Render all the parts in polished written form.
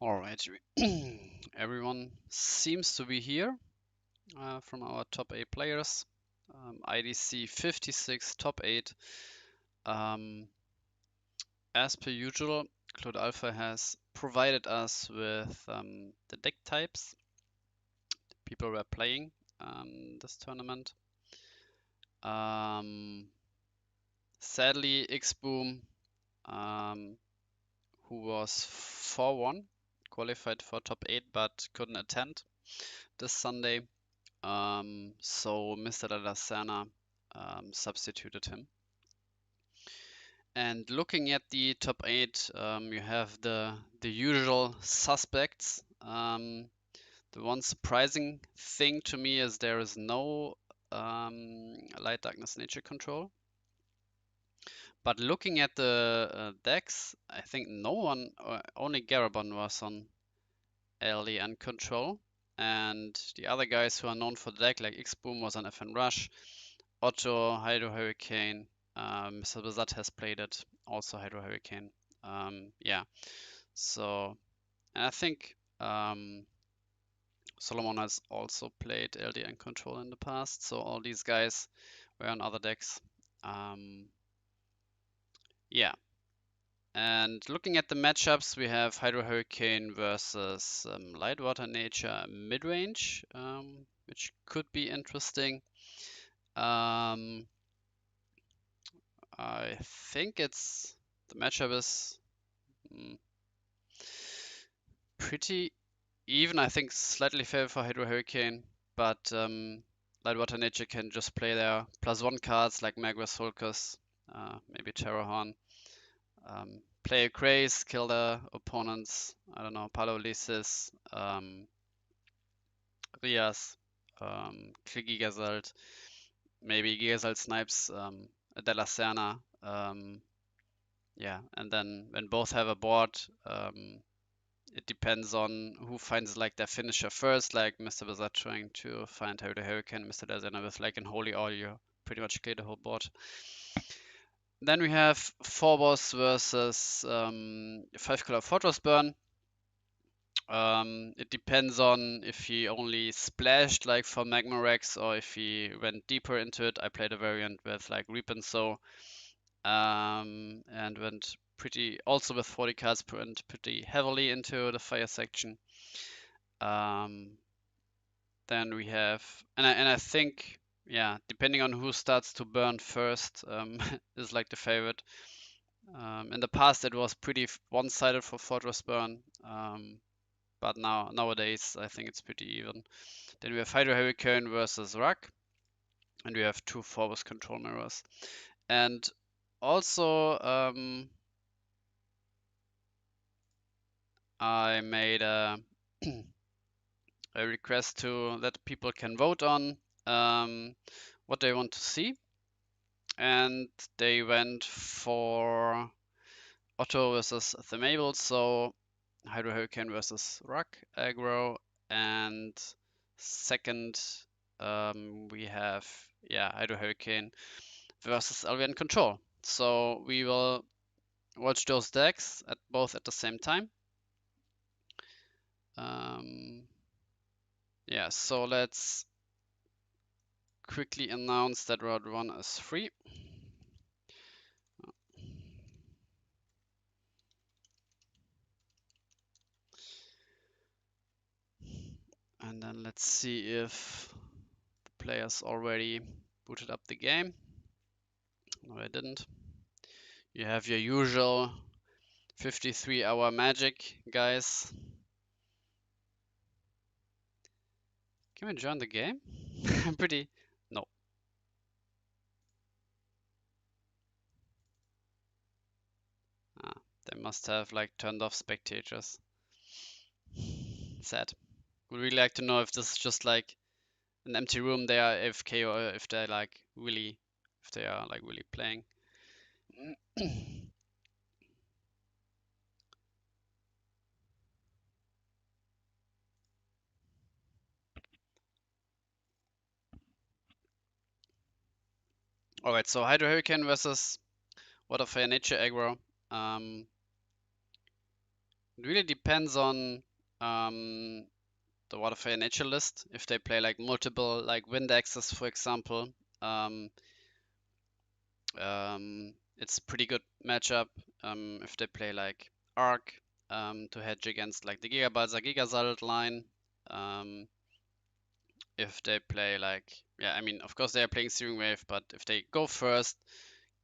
Alright, everyone seems to be here from our top 8 players. IDC 56, top 8. As per usual, Claude Alpha has provided us with the deck types people were playing this tournament. Sadly, Xboom, who was 4-1, qualified for top 8 but couldn't attend this Sunday. So Mr. De La Serna substituted him. And looking at the top 8, you have the usual suspects. The one surprising thing to me is there is no light darkness nature control. But looking at the decks, I think no one, only Garabon was on LDN control. And the other guys who are known for the deck, like Xboom was on FN Rush, Otto, Hydro Hurricane, Mr. Bazat has played it, also Hydro Hurricane. Yeah, so, and I think Solomon has also played LDN control in the past, so all these guys were on other decks. Yeah, and looking at the matchups, we have Hydro Hurricane versus Lightwater Nature mid-range, which could be interesting. I think the matchup is pretty even. I think slightly favor for Hydro Hurricane, but Lightwater Nature can just play their +1 cards like Magras Sulcus, maybe Terrorhorn. Play a Craze, kill the opponents, I don't know, Palolysis, Rias, kill Gigasalt, maybe Gigasalt snipes a De La Serna. Yeah, and then when both have a board, it depends on who finds like their finisher first, like Mr. Bazat trying to find Hydro Hurricane, Mr. De La Serna with like an Holy Audio, pretty much clear the whole board. Then we have Phobos versus 5-color Fortress Burn. It depends on if he only splashed like for Magma Rex or if he went deeper into it. I played a variant with like Reap and Sow and went also with 40 cards per end pretty heavily into the fire section. Then we have, and I think, yeah, depending on who starts to burn first is like the favorite. In the past, it was pretty one-sided for Fortress Burn, but nowadays I think it's pretty even. Then we have Hydro Hurricane versus Rock, and we have 2 Phobos control mirrors. And also, I made a request to that people can vote on what they want to see, and they went for Otto versus Themable, so Hydro Hurricane versus Rock aggro, and second we have Hydro Hurricane versus LVN control. So we will watch those decks both at the same time. Yeah, so let's quickly announce that round 1 is free. And then let's see if the players already booted up the game. No, I didn't. You have your usual 53-hour magic, guys. Can we join the game? I'm pretty... No. They must have like turned off spectators. Sad. Would really like to know if this is just like an empty room, they are AFK, or if they're like really, if they are like really playing. Alright, so Hydro Hurricane versus Water Fire Nature aggro. It really depends on the Waterfire nature list. If they play like multiple like wind axes, for example, um, it's a pretty good matchup. If they play like Arc to hedge against like the Gigabalza Gigasalt line. If they play like, yeah, I mean, of course they are playing Steering Wave, but if they go first,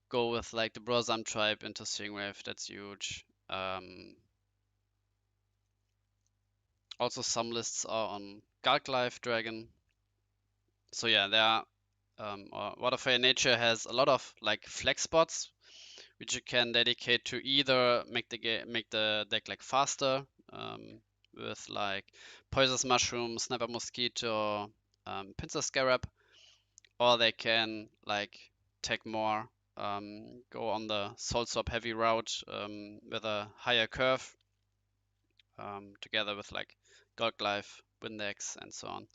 go with like the Brosam tribe into Steering Wave, that's huge. Also, some lists are on Galk Life Dragon. So yeah, there are Waterfire Nature has a lot of like flex spots which you can dedicate to either make the deck like faster with like Poisonous Mushroom, Sniper Mosquito, Pincer Scarab, or they can like take more, go on the Soul Swap heavy route with a higher curve, together with like Galk Life, Windex, and so on.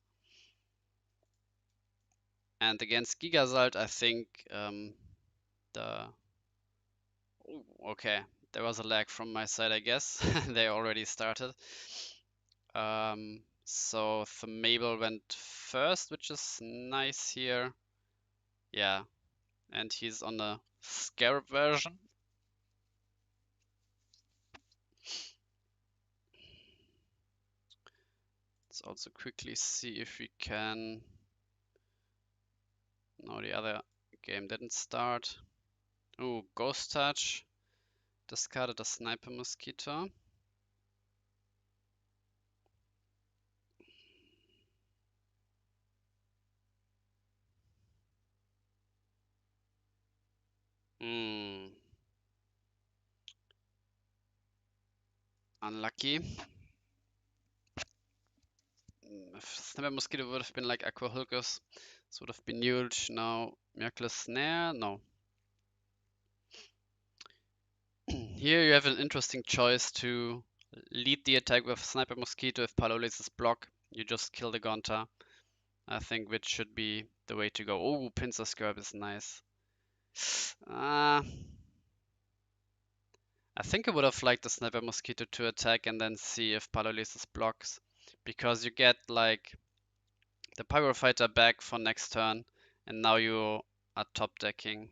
And against Gigasalt, I think the Ooh, okay, there was a lag from my side, I guess. They already started. So Themable went first, which is nice here. Yeah, and he's on the Scarab version. Let's also quickly see if we can. No, the other game didn't start. Oh, Ghost Touch. Discarded a Sniper Mosquito. Hmm. Unlucky. If Sniper Mosquito would have been like Aqua Hulkus, this would have been huge. Now, Miraculous Snare? No. Here you have an interesting choice to lead the attack with Sniper Mosquito. If Palolis is block, you just kill the Gonta. I think which should be the way to go. Oh, Pincer Scarab is nice. I think I would have liked the Sniper Mosquito to attack and then see if Palolis blocks. Because you get like the Pyrofighter back for next turn, and now you are top decking.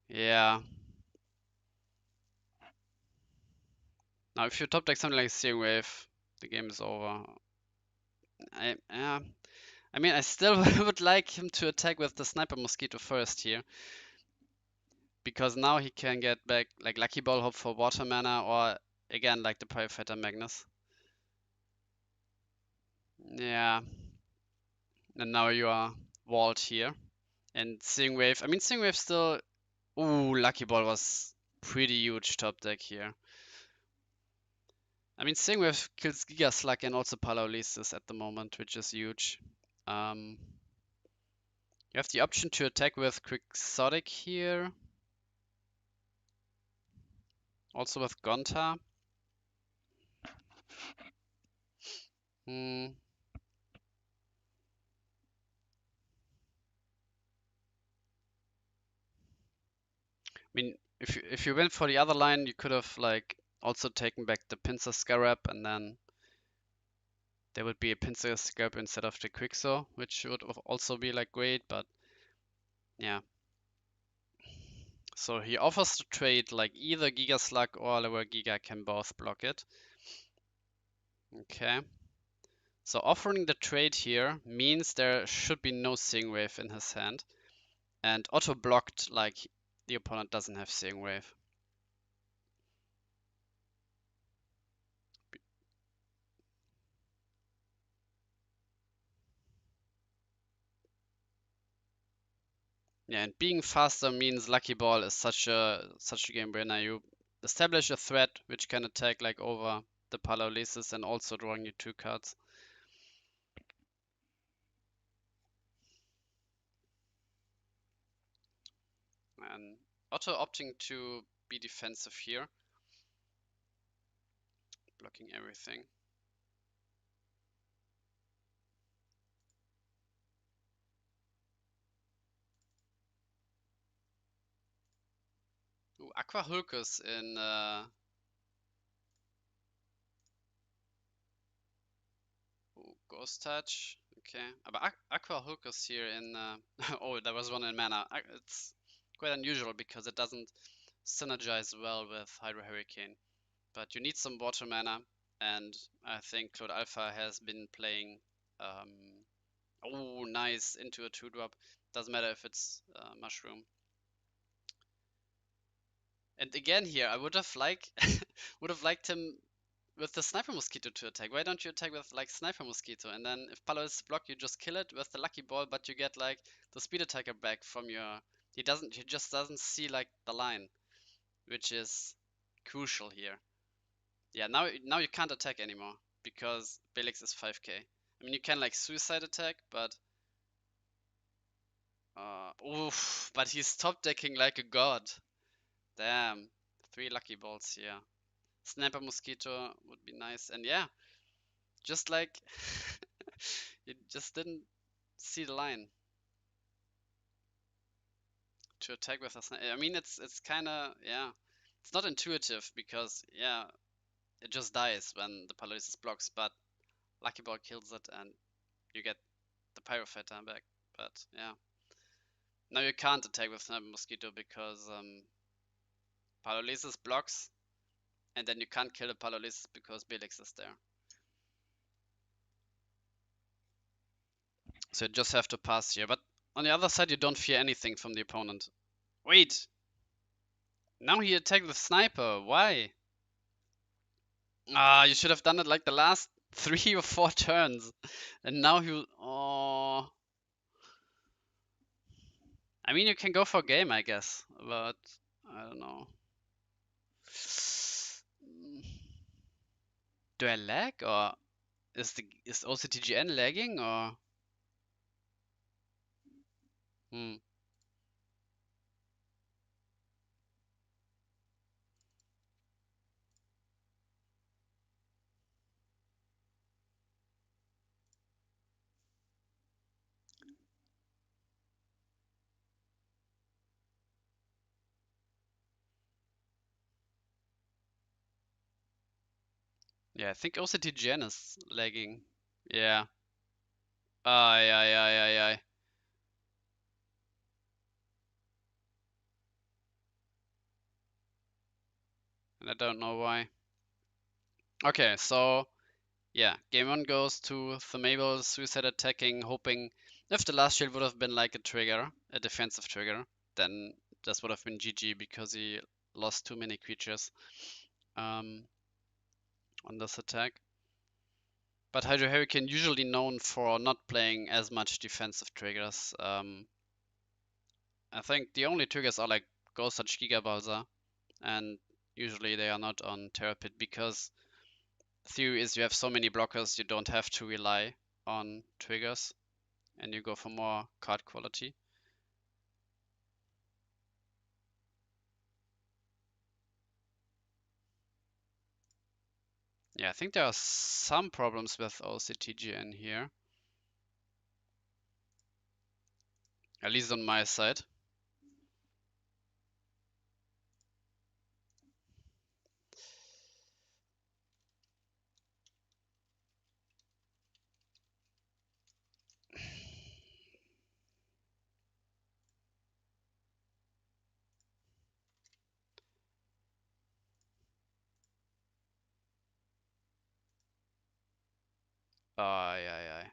Yeah. Now if you top deck something like Steering Wave, the game is over. Yeah. I mean, I still would like him to attack with the Sniper Mosquito first here. Because now he can get back like Lucky Ball Hope for water mana, or again like the Pyrofighter Magnus. Yeah. And now you are walled here. And Sing Wave, I mean Sing Wave still. Ooh, Lucky Ball was pretty huge top deck here. I mean Sing Wave kills Giga Slug and also Palolysis at the moment, which is huge. You have the option to attack with Quixotic here. Also with Gonta. Hmm. I mean, if you went for the other line, you could have like also taken back the Pincer Scarab, and then there would be a Pincer Scarab instead of the Quixo, which would also be like great. But yeah. So he offers to trade like either Giga Slug or Lower Giga can both block it. Okay. So offering the trade here means there should be no Sing Wave in his hand, and auto blocked like the opponent doesn't have Sing Wave. Yeah, and being faster means Lucky Ball is such a game winner. You establish a threat which can attack like over the Palolysis and also drawing you 2 cards. And Otto opting to be defensive here, blocking everything. Ooh, Aqua Hulkus in Ghost Touch. Okay. But Aqua Hook is here in... oh, there was one in mana. It's quite unusual because it doesn't synergize well with Hydro Hurricane. But you need some water mana, and I think Cloud Alpha has been playing... oh, nice! Into a 2-drop. Doesn't matter if it's Mushroom. And again here, I would have liked him with the Sniper Mosquito to attack. Why don't you attack with like Sniper Mosquito, and then if Palo is blocked, you just kill it with the Lucky Ball, but you get like the speed attacker back from your... He just doesn't see like the line, which is crucial here. Yeah, now you can't attack anymore because Belix is 5k. I mean, you can like suicide attack, but oof, but he's top decking like a god. Damn, 3 Lucky Balls here. Sniper Mosquito would be nice, and yeah, just like you just didn't see the line to attack with a sniper. I mean, it's kind of, yeah, it's not intuitive because yeah, it just dies when the Paralysis blocks, but Lucky Ball kills it and you get the Pyro Fighter back. But yeah, now you can't attack with Sniper Mosquito because Paralysis blocks, and then you can't kill the Paralysis because Belix is there. So you just have to pass here. But on the other side, you don't fear anything from the opponent. Wait! Now he attacked with Sniper. Why? Ah, you should have done it like the last 3 or 4 turns. And now you... Oh... I mean, you can go for game, I guess. But... I don't know. Do I lag? Or is OCTGN lagging? Or... Hmm. Yeah, I think OCTGN is lagging. Yeah. Ay, ay, ay, ay, ay. And I don't know why. Okay, so yeah, game 1 goes to Themable suicide attacking, hoping if the last shield would have been like a trigger, a defensive trigger, then this would have been GG because he lost too many creatures on this attack. But Hydro Hurricane usually known for not playing as much defensive triggers. I think the only triggers are like Ghost Touch Giga Balsa, and usually they are not on Terrapit because theory is you have so many blockers you don't have to rely on triggers and you go for more card quality. Yeah, I think there are some problems with OCTGN here. At least on my side. Ay, ay, ay.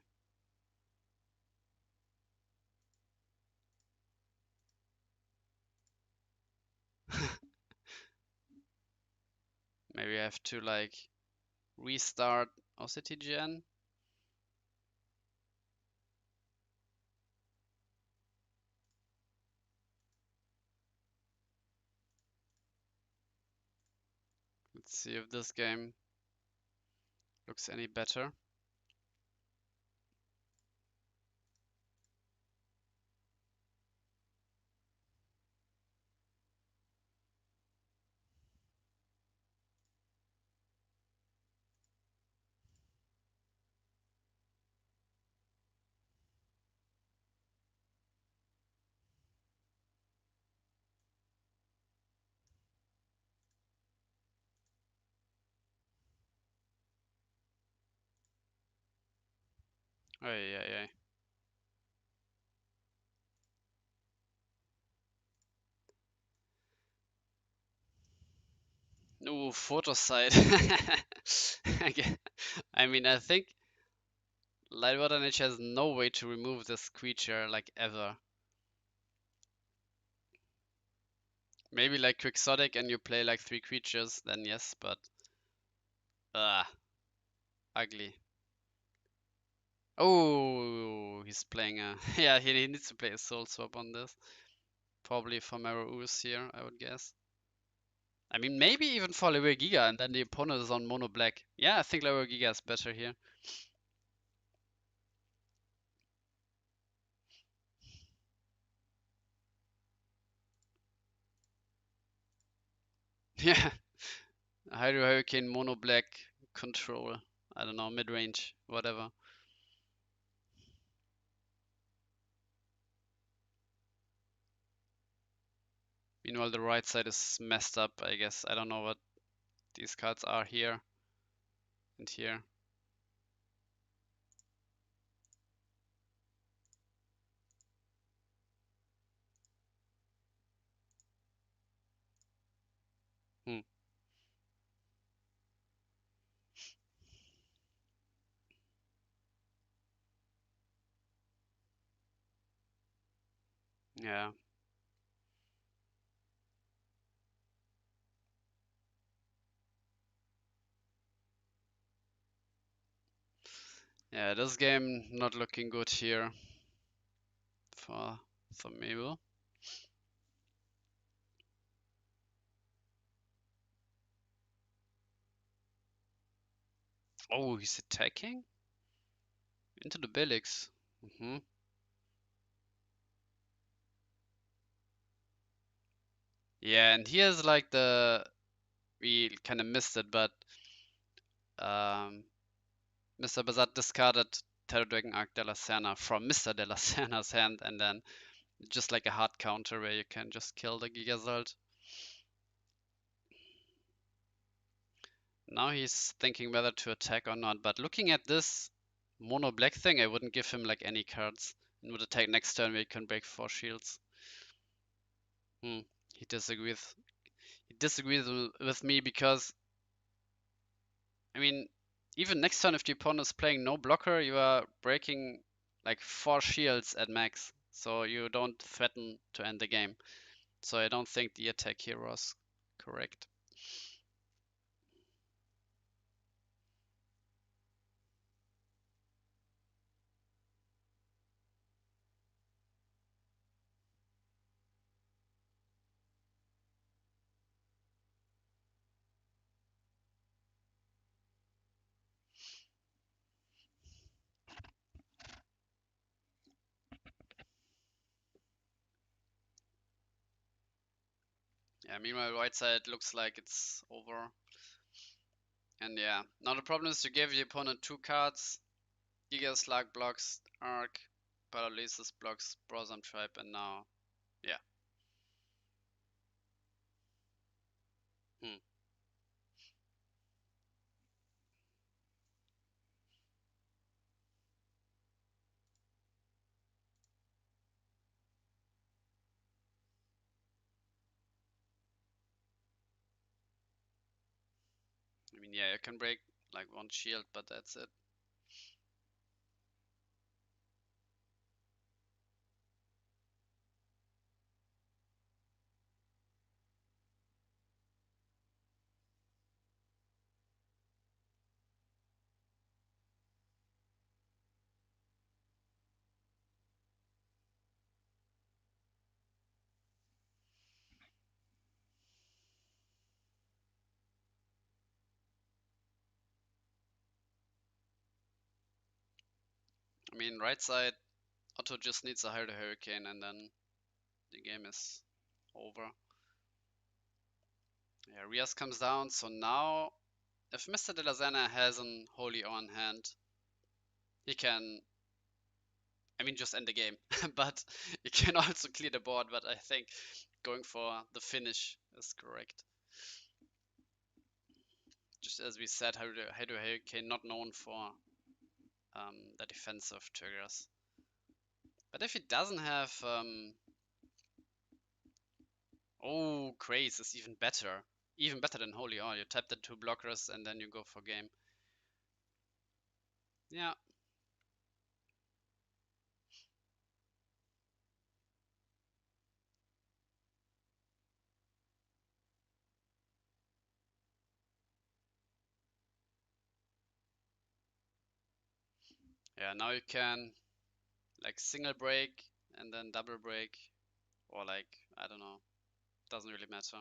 Maybe I have to like restart OCTGN. Let's see if this game looks any better. Ay, ay, ay. Ooh, photo side. I mean, I think Lightwater Nature has no way to remove this creature, like, ever. Maybe like Quixotic and you play like 3 creatures, then yes, but ugly. Oh, he's playing a yeah, he needs to play a Soul Swap on this. Probably for Marrow Ooze here, I would guess. I mean, maybe even for Level Giga, and then the opponent is on Mono Black. Yeah, I think Level Giga is better here. Yeah, Hydro Hurricane Mono Black control. I don't know, mid range, whatever. Meanwhile, the right side is messed up, I guess. I don't know what these cards are here and here. Hmm. Yeah. Yeah, this game not looking good here for Mabel. Oh, he's attacking into the Belix. Yeah, and here's like we kind of missed it, but Mr. Bazat discarded Terror Dragon Arc de la Serna from Mr. de la Serna's hand, and then just like a hard counter where you can just kill the Gigazult. Now he's thinking whether to attack or not, but looking at this mono black thing, I wouldn't give him like any cards and would attack next turn where he can break 4 shields. Hmm. He disagrees. He disagrees with me because, I mean, even next turn if the opponent is playing no blocker, you are breaking like 4 shields at max, so you don't threaten to end the game. So I don't think the attack here was correct. Yeah, meanwhile right side looks like it's over. And yeah, now the problem is you gave the opponent 2 cards. Giga Slug blocks Arc, Paralysis blocks Brosam Tribe, and now, yeah. Hmm. I mean, yeah, you can break like 1 shield, but that's it. I mean, right side, Otto just needs a Hydro Hurricane and then the game is over. Yeah, Rias comes down, so now if Mr. De La Zena has an Holy on hand, he can, I mean, just end the game. But he can also clear the board, but I think going for the finish is correct. Just as we said, Hydro Hurricane not known for the defensive triggers. But if he doesn't have oh, Craze is even better. Even better than Holy All. You tap the 2 blockers and then you go for game. Yeah. Yeah, now you can like single break and then double break, or like, I don't know, doesn't really matter.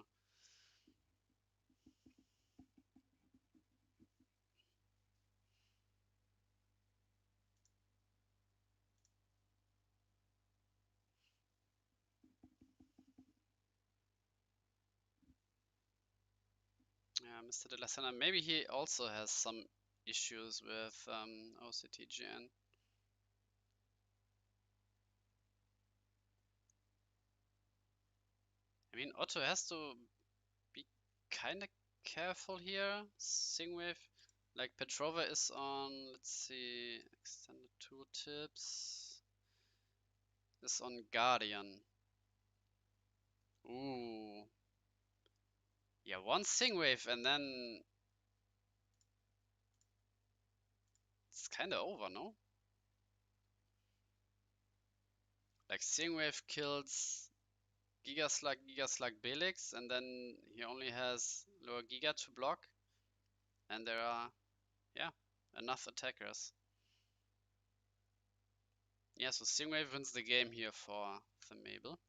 Yeah, Mr. De La Sena, maybe he also has some issues with OCTGN. I mean, Otto has to be kind of careful here. Singwave, like Petrova is on, let's see, extended tooltips, is on Guardian. Ooh. Yeah, one Singwave and then it's kind of over, no? Like Singwave kills Gigaslug, Belix, and then he only has lower Giga to block, and there are, yeah, enough attackers. Yeah, so Stingwave wins the game here for Mabel.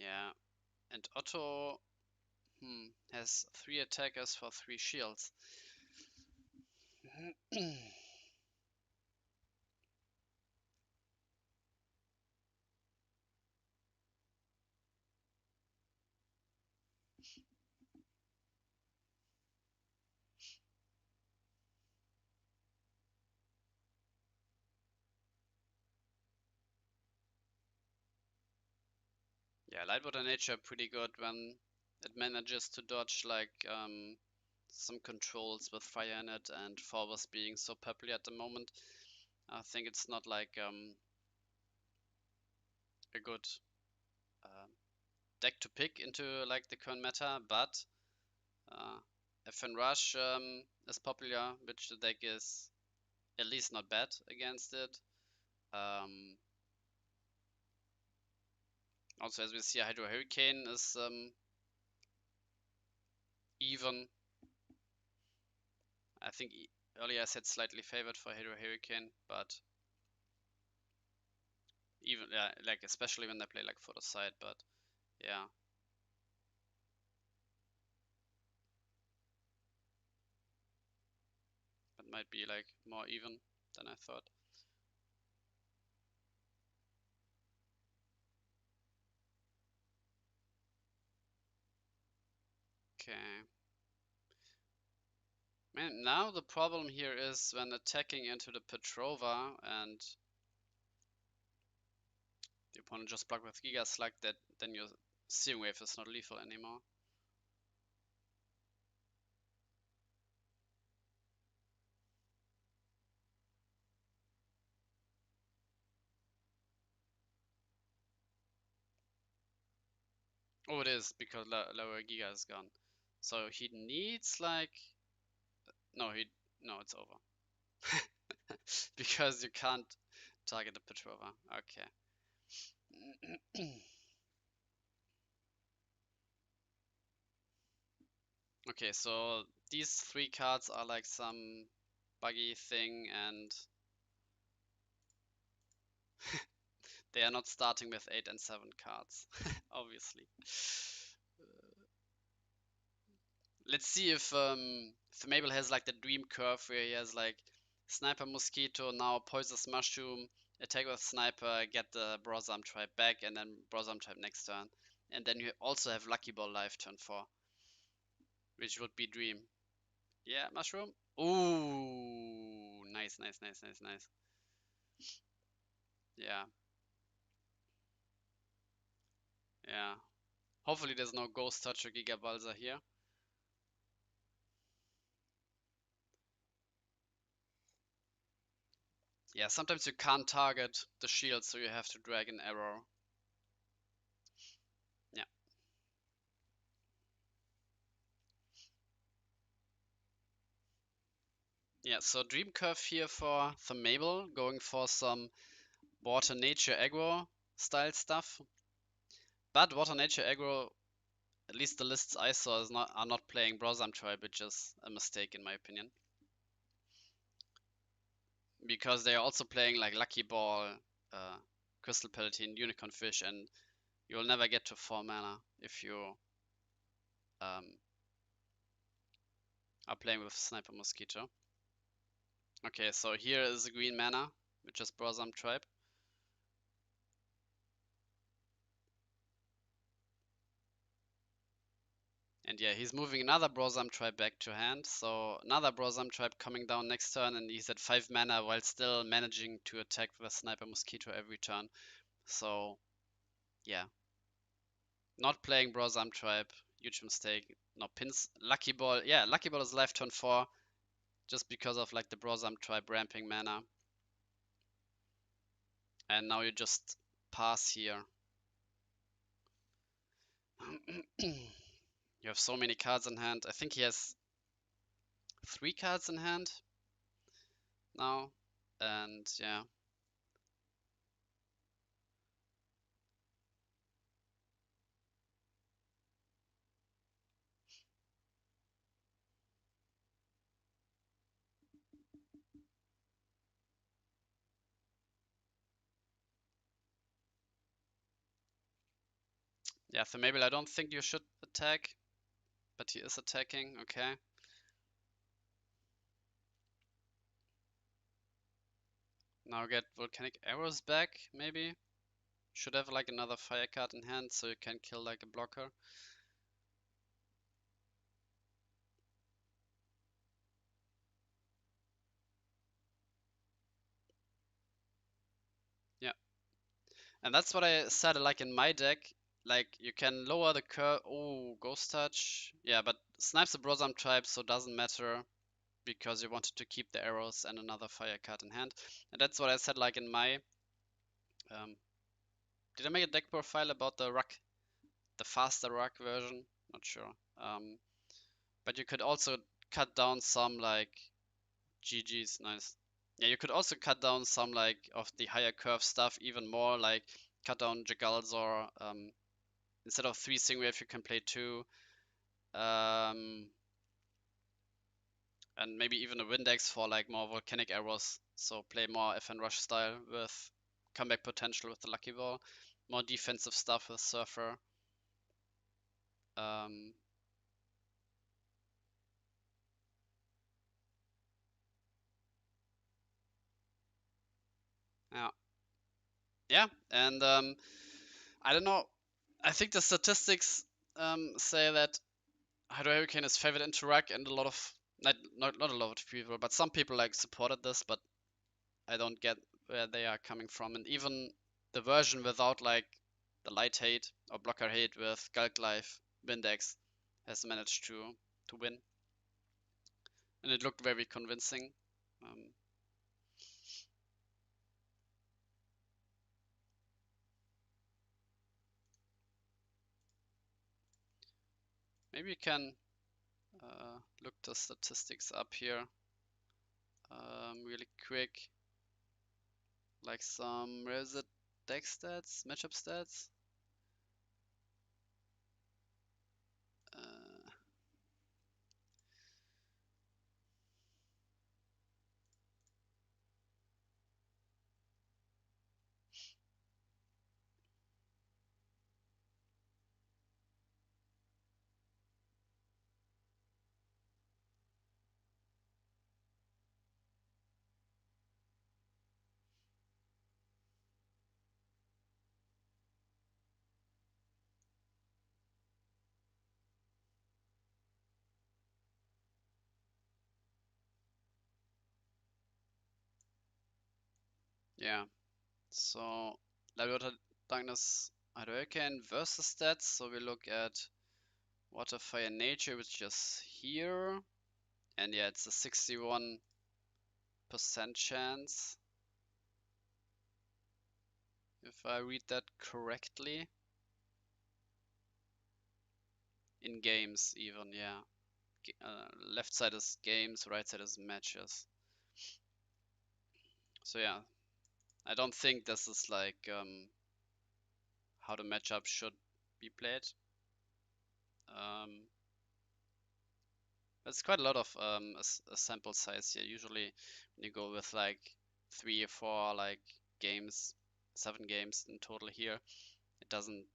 Yeah, and Otto has 3 attackers for 3 shields. Yeah, Lightwater Nature pretty good when it manages to dodge like some controls with fire in it, and Forbos being so popular at the moment. I think it's not like a good um, deck to pick into like the current meta, but FN Rush is popular, which the deck is at least not bad against it. Also, as we see, Hydro Hurricane is even. I think earlier I said slightly favored for Hydro Hurricane, but even like especially when they play like Photo Side, but yeah. That might be like more even than I thought. Okay. Man, now the problem here is when attacking into the Petrova and the opponent just block with Giga Slug, that then your Searing Wave is not lethal anymore. Oh, it is, because lower Giga is gone. So he needs like... No, it's over. Because you can't target the Petrova. Okay. Okay, so these 3 cards are like some buggy thing, and they are not starting with 8 and 7 cards, obviously. Let's see if Mabel has like the dream curve where he has like Sniper Mosquito, now Poisonous Mushroom, attack with Sniper, get the Brosam Tribe back, and then Brosam Tribe next turn. And then you also have Lucky Ball live turn 4. which would be Dream. Yeah, Mushroom. Ooh, nice, nice, nice, nice, nice. Yeah, yeah. Hopefully there's no Ghost Touch or Giga Balsa here. Yeah, sometimes you can't target the shield, so you have to drag an arrow. Yeah. Yeah, so Dream Curve here for Mabel, going for some Water Nature aggro style stuff. But Water Nature aggro, at least the lists I saw, are not playing Brosam Tribe, which is a mistake in my opinion. Because they are also playing like Lucky Ball, Crystal Palatine, Unicorn Fish, and you'll never get to 4 mana if you um, are playing with Sniper Mosquito. Okay, so here is a green mana, which is Brosam Tribe. And yeah, he's moving another Brosam Tribe back to hand, so another Brosam Tribe coming down next turn, and he's at 5 mana while still managing to attack with Sniper Mosquito every turn. So yeah, not playing Brosam Tribe, huge mistake. No pins. Lucky Ball, yeah, Lucky Ball is live turn 4, just because of like the Brosam Tribe ramping mana. And now you just pass here. You have so many cards in hand. I think he has 3 cards in hand now. And yeah. Yeah, so maybe I don't think you should attack, but he is attacking, okay. Now get Volcanic Arrows back, maybe. Should have like another fire card in hand so you can kill like a blocker. Yeah. And that's what I said like in my deck. Like you can lower the curve. Oh, Ghost Touch. Yeah, but snipes the Brosam Tribe, so doesn't matter because you wanted to keep the arrows and another fire card in hand. And that's what I said like in my did I make a deck profile about the ruck, the faster ruck version? Not sure. But you could also cut down some like GG's, nice. Yeah, you could also cut down some like of the higher curve stuff even more, like cut down Jagalzor. Instead of 3 Stingwave, you can play 2. Um, and maybe even a Windex for like more volcanic arrows. So play more FN Rush style with comeback potential with the Lucky Ball. More defensive stuff with Surfer. Um, yeah, yeah, and I don't know. I think the statistics say that Hydro Hurricane is favored into Ruck, and a lot of not a lot of people, but some people like supported this, but I don't get where they are coming from. And even the version without like the light hate or blocker hate with Gulk Life Windex has managed to win, and it looked very convincing. Um, Maybe you can look the statistics up here really quick, like some where is it? Deck stats, matchup stats. Uh, Yeah. So Water Darkness Hurricane versus stats. So we look at Water Fire Nature, which is here. And yeah, it's a 61% chance. If I read that correctly. In games even, yeah. Left side is games, right side is matches. So yeah, I don't think this is like how the matchup should be played. It's quite a lot of a sample size here. Usually when you go with like 3 or 4 like games, 7 games in total here, it doesn't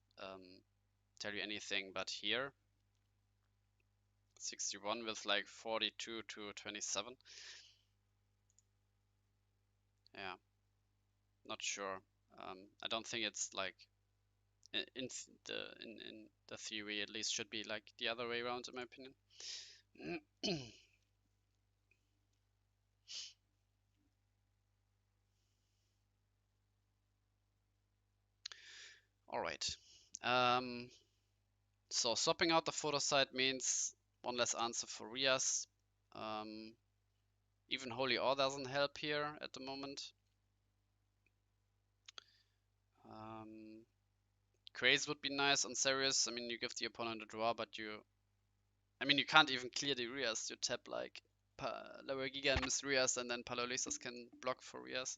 tell you anything. But here, 61 with like 42 to 27. Yeah, not sure. I don't think it's like in the theory at least should be like the other way around in my opinion. All right. So swapping out the photo site means one less answer for Rias. Even Holy Ore doesn't help here at the moment. Craze would be nice on Serious. I mean, you give the opponent a draw, but you can't even clear the Rias. You tap like Lower Giga and miss Rias, and then Palolisas can block for Rias.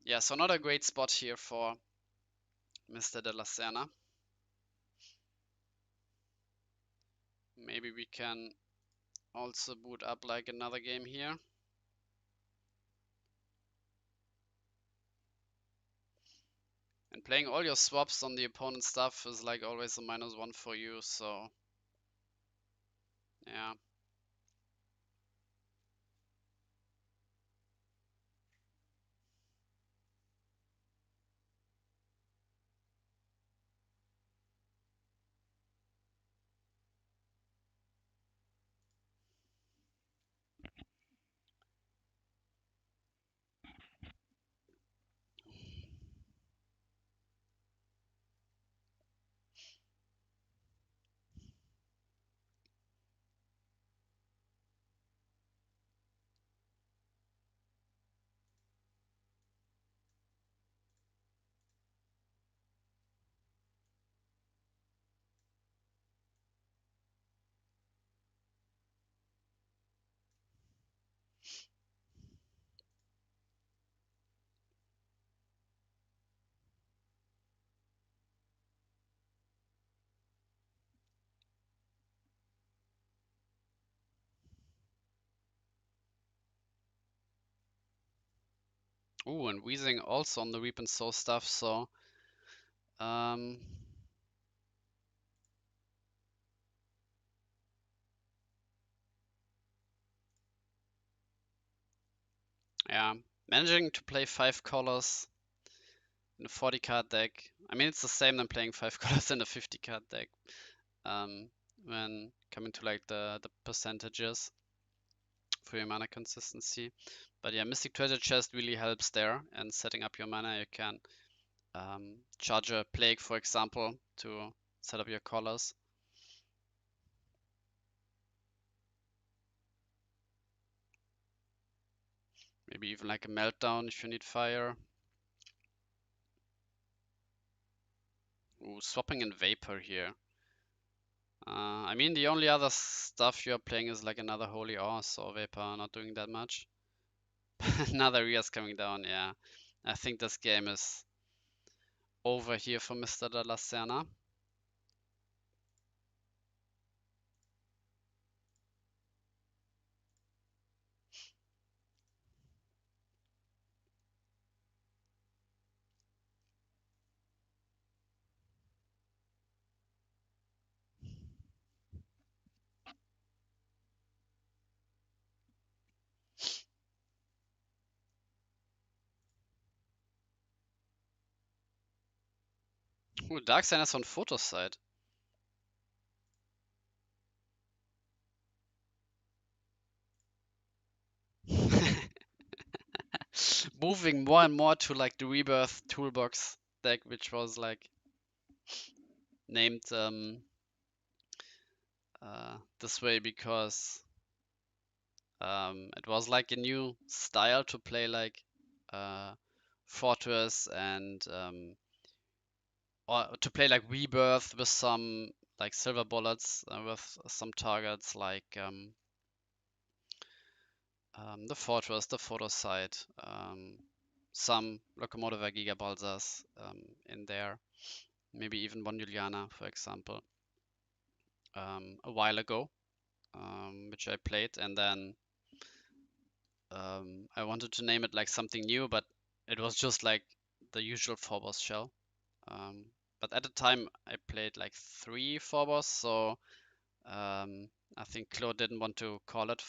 Yeah, so not a great spot here for Mr. De La Serna. Maybe we can also boot up like another game here. And playing all your swaps on the opponent's stuff is like always a -1 for you, so yeah. Ooh, and Weezing also on the Reap and Sow stuff, so um, yeah. Managing to play 5 colors in a 40 card deck. I mean, it's the same than playing 5 colors in a 50 card deck. When coming to like the percentages for your mana consistency. But yeah, Mystic Treasure Chest really helps there, and setting up your mana, you can charge a Plague, for example, to set up your colors. Maybe even like a Meltdown if you need fire. Ooh, swapping in Vapor here. I mean, the only other stuff you're playing is like another Holy Ore, so Vapor not doing that much. Another Rias coming down, yeah. I think this game is over here for Mr. De La Serna. Ooh, Dark Sign is on photo side. moving more and more to like the Rebirth Toolbox deck, which was like named this way because it was like a new style to play like Fortress and or to play like Rebirth with some like silver bullets with some targets like the Fortress, the Photo Site, some Locomotive Giga Balsas in there, maybe even one Juliana, for example, a while ago, which I played, and then I wanted to name it like something new, but it was just like the usual Phobos shell. Um, but at the time, I played like 3 Phobos, so I think Claude didn't want to call it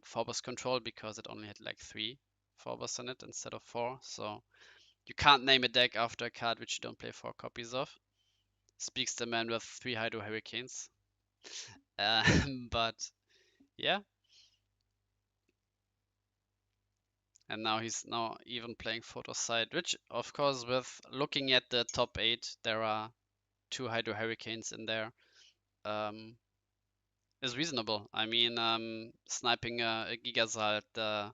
Phobos Control because it only had like 3 Phobos in it instead of 4. So you can't name a deck after a card which you don't play 4 copies of. Speaks the man with 3 Hydro Hurricanes. But yeah, and now he's now even playing Photo Side, which of course with looking at the top 8, there are 2 Hydro Hurricanes in there. Is reasonable. I mean, sniping a Gigazalt, a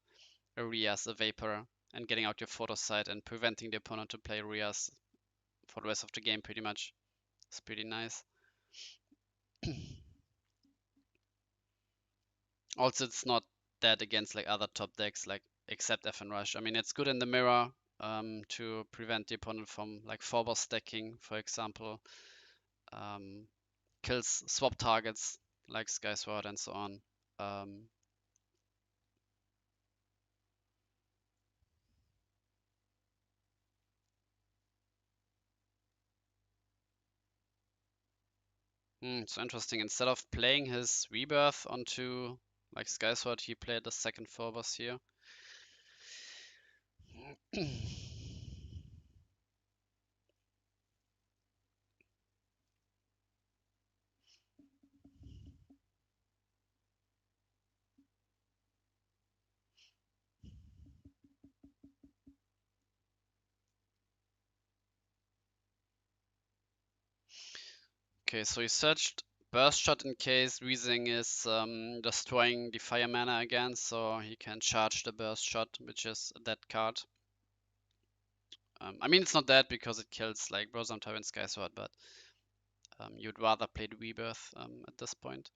Rias, a Vapor, and getting out your Photo Side and preventing the opponent to play Rias for the rest of the game pretty much. It's pretty nice. Also, it's not that against like other top decks, like except FN Rush. I mean, it's good in the mirror to prevent the opponent from like Phobos stacking, for example. Kills swap targets like Skysword and so on. It's interesting. Instead of playing his Rebirth onto like Skysword, he played the second Phobos here. Okay, so he searched Burst Shot in case Weezing is destroying the Fire Mana again, so he can charge the Burst Shot, which is a dead card. I mean, it's not dead because it kills like Brosam Tyrant Skysword, but you'd rather play the Rebirth at this point.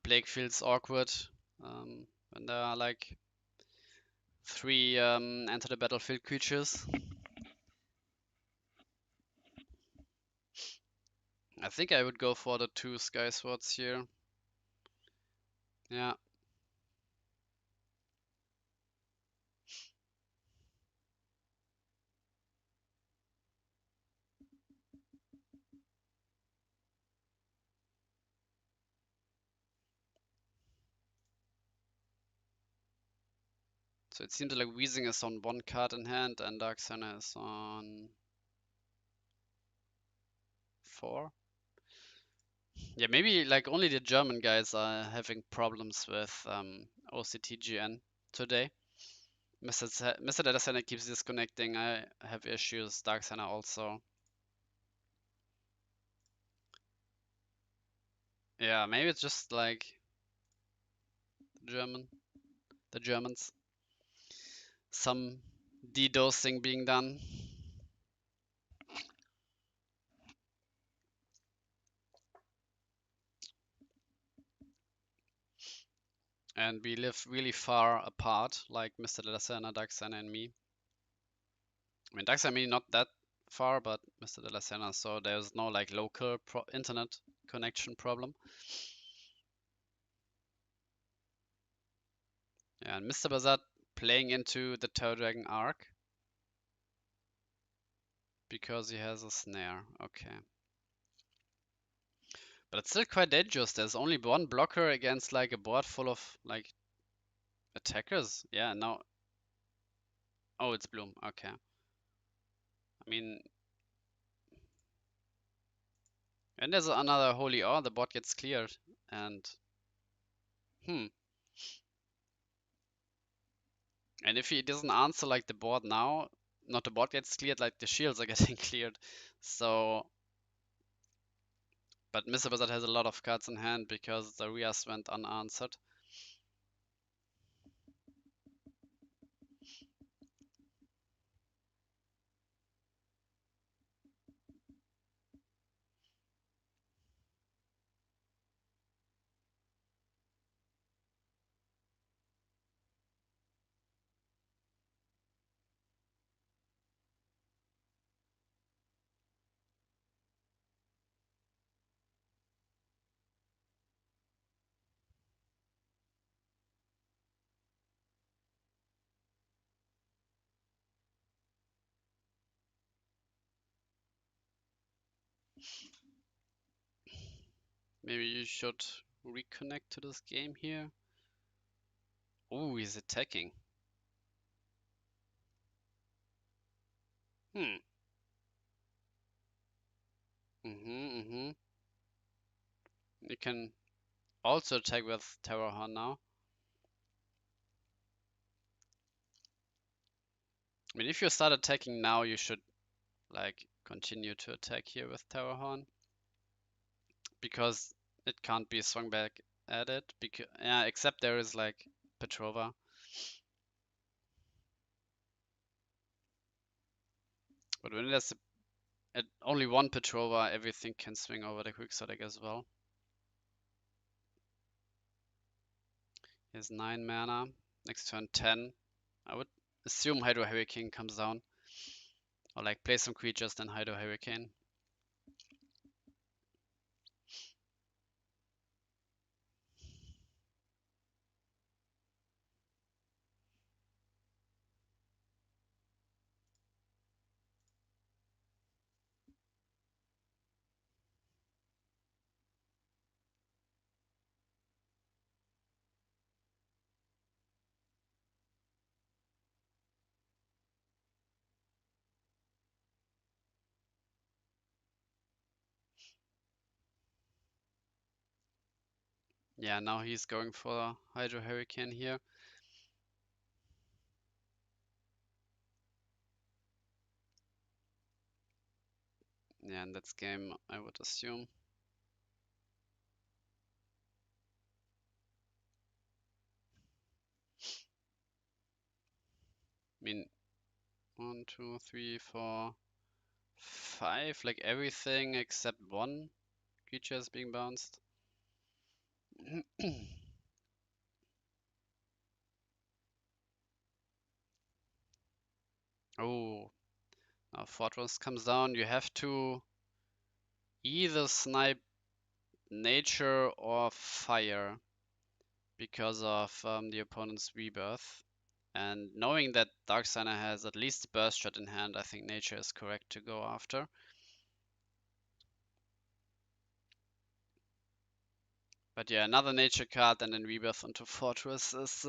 Plague feels awkward when there are like 3 enter the battlefield creatures. I think I would go for the 2 Skyswords here. Yeah. So it seems like Weezing is on 1 card in hand and Dark Senna is on 4. Yeah, maybe like only the German guys are having problems with OCTGN today. Mr. Data Center keeps disconnecting. I have issues. Dark Senna also. Yeah, maybe it's just like the Germans. Some DDoSing being done. And we live really far apart, like Mr. Delasena, Daxana, and me. I mean, Daxana and me not that far, but Mr. Delasena, so there's no like local internet connection problem. Yeah, and Mr. Bazat playing into the Terror Dragon arc because he has a snare. Okay. But it's still quite dangerous. There's only 1 blocker against like a board full of like attackers. Yeah, now Oh, it's Bloom. Okay. I mean, and there's another Holy Ore. The board gets cleared, and hmm. And if he doesn't answer like the board now, not the board gets cleared, like the shields are getting cleared. So, but Mr. Wizard has a lot of cards in hand because the Rias went unanswered. Maybe you should reconnect to this game here. Oh, he's attacking. Hmm. Mm-hmm. You can also attack with Terrorhorn now. I mean, if you start attacking now, you should like continue to attack here with Terrorhorn because it can't be swung back at it. Because yeah, except there is like Petrova. But when there's only one Petrova, everything can swing over the Quixotic as well. He has 9 mana. Next turn 10. I would assume Hydro Hurricane comes down. Or like play some creatures, then Hydro Hurricane. Yeah, now he's going for Hydro Hurricane here. Yeah, and that's game, I would assume. I mean, 1, 2, 3, 4, 5, like everything except one creature is being bounced. Oh, now Fortress comes down. You have to either snipe nature or fire because of the opponent's rebirth. And knowing that Darksigner has at least burst shot in hand, I think nature is correct to go after. But yeah, another nature card and then rebirth onto Fortress is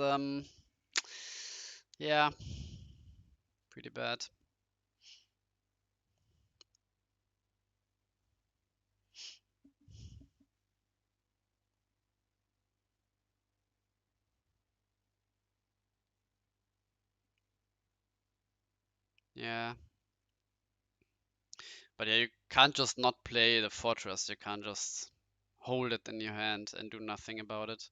yeah, pretty bad. Yeah. But yeah, you can't just not play the Fortress. You can't just hold it in your hand and do nothing about it.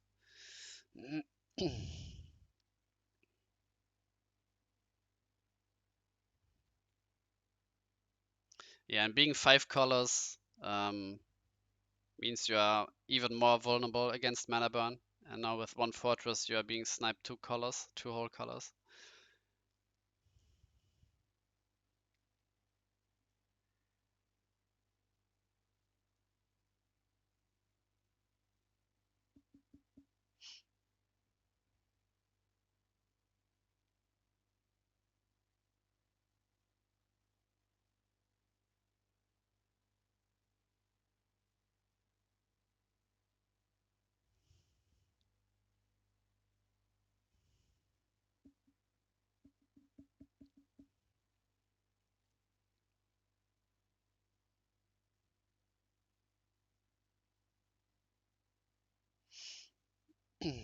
Yeah, and being 5 colors means you are even more vulnerable against mana burn. And now with 1 Fortress, you are being sniped 2 colors, 2 whole colors. Not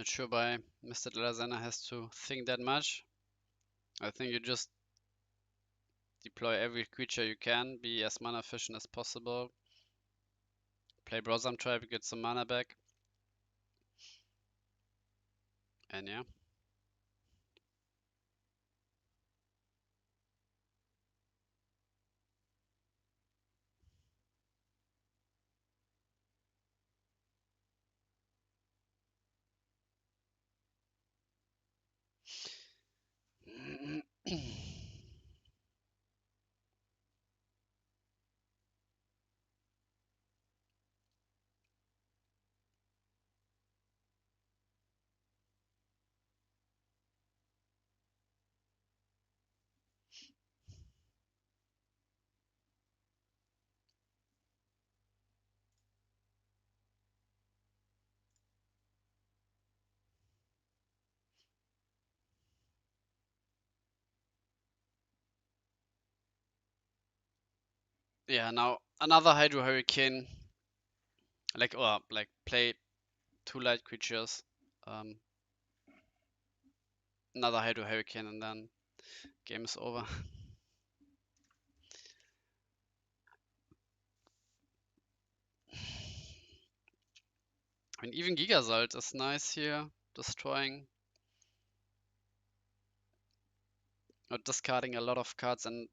sure why Mr. Delasena has to think that much. I think you just deploy every creature you can, be as mana efficient as possible. Play Brosam Tribe, get some mana back. And yeah. Yeah, now another Hydro Hurricane. Like play 2 light creatures. Um, another Hydro Hurricane and then game is over. I mean, even Gigasalt is nice here, destroying or discarding a lot of cards, and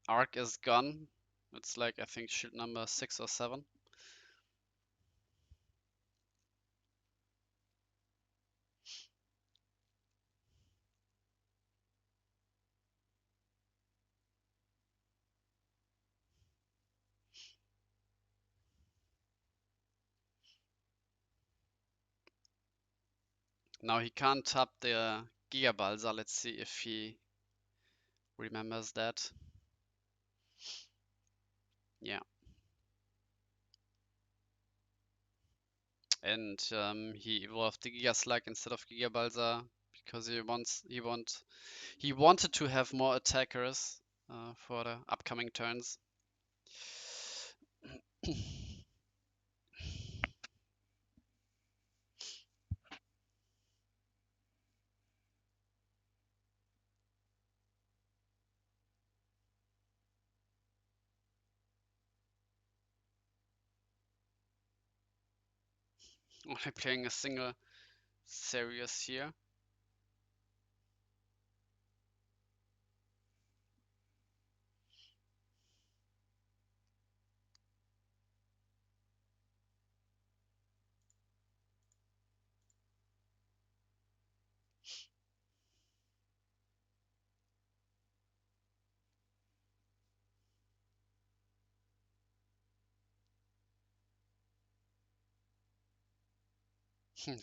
Arc is gone. It's like, I think, shield number 6 or 7. Now he can't tap the Gigabalsa. Let's see if he remembers that. Yeah. And he evolved the Gigaslug instead of Gigabalsa because he wanted to have more attackers for the upcoming turns. Only playing a single series here.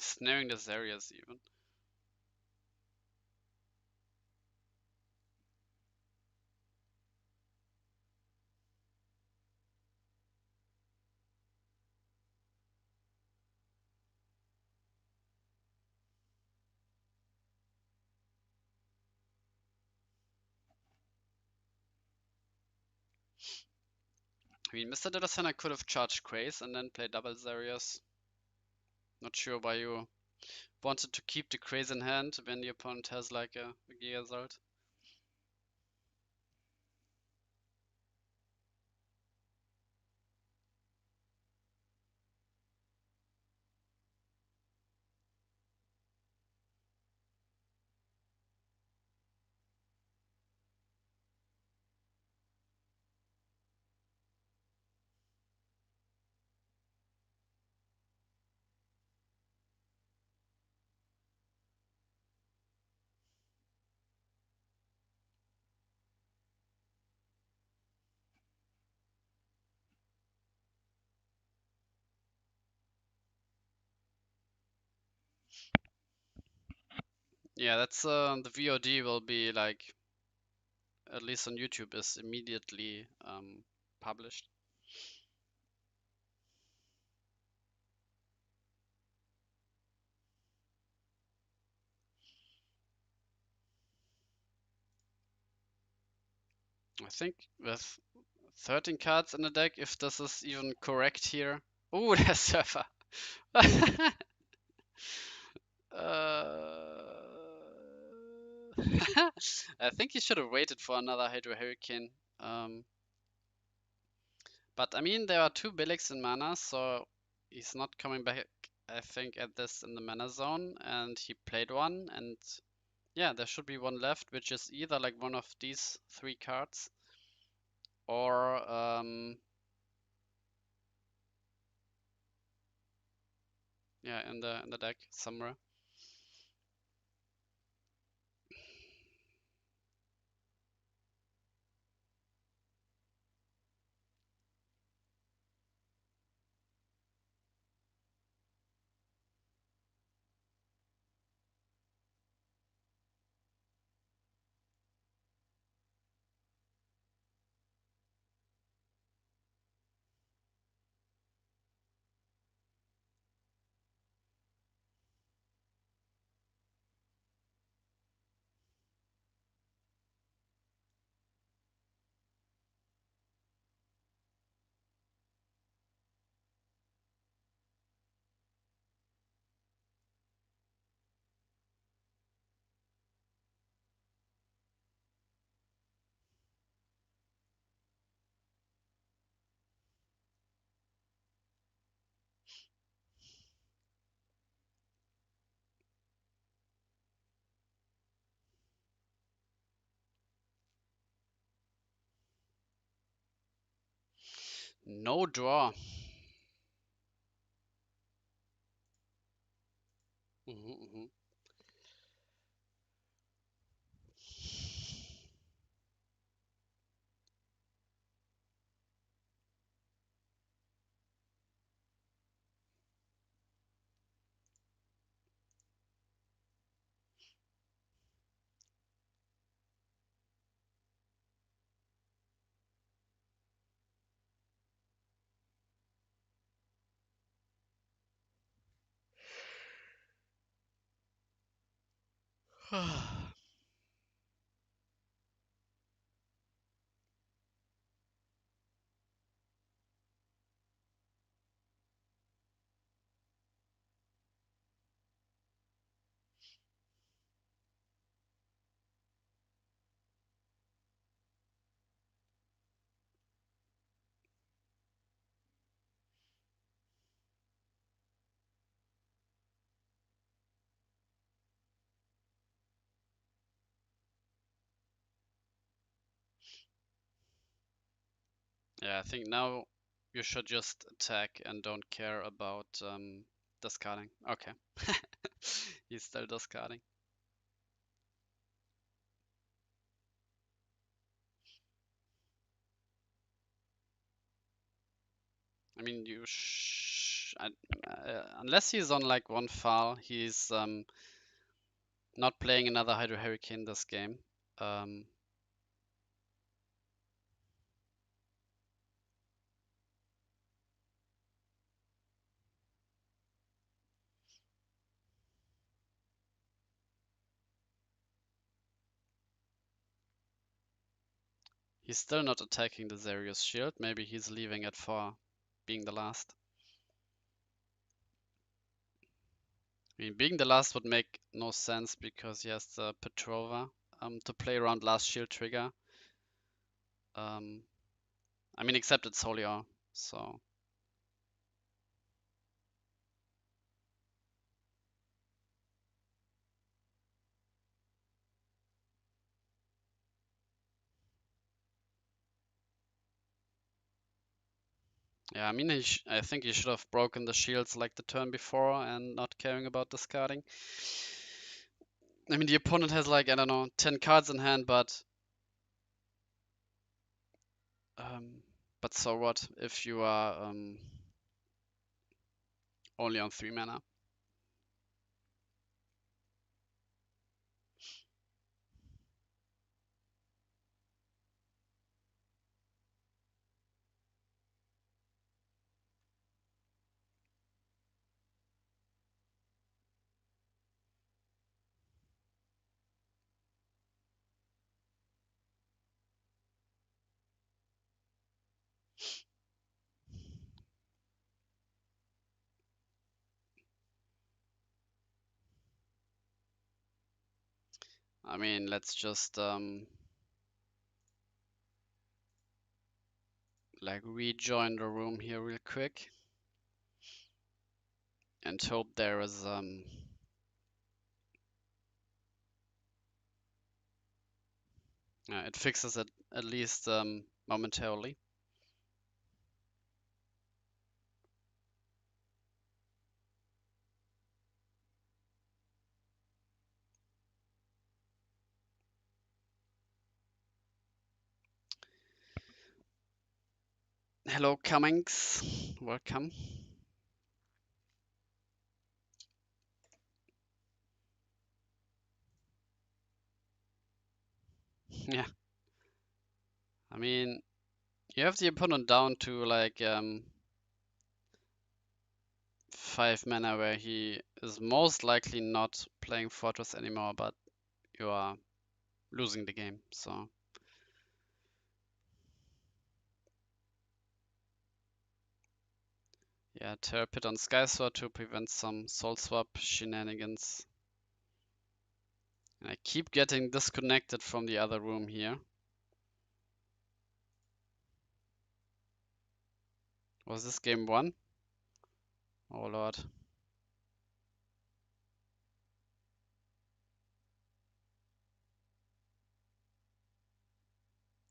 Snaring the Zarias even. I mean, Mr. Dedasena could have charged Craze and then played double Zarias. Not sure why you wanted to keep the Craze in hand when the opponent has like a Gigasalt. Yeah, that's the VOD will be like, at least on YouTube, is immediately published. I think with 13 cards in the deck, if this is even correct here. Oh, there's Surfer. I think he should have waited for another Hydro Hurricane. Um, but I mean, there are two Billix in mana, so he's not coming back, I think, at this in the mana zone. And he played one, and yeah, there should be one left, which is either like one of these three cards, or yeah, in the deck somewhere. No draw. Hmm. Yeah, I think now you should just attack and don't care about discarding. Okay. He's still discarding. I mean, unless he's on like one file, he's not playing another Hydro Hurricane this game. Um, he's still not attacking the Zarius shield. Maybe he's leaving it for being the last. I mean, being the last would make no sense because he has the Petrova to play around last shield trigger. Um, I mean, except it's Solior, so yeah. I mean, I think he should have broken the shields like the turn before and not caring about discarding. I mean, the opponent has like, I don't know, 10 cards in hand, um, but so what if you are only on 3 mana? I mean, let's just like rejoin the room here real quick and hope there is it fixes it at least momentarily. Hello, Cummings. Welcome. Yeah, I mean, you have the opponent down to like 5 mana where he is most likely not playing Fortress anymore, but you are losing the game, so. Yeah, Terra Pit on Skysword to prevent some Soul Swap shenanigans. And I keep getting disconnected from the other room here. Was this game 1? Oh lord.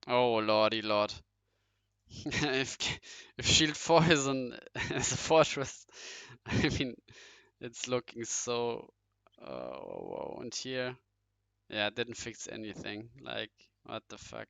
Oh lordy lord. if if Shield 4 is is a fortress, I mean, it's looking so. Whoa, and here, yeah, it didn't fix anything. Like, what the fuck?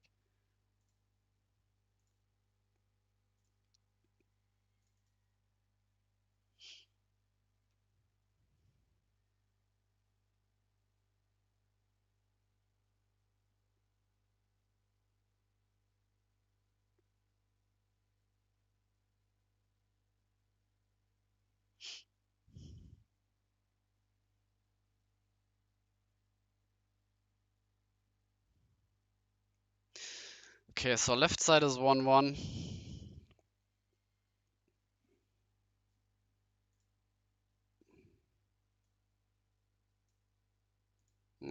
Okay, so left side is 1-1.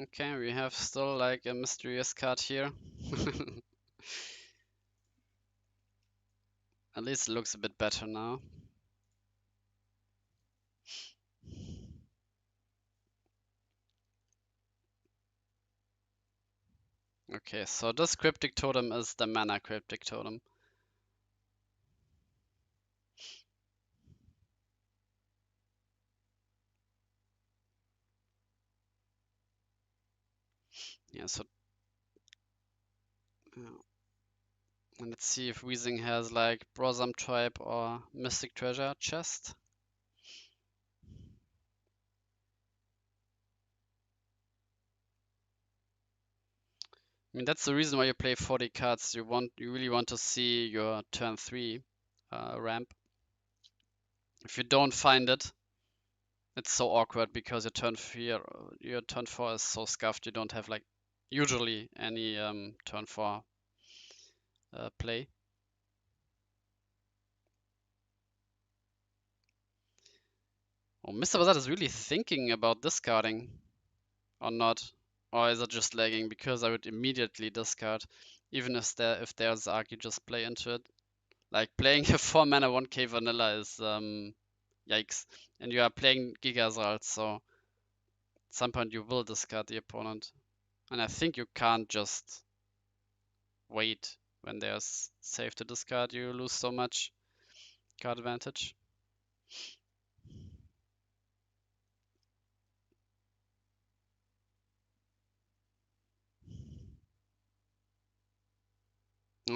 Okay, we have still like a mysterious card here. At least it looks a bit better now. Okay, so this Cryptic Totem is the mana Cryptic Totem. Yeah, so and let's see if Weezing has like Brosam Tribe or Mystic Treasure Chest. I mean, that's the reason why you play 40 cards. You really want to see your turn 3 ramp. If you don't find it, it's so awkward because your turn 4 is so scuffed. You don't have like usually any turn 4 play. Oh, Mr. Bazat is really thinking about discarding or not. Or is it just lagging? Because I would immediately discard. Even if there's Arc, you just play into it. Like playing a 4 mana 1k vanilla is yikes. And you are playing Gigazral, so at some point you will discard the opponent. And I think you can't just wait when there's safe to discard. You lose so much card advantage.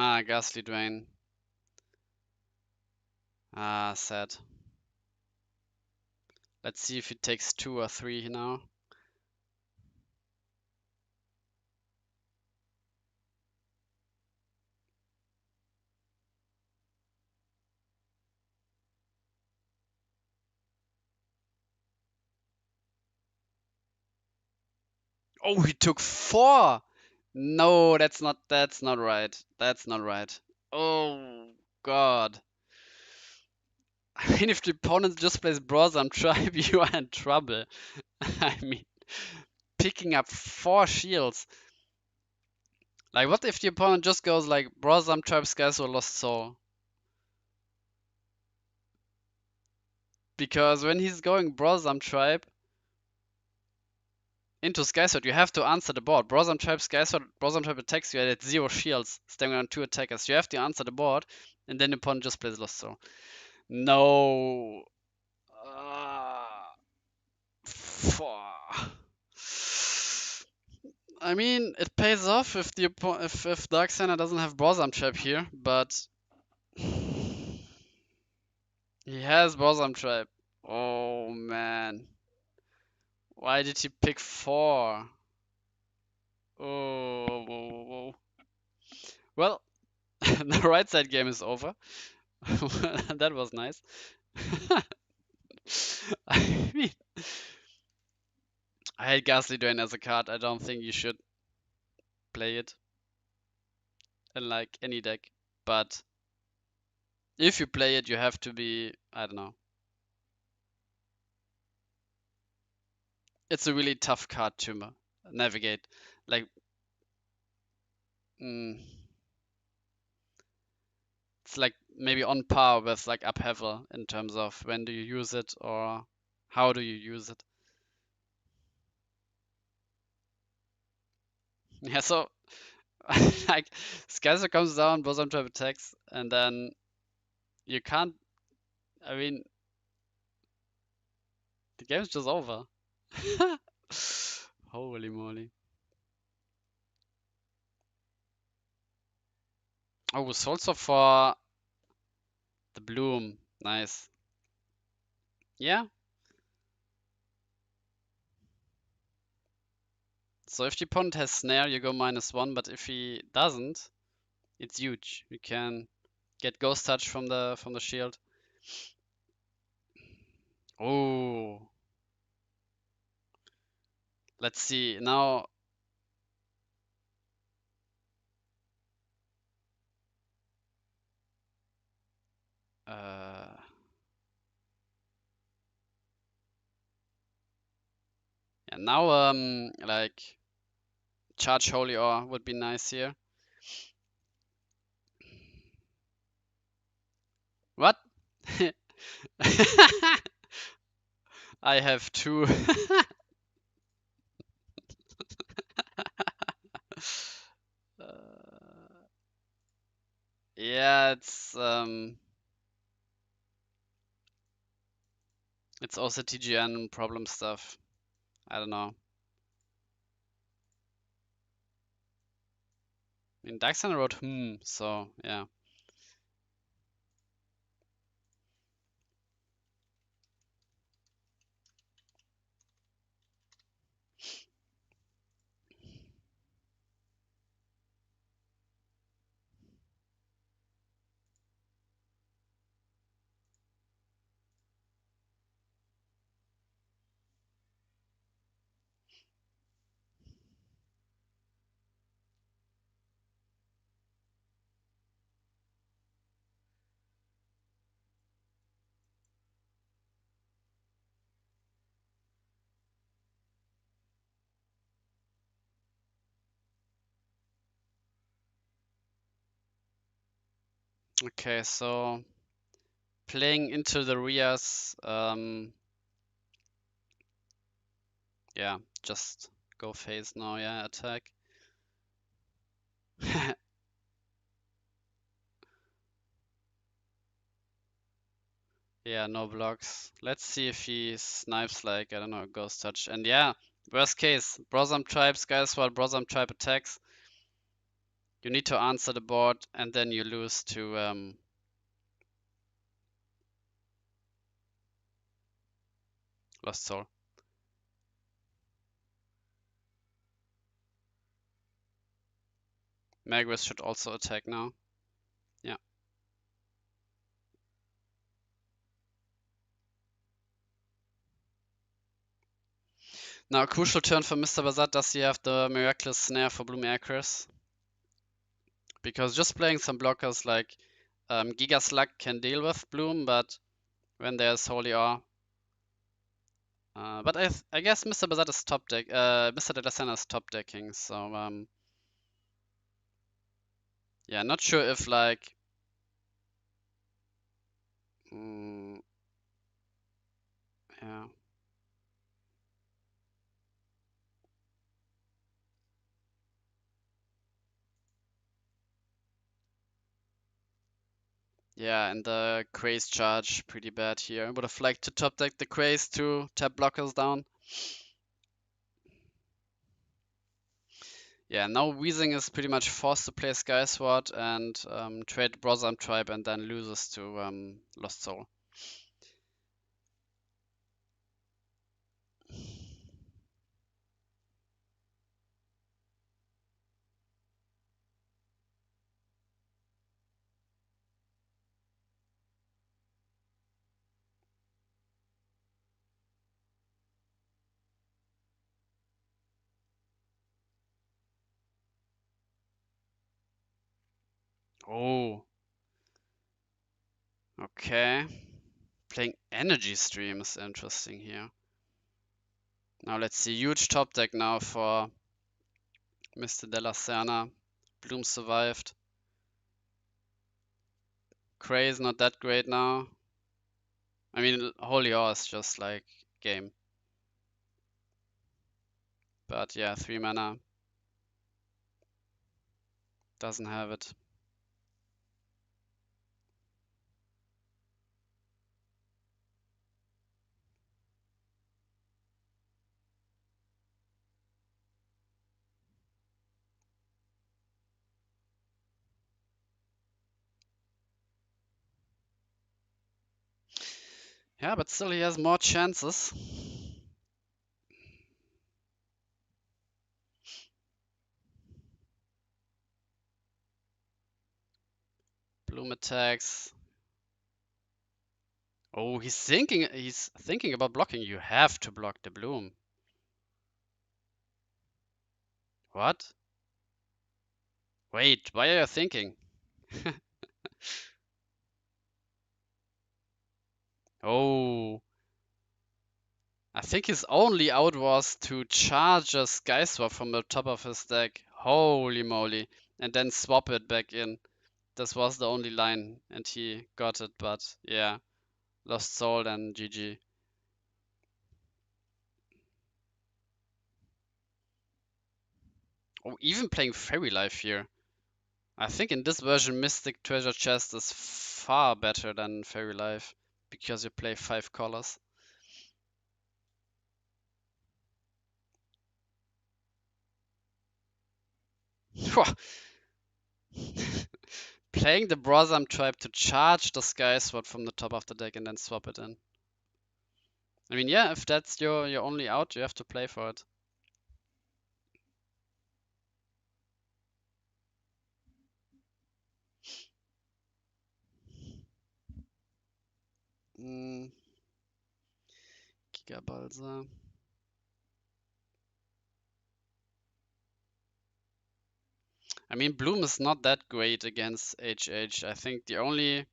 Ah, Ghastly Drain. Ah, sad. Let's see if it takes 2 or 3 now. Oh, he took 4! No, that's not right. That's not right. Oh god. I mean, if the opponent just plays Brosam Tribe, you are in trouble. I mean, picking up 4 shields. Like, what if the opponent just goes like Brosam, Tribe, Skysword, Lost Soul? Because when he's going Brosam Tribe into Skysword, you have to answer the board. Brosam Tribe, Skysword, Brosam Tribe attacks you at 0 shields, standing on 2 attackers. You have to answer the board, and then the opponent just plays Lost Soul. No. I mean, it pays off if the if Dark Senna doesn't have Brosam Trap here, but he has Brosam Trap. Oh man, why did he pick 4? Oh, whoa, whoa, whoa. Well, the right side game is over. That was nice. I mean, I hate Ghastly Drain as a card. I don't think you should play it in like any deck. But if you play it, you have to be, I don't know. It's a really tough card to navigate. Like, it's like maybe on par with like Upheaval in terms of when do you use it or how do you use it. Yeah, so like Skyzer comes down, Bosom Trap attacks, and then you can't. I mean, the game's just over. Holy moly! Oh, it's also for the bloom. Nice. Yeah. So if the opponent has snare, you go -1, but if he doesn't, it's huge. You can get ghost touch from the shield. Oh. Let's see. Now yeah, now like charge Holy Ore would be nice here. What? I have 2. Yeah, it's also TGN problem stuff. I don't know. I mean, Daxon wrote so yeah. Okay, so playing into the Rias, yeah, just go phase now, yeah, attack. Yeah, no blocks. Let's see if he snipes like, I don't know, Ghost Touch. And yeah, worst case, Brosam Tribe, Skysword, Brosam Tribe attacks. You need to answer the board and then you lose to Lost Soul. Magris should also attack now. Yeah. Now, crucial turn for Mr. Bazat. Does he have the Miraculous Snare for Bloom Acres? Because just playing some blockers like Giga Slug can deal with Bloom, but when there's Holy Ore, But I guess Mr. Bazat is top deck. Mr. De La Senna is top decking, so yeah, not sure if like mm, yeah. Yeah, and the Craze charge pretty bad here. Would have liked to top deck the Craze to tap blockers down. Yeah, now Weezing is pretty much forced to play Sky Sword and trade Brosam Tribe and then loses to Lost Soul. Oh, okay. Playing Energy Stream is interesting here. Now let's see, huge top deck now for Mr. De La Serna. Bloom survived. Craze not that great now. I mean, Holy Horse just like game. But yeah, 3 mana. Doesn't have it. Yeah, but still he has more chances. Bloom attacks. Oh, he's thinking about blocking. You have to block the Bloom. What? Wait, why are you thinking? Oh, I think his only out was to charge a Sky Swap from the top of his deck. Holy moly. And then swap it back in. This was the only line and he got it, but yeah. Lost Soul and GG. Oh, even playing Fairy Life here. I think in this version Mystic Treasure Chest is far better than Fairy Life because you play 5 colors. Playing the Brosam Tribe to charge the Sky Sword from the top of the deck and then swap it in. I mean, yeah, if that's your only out, you have to play for it. Mm, Gigabalsa. I mean, Bloom is not that great against HH. I think the only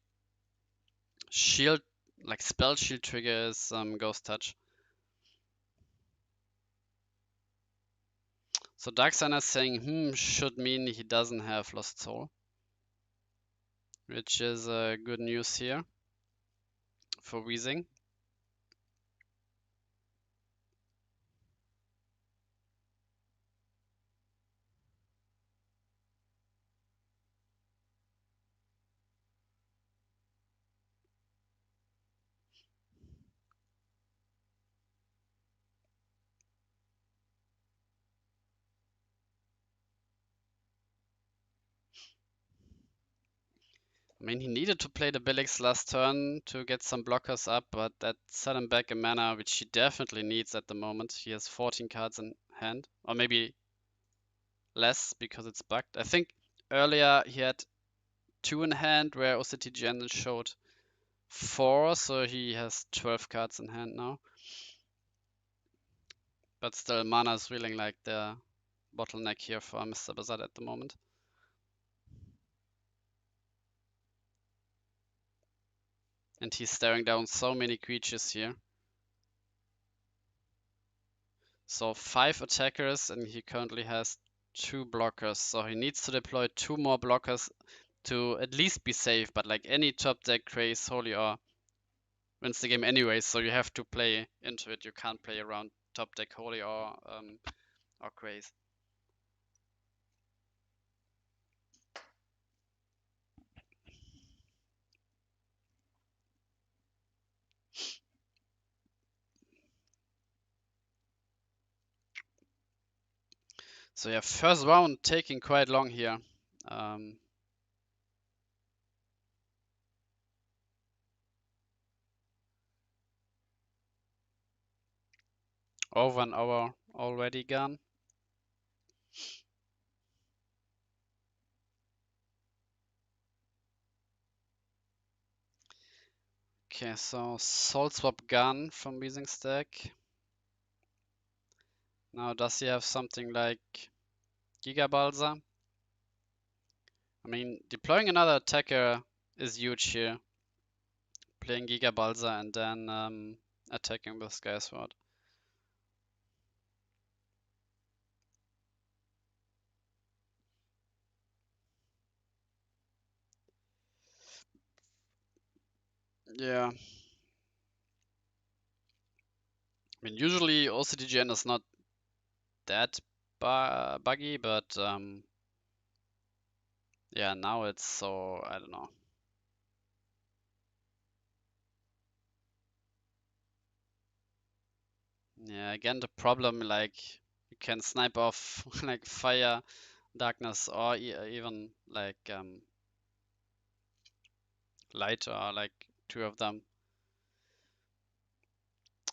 shield, like spell shield trigger is Ghost Touch. So Darksigner is saying, should mean he doesn't have Lost Soul. Which is good news here for Weezing. I mean, he needed to play the Billix last turn to get some blockers up, but that set him back a mana, which he definitely needs at the moment. He has 14 cards in hand, or maybe less because it's bugged. I think earlier he had 2 in hand, where OCTGN showed 4, so he has 12 cards in hand now. But still, mana is feeling like the bottleneck here for Mr. Bazat at the moment. And he's staring down so many creatures here. So 5 attackers, and he currently has 2 blockers. So he needs to deploy 2 more blockers to at least be safe. But like any top deck, Craze, Holy Or wins the game anyway. So you have to play into it. You can't play around top deck, Holy or Craze. So yeah, first round taking quite long here. Over an hour already gone. Okay, so Soul Swap Gun from Weezing Stack. Now does he have something like Giga Balsa? I mean, deploying another attacker is huge here. Playing Giga Balsa and then attacking with Sky Sword. Yeah. I mean, usually OCDGN is not that buggy, but yeah, now it's so, I don't know. Yeah, again, the problem, like, you can snipe off like fire, darkness, or even like light, or like 2 of them.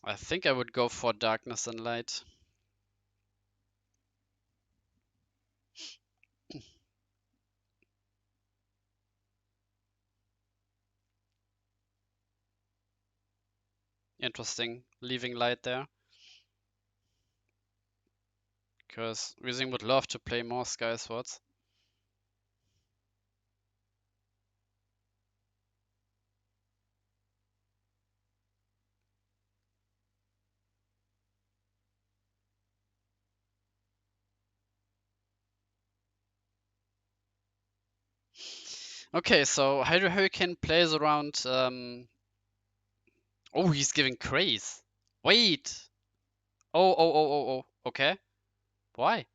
I think I would go for darkness and light. Interesting, leaving light there. Because Weezing would love to play more Sky Swords. Okay, so Hydro Hurricane plays around. Oh, he's giving Craze. Wait. Oh. Okay. Why?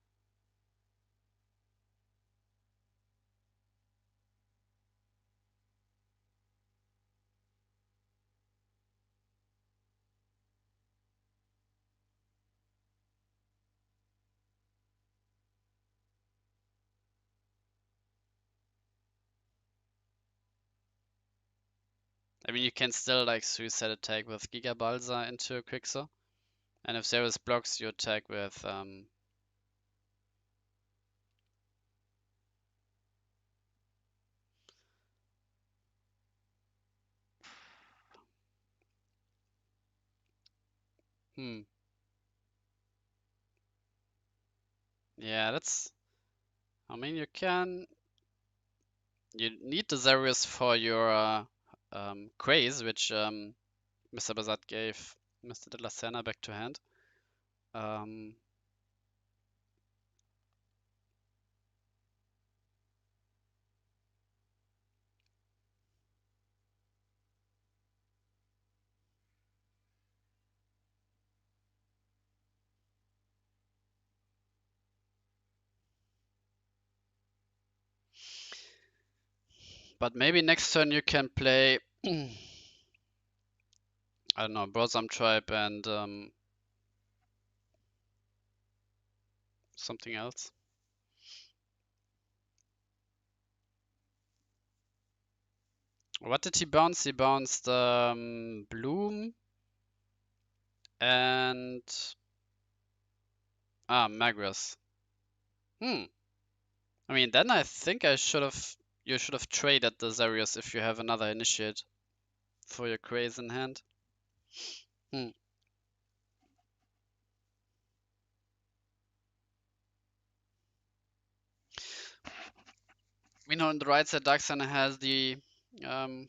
I mean, you can still like suicide attack with Giga Balsa into Quixo. And if there is blocks, you attack with hmm. Yeah, that's. I mean, you can. You need the Zarius for your Craze, which Mr. Bazat gave Mr. De La Serna back to hand. Um, but maybe next turn you can play. I don't know, Brosam Tribe and something else. What did he bounce? He bounced Bloom and Magrus. Hmm. I mean, then I think I should have. You should have traded the Zarius if you have another initiate for your Craze in hand. Hmm. We know on the right side, Darkseid has the um,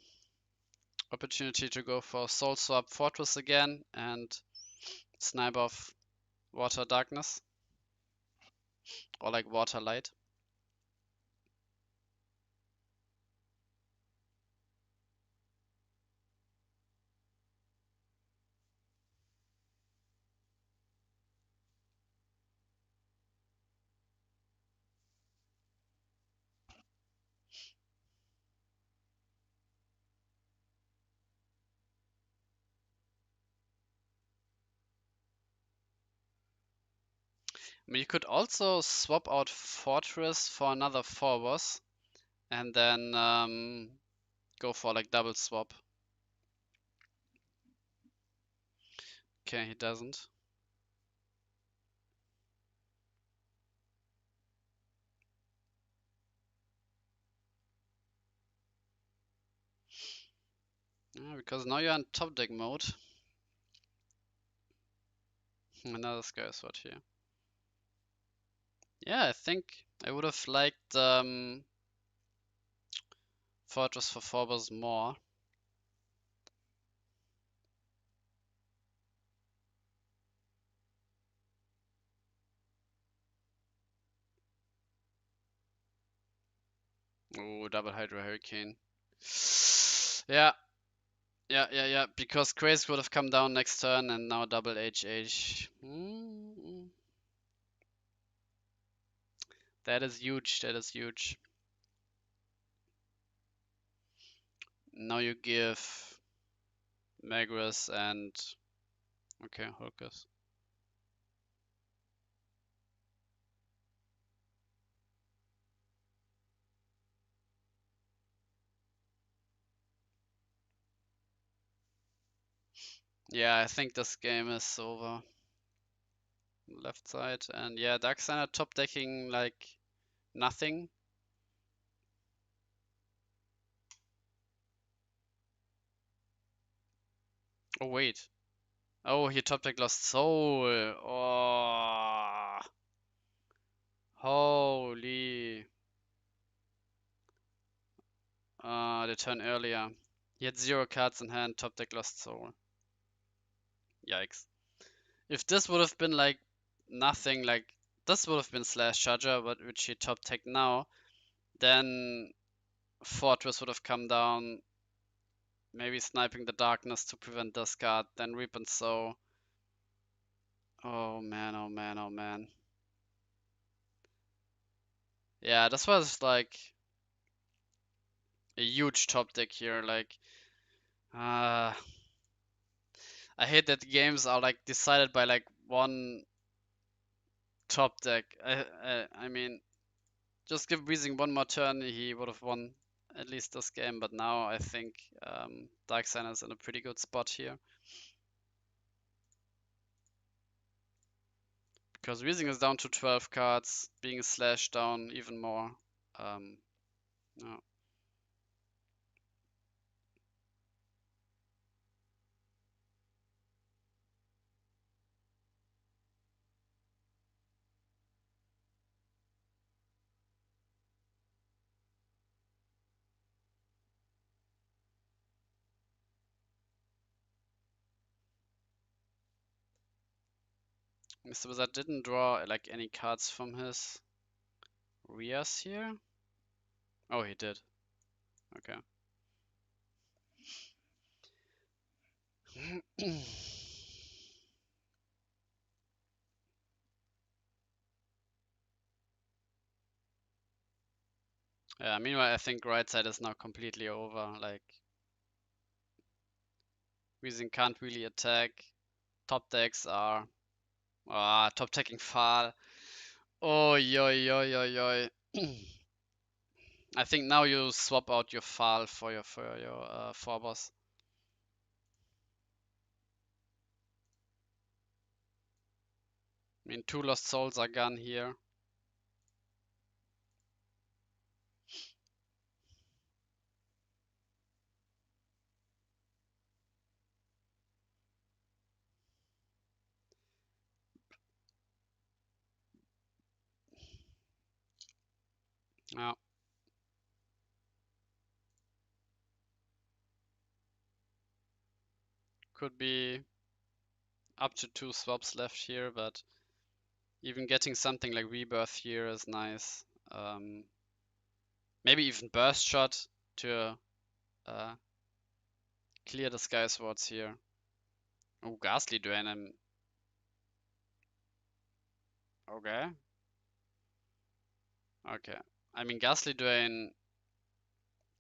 opportunity to go for Soul Swap Fortress again and snipe off Water darkness or like water light. I mean, you could also swap out Fortress for another Phobos and then go for like double swap. Okay, he doesn't. Yeah, because now you're in top deck mode. Another Sky Sword here. Yeah, I think I would have liked Fortress for Phobos more. Oh, double Hydro Hurricane. Yeah, yeah. Because Craze would have come down next turn and now double HH. That is huge. That is huge. Now you give Magris and okay, Hulkus. Yeah, I think this game is over. Left side and yeah, Darkseid top decking like nothing. Oh wait. Oh, he top deck Lost Soul. Oh, holy. The turn earlier. He had 0 cards in hand, top deck Lost Soul. Yikes. If this would have been like nothing, like this would have been Slash Charger, but which he top deck now, then Fortress would have come down, maybe sniping the darkness to prevent this card, then Reap and Sow. Oh man, oh man, oh man. Yeah, this was like a huge top deck here. Like, I hate that games are like decided by like one top deck. I mean, just give Weezing one more turn, he would have won at least this game. But now I think Darkseid is in a pretty good spot here. Because Weezing is down to 12 cards, being slashed down even more. No. Mr. Wizard didn't draw like any cards from his Rias here. Oh, he did. Okay. Yeah, meanwhile, I think right side is now completely over. Like, Weezing can't really attack. Top decks are top decking Fall. Oh, yo, yo, yo, yo. I think now you swap out your Fall for your Phobos. I mean, 2 Lost Souls are gone here. Yeah. Could be up to 2 swaps left here, but Even getting something like Rebirth here is nice. Maybe even Burst Shot to clear the Sky Swords here. Oh, Ghastly Drain. Okay. Okay. I mean, Ghastly Drain,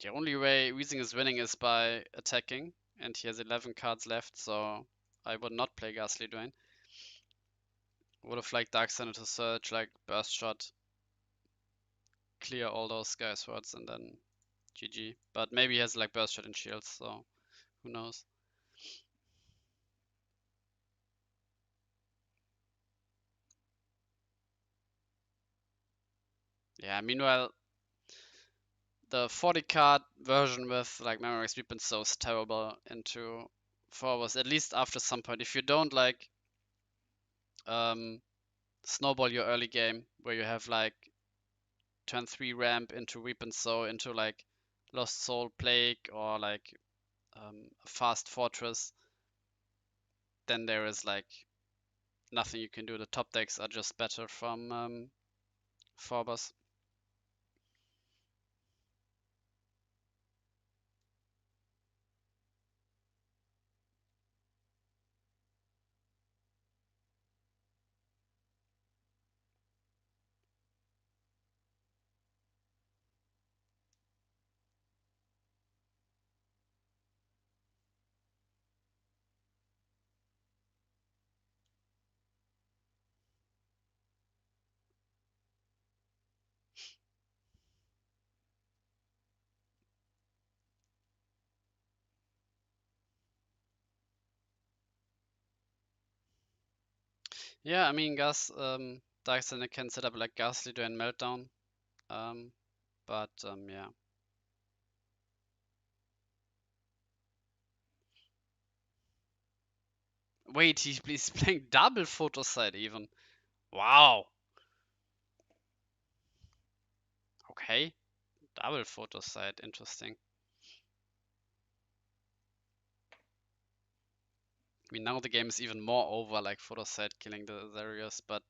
the only way Weezing is winning is by attacking, and he has 11 cards left, so I would not play Ghastly Drain. Would have liked Dark Center to search, like Burst Shot, clear all those Sky Swords, and then GG. But maybe he has like Burst Shot and Shields, so who knows. Yeah, meanwhile, the 40 card version with like Memory Sweep and so is terrible into forwards, at least after some point. If you don't like snowball your early game where you have like turn 3 ramp into Weep and Sow into like Lost Soul Plague or like a fast fortress, then there is like nothing you can do. The top decks are just better from Forbos. Yeah, I mean, Darkseid can set up like Gas Leader and Meltdown, but yeah. Wait, he's playing double photo side even. Wow. Okay. Double photo side. Interesting. I mean, now the game is even more over, like photo side killing the Zerius, but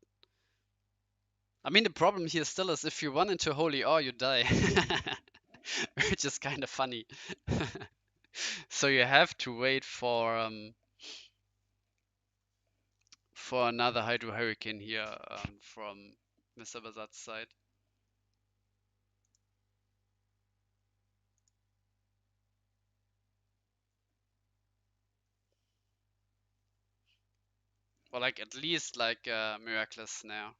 I mean, the problem here still is if you run into Holy Ore, you die. Which is kind of funny. So you have to wait for another Hydro Hurricane here from Mr. Bazat's side. Or like at least like a Miraculous Snare.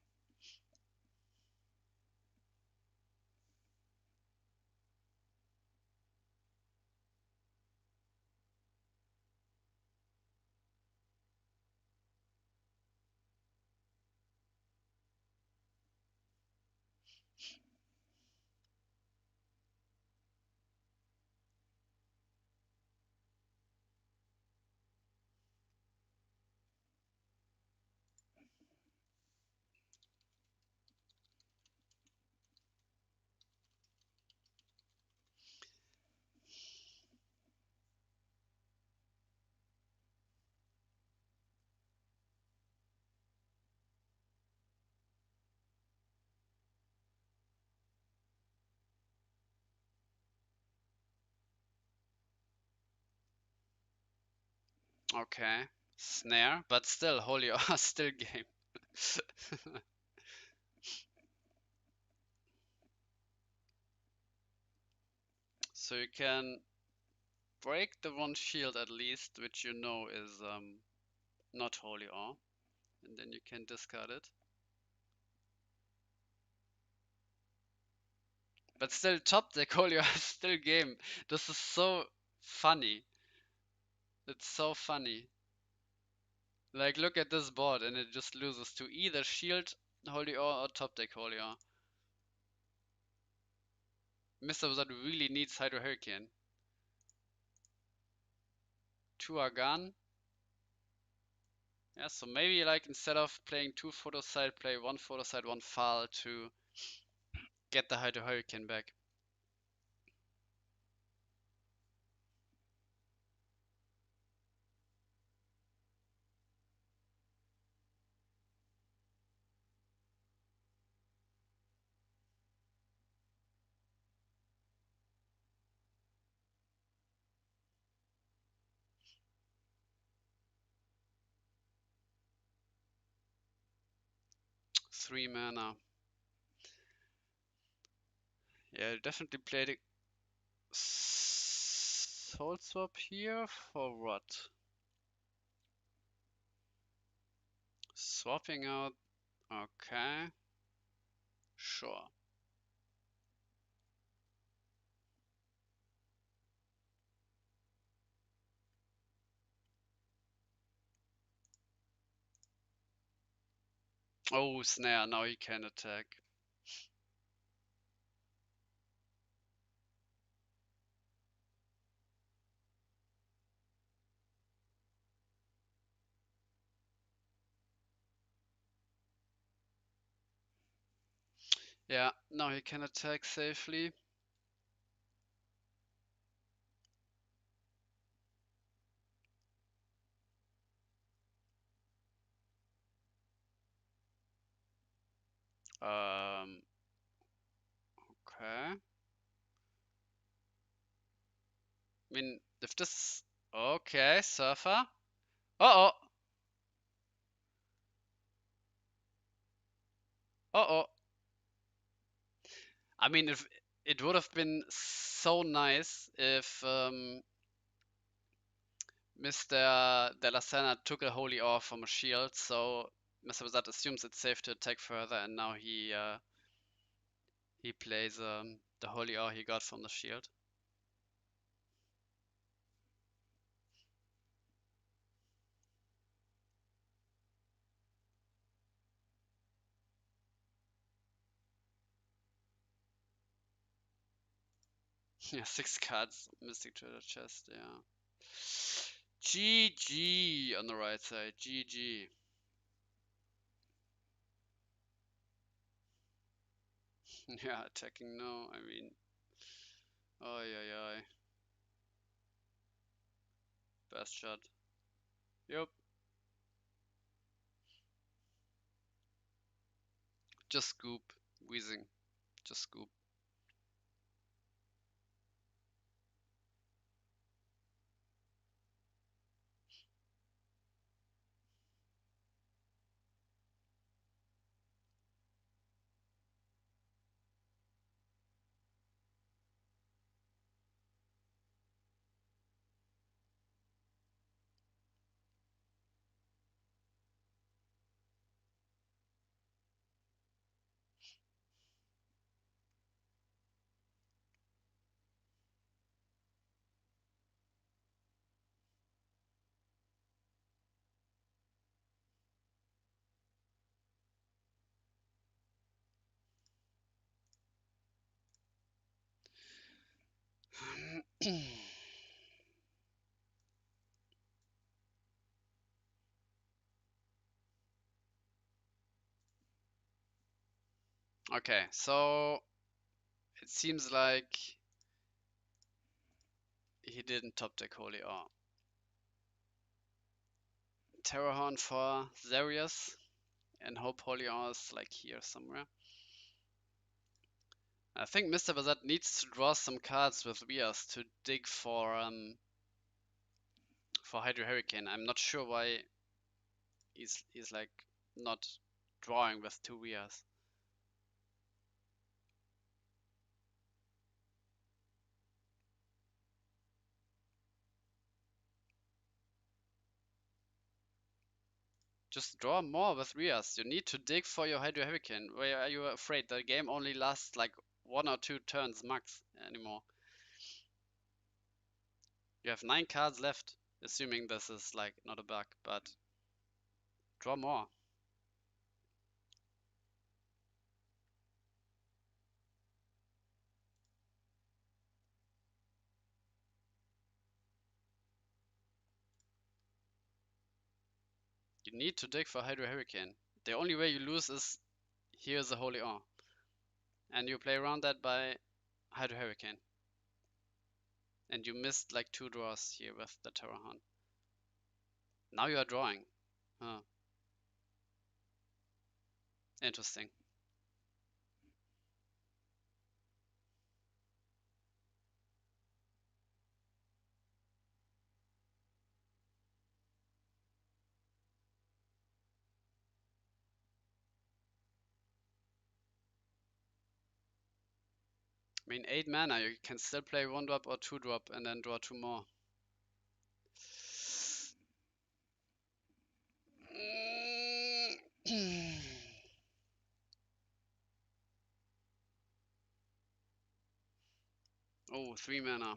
Okay. Snare, but still Holy Ore still game. So you can break the one shield at least, which you know is not Holy Ore, and then you can discard it. But still, top deck Holy Ore is still game. This is so funny. It's so funny. Like, look at this board, and it just loses to either shield Holy Ore or top deck Holy Ore. Mr. Wizard really needs Hydro Hurricane. 2 are gone. Yeah, so maybe like instead of playing 2 photo side, play 1 photo side, 1 file to get the Hydro Hurricane back. 3 mana. Yeah, definitely played a soul swap here for what? Swapping out. Okay. Sure. Oh, snare. Now he can attack. Yeah, now he can attack safely. Okay. I mean, if this... Okay, Surfer. Uh-oh. Uh-oh. I mean, if it would have been so nice if Mr. De La Sena took a Holy Ore from a shield, so Mr. Bazat assumes it's safe to attack further, and now he plays the Holy Ore he got from the shield. Yeah, 6 cards, Mystic Treasure Chest, yeah. GG on the right side, GG. Yeah, attacking no, I mean, oh yeah, best shot. Yep, just scoop, wheezing, just scoop. Okay, so it seems like he didn't top deck Holy Ore. Terrorhorn for Zarius, and hope Holy Ore is like here somewhere. I think Mr. Bazat needs to draw some cards with Rias to dig for Hydro Hurricane. I'm not sure why he's like not drawing with 2 Rias. Just draw more with Rias. You need to dig for your Hydro Hurricane. Why are you afraid? The game only lasts like 1 or 2 turns max anymore. You have 9 cards left, assuming this is like not a bug, but draw more. You need to dig for Hydro Hurricane. The only way you lose is here's a Holy Ore. And you play around that by Hydro Hurricane. And you missed like 2 draws here with the Terrorhorn. Now you are drawing. Huh. Interesting. I mean, 8 mana, you can still play 1 drop or 2 drop and then draw 2 more. Oh, 3 mana.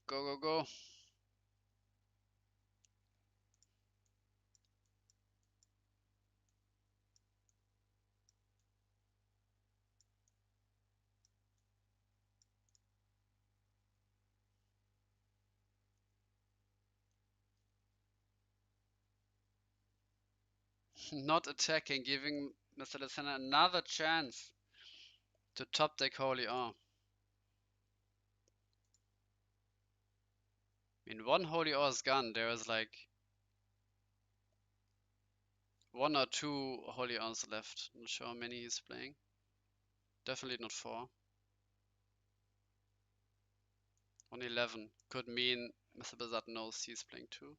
Go, go, go. Not attacking, giving Mr. Lysander another chance to top deck Holy Awe. I mean, 1 Holy Awe is gone. There is like 1 or 2 Holy Awe's left. Not sure how many he's playing. Definitely not 4. On 11. Could mean Mr. Blizzard knows he's playing 2.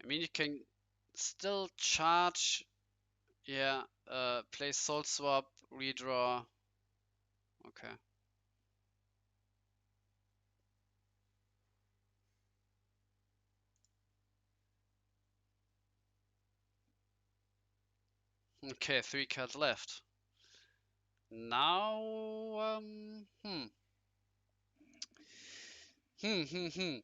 I mean, you can still charge. Yeah, play Soul Swap, redraw. Okay. Okay, 3 cards left. Now, Hmm, hmm, hmm.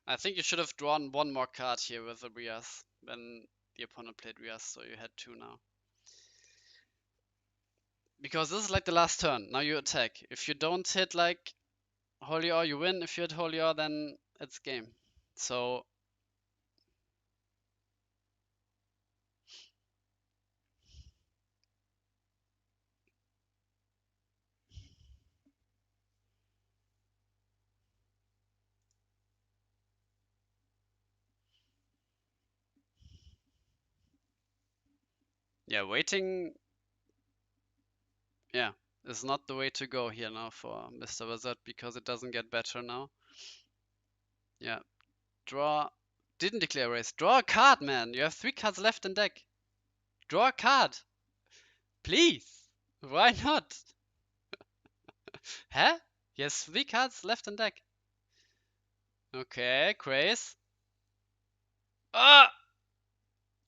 I think you should have drawn 1 more card here with the Rias when the opponent played Rias, so you had 2 now. Because this is like the last turn. Now you attack. If you don't hit like Holy Awe, you win. If you hit Holy Awe, then it's game. So yeah, waiting, yeah, is not the way to go here now for Mr. Wizard because it doesn't get better now. Yeah, draw. Didn't declare race. Draw a card, man. You have 3 cards left in deck. Draw a card. Please. Why not? Huh? He has 3 cards left in deck. Okay, Craze. Ah!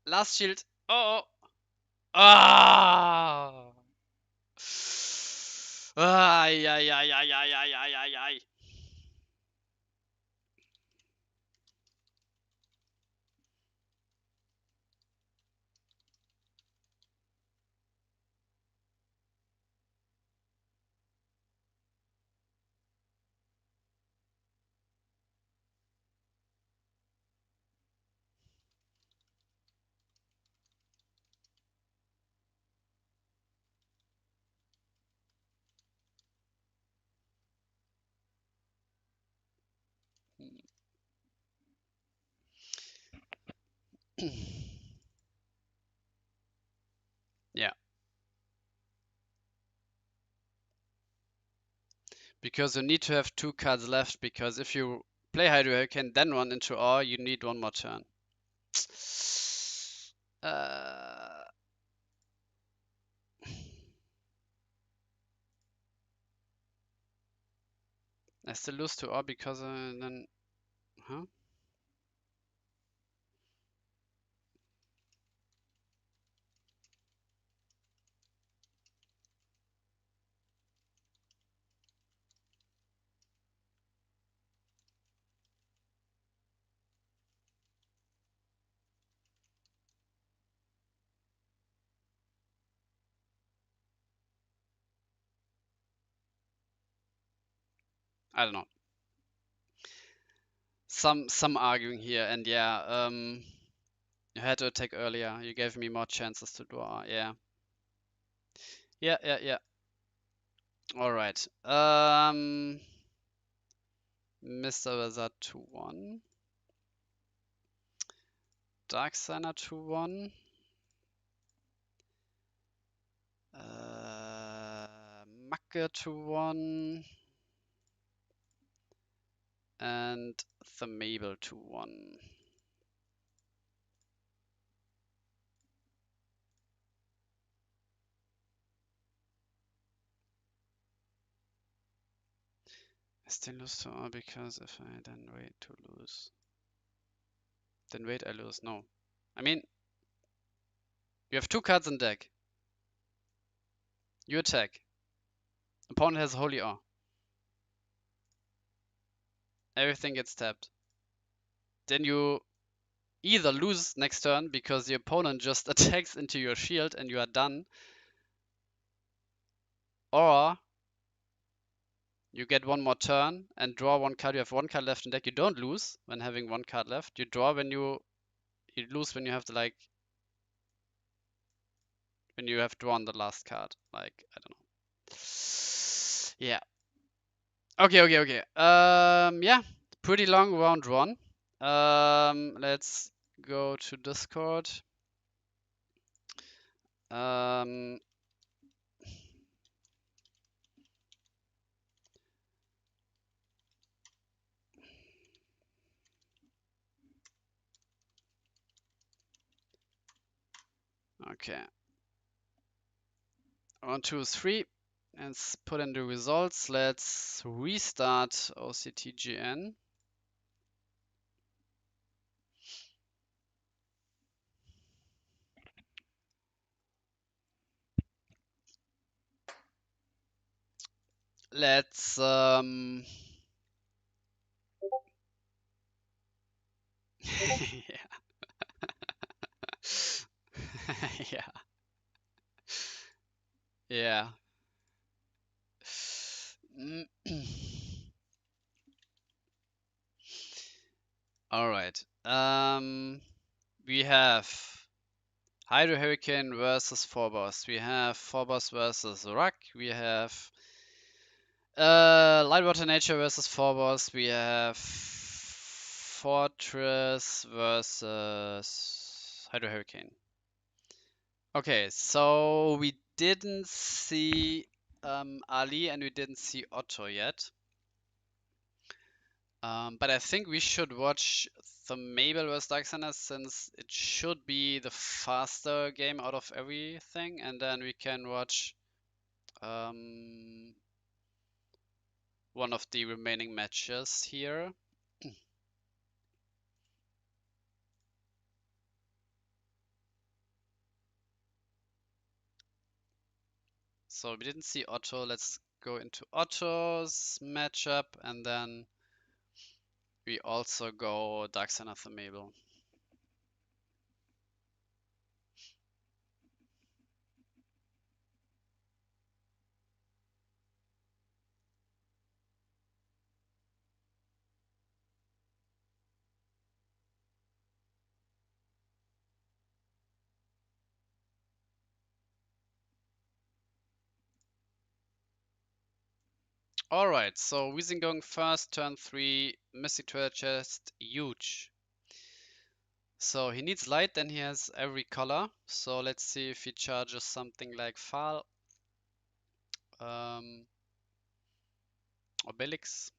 Last shield. Oh! Ah! Ay, ay, ay, ay, ay, ay, ay, ay, ay. Yeah, because you need to have 2 cards left, because if you play Hydro Hurricane, then run into R, you need 1 more turn. Uh, I still lose to R because then Huh? I don't know. Some arguing here, and yeah, you had to attack earlier. You gave me more chances to draw. Yeah. Yeah. All right. Mr. Wizard 2-1. Dark Signer 2-1. Macke 2-1. And Themable 2-1. I still lose to all because if I then wait to lose. Then wait, I lose. No. I mean, you have 2 cards in deck. You attack. Opponent has Holy Awe. Everything gets tapped. Then you either lose next turn because the opponent just attacks into your shield and you are done, or you get one more turn and draw 1 card. You have 1 card left in deck. You don't lose when having 1 card left. You draw when you lose when you have the when you have drawn the last card. Like, I don't know. Yeah. Okay. Yeah. Pretty long round 1. Let's go to Discord. Um, okay. 1, 2, 3. Let's put in the results. Let's restart OCTGN. Let's yeah. Yeah. Yeah. All right. We have Hydro Hurricane versus Phobos. We have Phobos versus Rock. We have Lightwater Nature versus Phobos. We have Fortress versus Hydro Hurricane. Okay, so we didn't see Ali and we didn't see Otto yet. But I think we should watch the Mabel vs Darksander since it should be the faster game out of everything, and then we can watch one of the remaining matches here. So we didn't see Otto. Let's go into Otto's matchup, and then we also go Darksander the Mabel. Alright, so Weezing going first, turn 3, Mystic Treasure Chest, huge. So he needs light, then he has every color. So let's see if he charges something like Fal or Belix.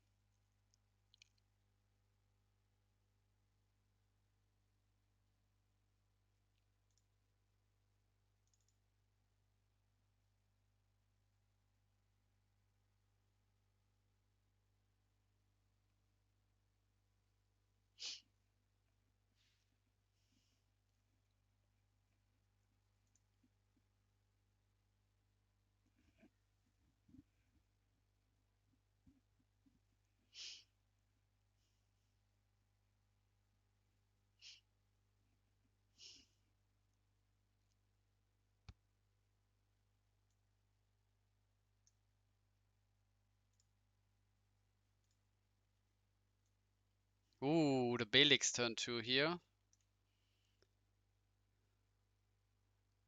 Ooh, the Belix turn 2 here.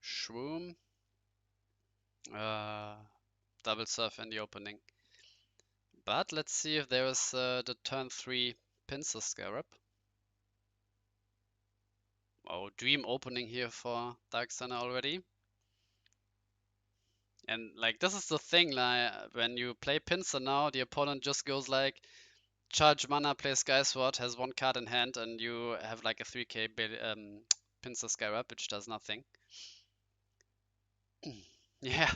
Shroom. Uh, double surf in the opening. But let's see if there is the turn 3 Pinsir Scarab. Oh, dream opening here for Dark Center already. And like this is the thing, like when you play Pinsir now, the opponent just goes like charge mana, play Sky Sword, has one card in hand, and you have like a 3k Pinsir Scarab, which does nothing. Yeah,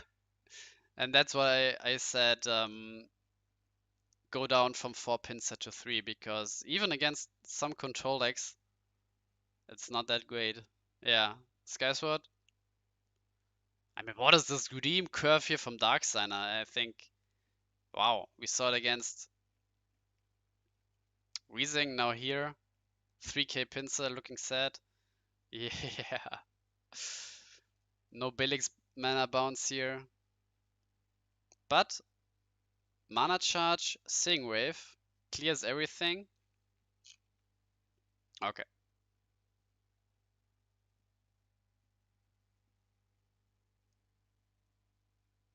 and that's why I said go down from 4 Pinsir to 3, because even against some control decks, it's not that great. Yeah, Sky Sword. I mean, what is this redeem curve here from Darksigner? I think, wow, we saw it against Weezing, now here. 3k Pinsir looking sad. Yeah. No Billix mana bounce here. But mana charge, Seeing Wave, clears everything. Okay.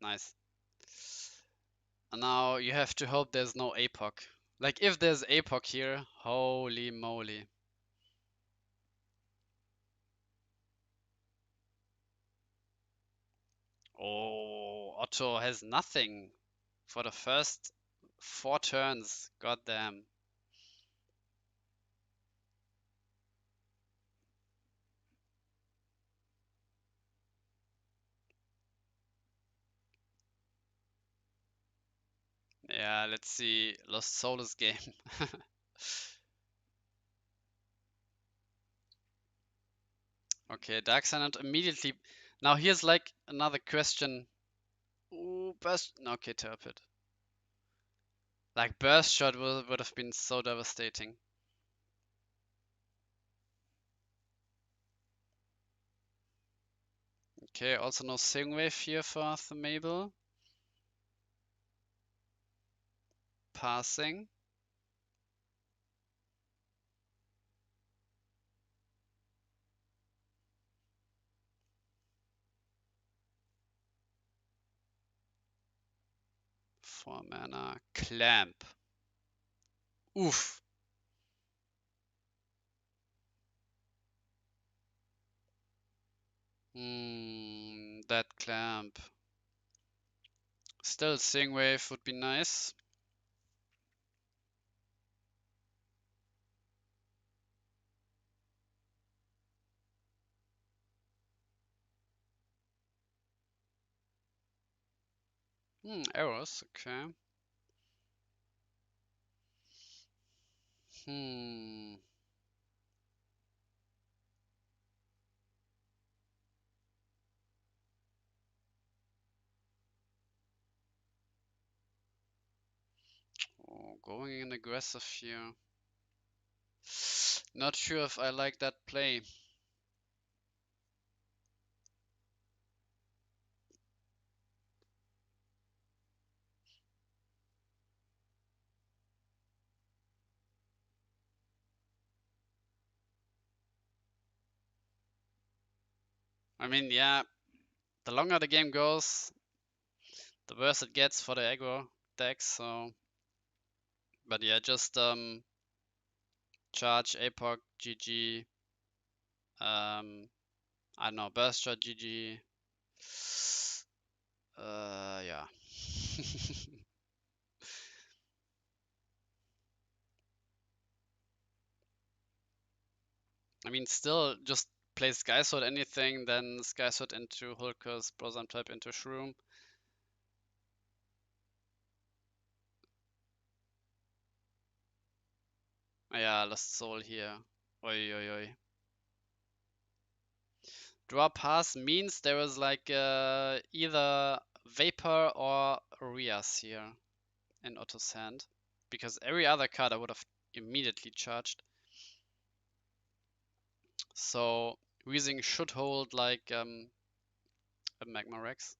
Nice. And now you have to hope there's no APOC. Like if there's APOC here, holy moly. Oh, Otto has nothing for the first 4 turns. Goddamn. Yeah, let's see Lost Souls game. Okay, Dark Synod immediately. Now here's like another question. Ooh, burst. Okay, Turpid. Like burst shot would have been so devastating. Okay, also no Sing Wave here for the Mabel. Passing. Four mana. Clamp. Oof. That clamp. Still Sing Wave would be nice. Arrows, okay. Hmm. Oh, going in aggressive here. Not sure if I like that play. I mean, yeah, the longer the game goes, the worse it gets for the aggro decks. So, but yeah, just charge APOC GG. I don't know, burst shot GG. Yeah. I mean, still just play Sky Sword anything, then Sky Sword into Hulkers, Brosam type into Shroom. Yeah, Lost Soul here. Oi, oi, oi. Draw pass means there is like either Vapor or Rias here in Otto's hand. Because every other card I would have immediately charged. So Weezing should hold like a Magma Rex.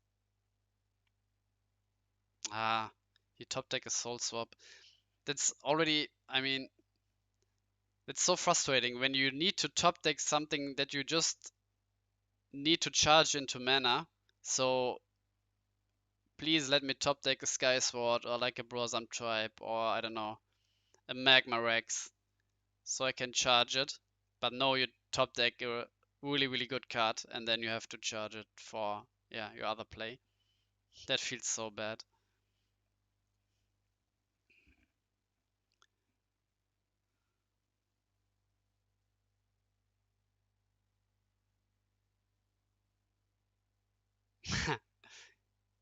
Ah, he top deck a Soul Swap. That's already, I mean, It's so frustrating when you need to top deck something that you just need to charge into mana. So please let me top deck a Sky Sword or like a Brosam Tribe or I don't know, a Magma Rex so I can charge it. But no, you top deck a really good card and then you have to charge it for your other play. That feels so bad.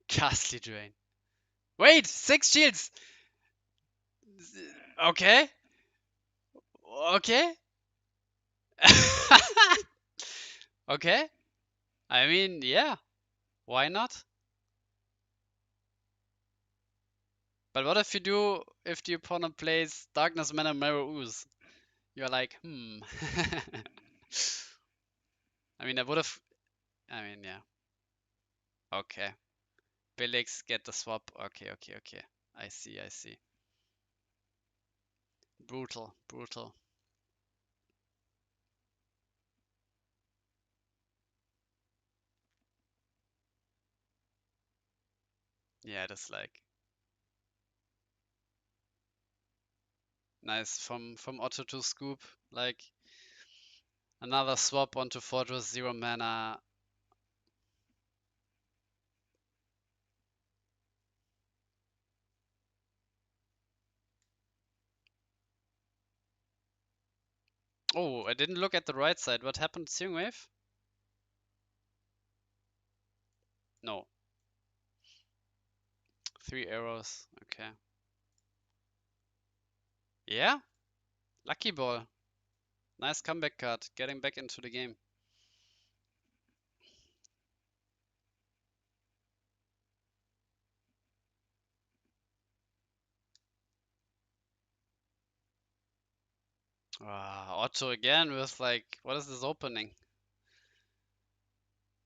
Ghastly Drain. Wait, 6 shields! Okay, okay. Okay, I mean, yeah, why not? But what if if the opponent plays Darkness Mana Mirror Ooze? You're like, I mean, I would have, I mean, yeah. Okay. Billix get the swap. Okay, okay, okay. I see, I see. Brutal, brutal. Yeah, that's like nice from Otto to Scoop. Like another swap onto Fortress 0 mana. Oh, I didn't look at the right side. What happened to Searing Wave? No. 3 arrows. Okay. Yeah? Lucky ball. Nice comeback card. Getting back into the game. Otto again with like, what is this opening?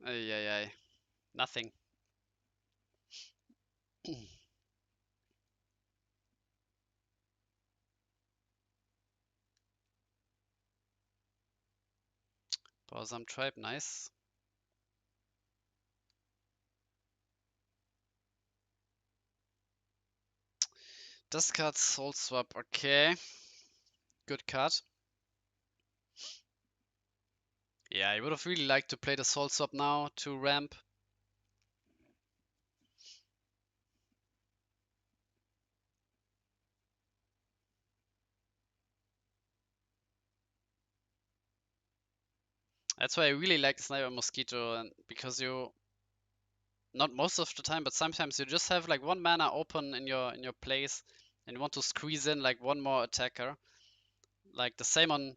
Ay, ay, ay. Nothing. Bosom Tribe, nice. Discard Soul Swap, okay. Good card. Yeah, I would have really liked to play the Soul Swap now to ramp. That's why I really like Sniper Mosquito, and because you, not most of the time, but sometimes you just have like 1 mana open in your place and you want to squeeze in like one more attacker. Like the same on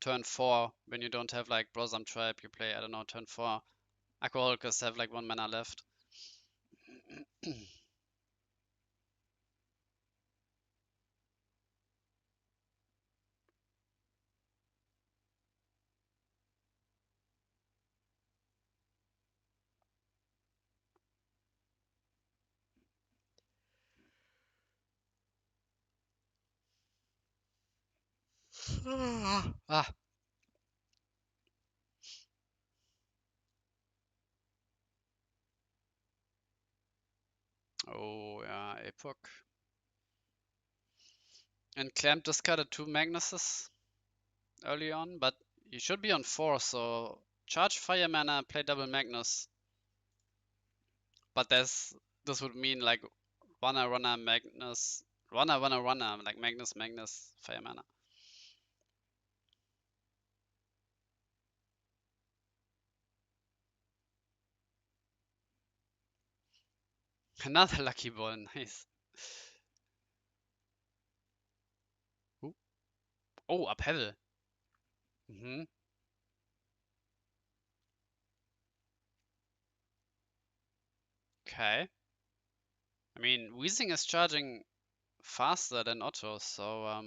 turn 4 when you don't have like Brosam Tribe, you play, I don't know, turn 4 Aquahulkers have like 1 mana left. Ah. Oh yeah, Epoch. And Clamp discarded 2 Magnuses early on, but you should be on 4, so charge Fire Mana, play double Magnus. But this would mean like runner Magnus, runner like Magnus Fire Mana. Another lucky ball, nice. Ooh. Oh, Upheaval. Mm-hmm. Okay. I mean, Weezing is charging faster than Otto, so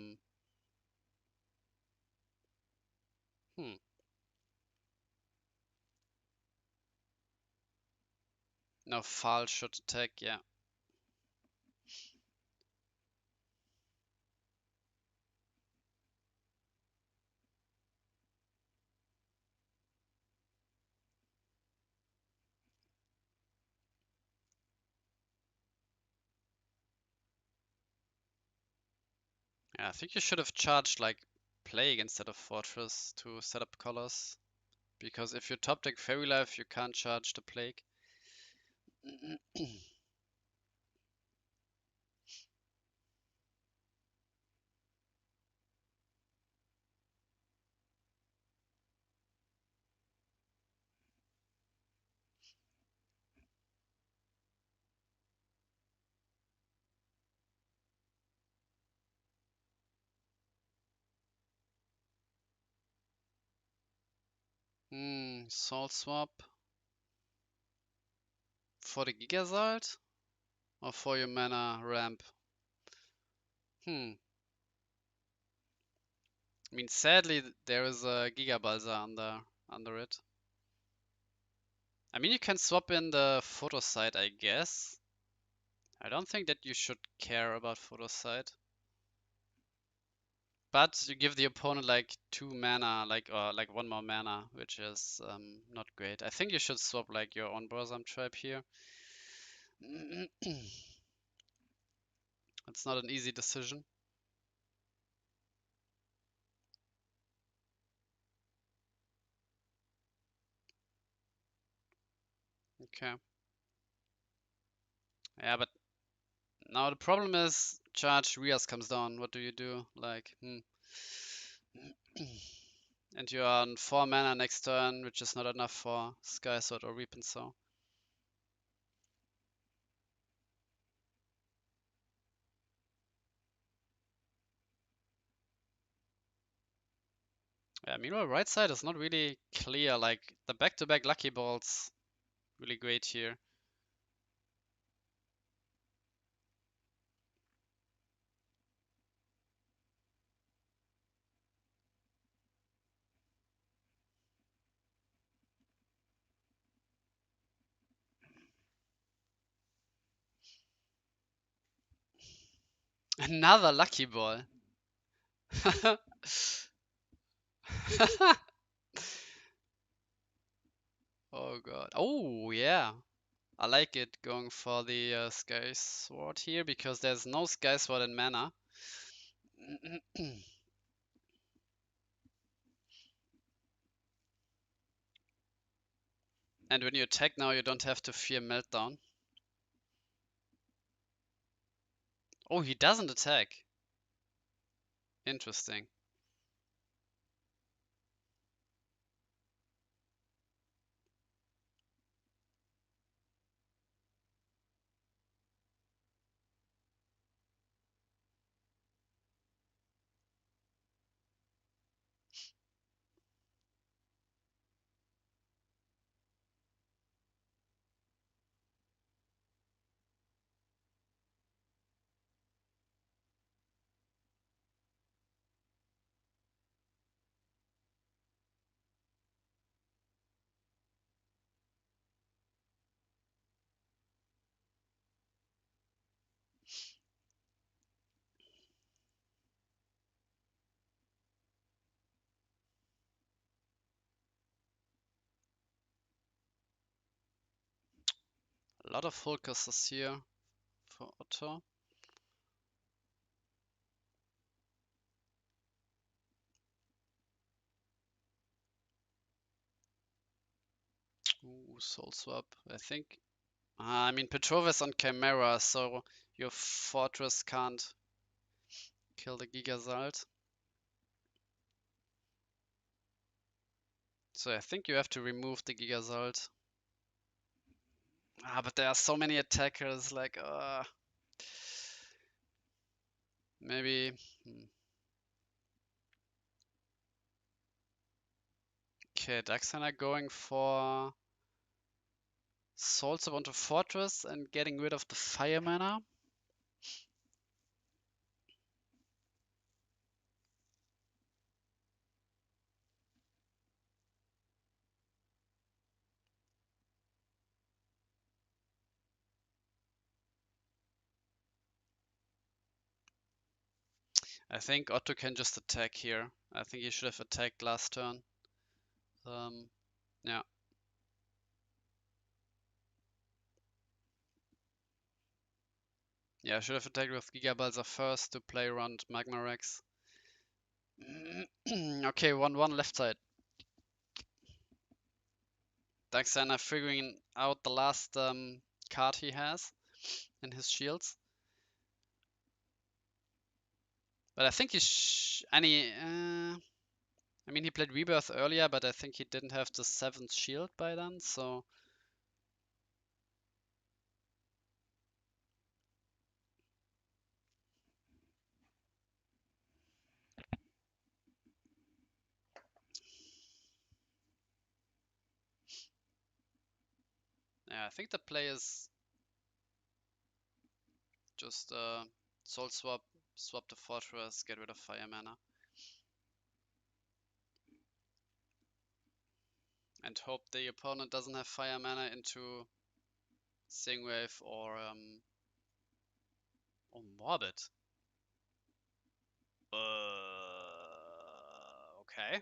hmm. No, Fall should attack, yeah. Yeah, I think you should have charged like Plague instead of Fortress to set up colors. Because if you top deck Fairy Life, you can't charge the Plague. Soul Swap for the Gigasalt or for your mana ramp? I mean, sadly, there is a Gigabalza under it. I mean, you can swap in the Photo Sight, I guess. I don't think that you should care about Photo Sight. But you give the opponent like 2 mana, or like 1 more mana, which is not great. I think you should swap like your own Borzam Tribe here. It's not an easy decision. Okay. Yeah, but now the problem is charge Rias comes down. What do you do? Like, And you're on 4 mana next turn, which is not enough for Sky Sword or Reap and Sow. Yeah, meanwhile, right side is not really clear. Like, the back-to-back Lucky Balls, really great here. Another Lucky Ball. Oh god. Oh yeah. I like it going for the Sky Sword here because there's no Sky Sword in mana. And when you attack now, you don't have to fear Meltdown. Oh, he doesn't attack. Interesting. A lot of focuses here for Otto. Ooh, Soul Swap. I think. I mean, Petrova is on Chimera, so your Fortress can't kill the Gigasalt. So I think you have to remove the Gigasalt. But there are so many attackers, like, maybe. Okay, Daxana going for Soul Swap onto Fortress and getting rid of the Fire mana. I think Otto can just attack here. I think he should have attacked last turn. Yeah. Yeah, I should have attacked with Gigabalza first to play around Magma Rex. Okay, 1-1 left side. Daxana figuring out the last card he has in his shields. But I think I mean, he played Rebirth earlier, but I think he didn't have the 7th shield by then, so... Yeah, I think the play is just soul swap, swap the fortress, get rid of fire mana. And hope the opponent doesn't have fire mana into Singwave or Morbid. Okay.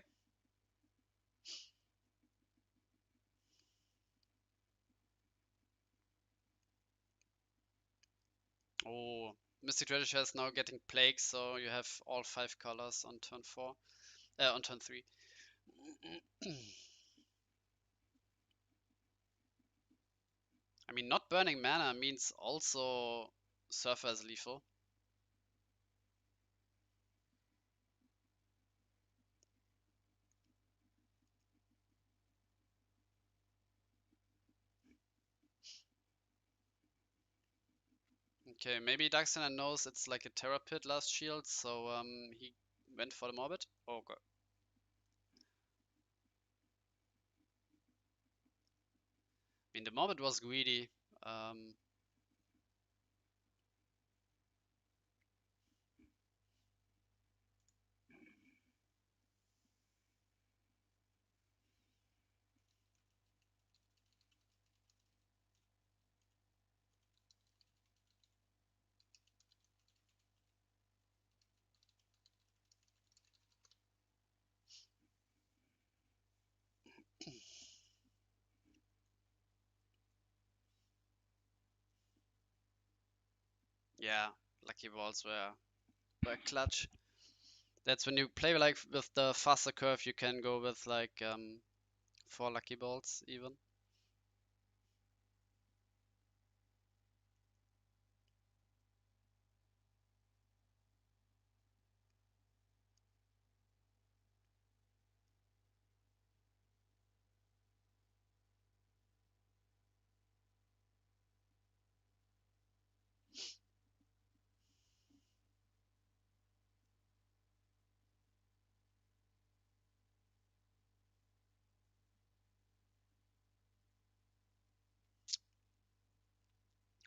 Oh, Mystic Treasure is now getting Plague, so you have all 5 colors on turn 4. On turn 3. I mean, not burning mana means also Surfer is lethal. Okay, maybe Darkseid knows it's like a Terror Pit last shield, so he went for the Morbid. Oh god. I mean, the Morbid was greedy. Yeah, lucky balls were clutch. That's when you play like with the faster curve, you can go with like 4 lucky balls even.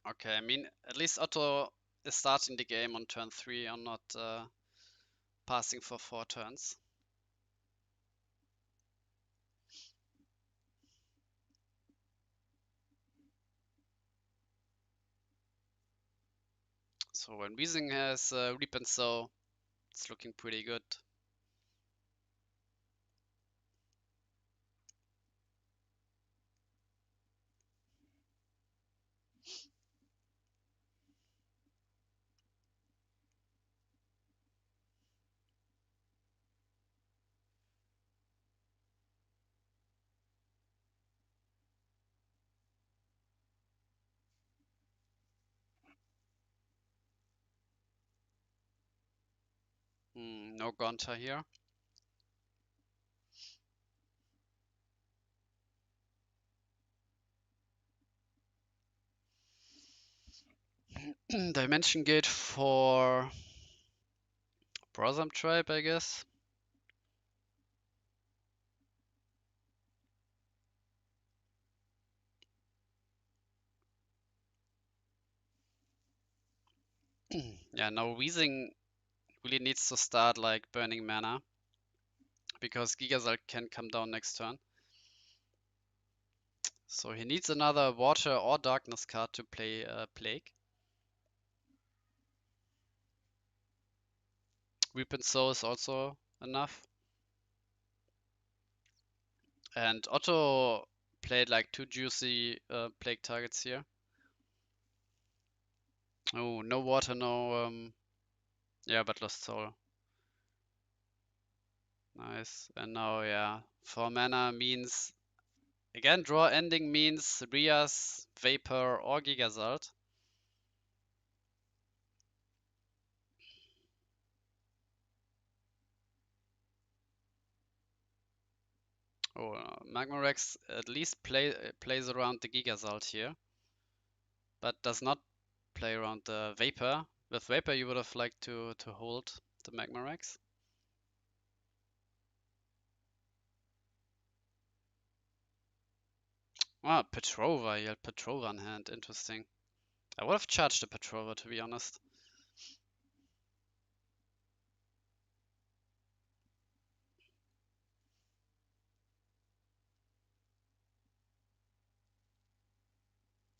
Okay, I mean, at least Otto is starting the game on turn 3 and not passing for 4 turns. So when Weezing has Reap and Sow, it's looking pretty good. No Gonta here. Dimension Gate for Brosam Tribe, I guess. Yeah, now Weezing really needs to start like burning mana because Gigazalt can come down next turn. So he needs another water or darkness card to play Plague. Reap and Sow is also enough. And Otto played like 2 juicy Plague targets here. Oh, no water, no yeah, but lost soul. Nice. And now yeah, 4 mana means again draw ending means Rias, Vapor or Gigazalt. Oh, Magma Rex at least plays around the Gigazalt here, but does not play around the Vapor. With Vapor, you would have liked to hold the Magma Rex. Ah, Petrova. He had Petrova in hand. Interesting. I would have charged the Petrova, to be honest.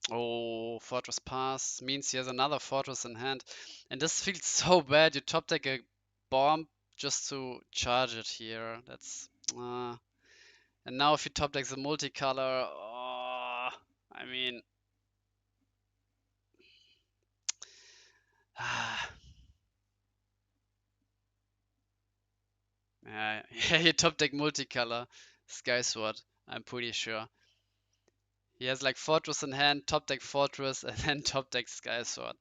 Oh, Fortress Pass means he has another Fortress in hand. And this feels so bad. You top deck a bomb just to charge it here. That's... and now if you top deck the multicolor... Oh, I mean... yeah, yeah, you top deck multicolor. Sky Sword, I'm pretty sure. He has like Fortress in hand, top deck Fortress, and then top deck Sky Sword.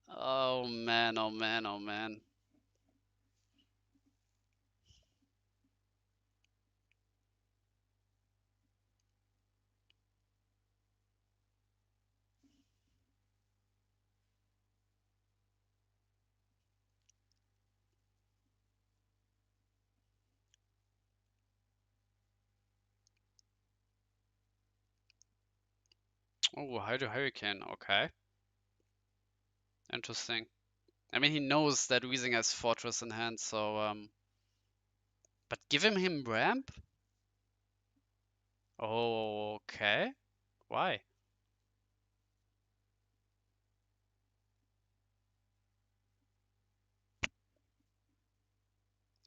Oh man, oh man, oh man. Oh, Hydro Hurricane, okay. Interesting. I mean, he knows that Weezing has Fortress in hand, so, but give him ramp? Oh, okay. Why?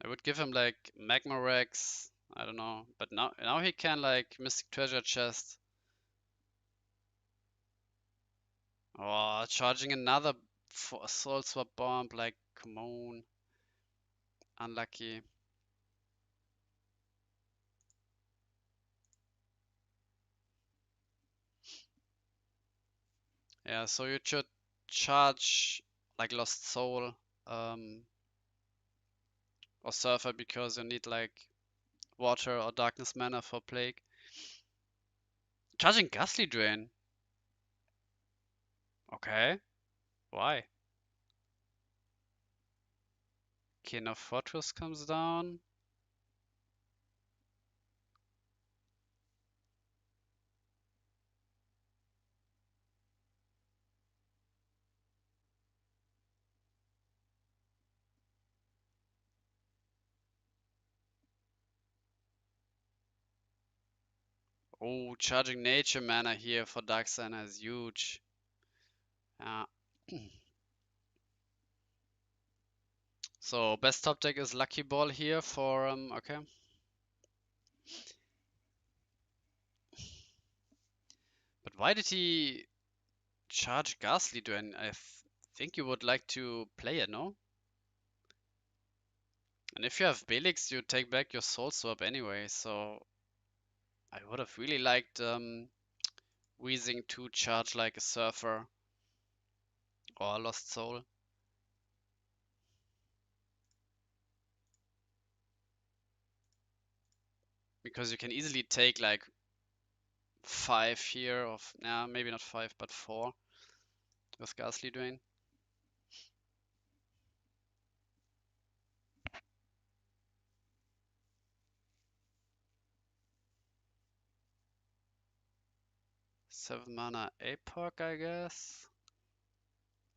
I would give him like Magma Rex, I don't know, but now he can like Mystic Treasure Chest. Oh, charging another Soul Swap Bomb, like, come on. Unlucky. Yeah, so you should charge like Lost Soul um, or Surfer because you need like Water or Darkness mana for Plague. Charging Ghastly Drain. Okay, why? King of Fortress comes down. Oh, charging Nature mana here for Dark Signer is huge. Yeah. So best top deck is Lucky Ball here for okay. But why did he charge Ghastly Drain? I think you would like to play it, no? And if you have Belix, you take back your Soul Swap anyway, so I would have really liked Weezing to charge like a Surfer or a Lost Soul. Because you can easily take like 5 here of, nah, maybe not 5, but 4 with Ghastly Drain. Seven mana APOC, I guess.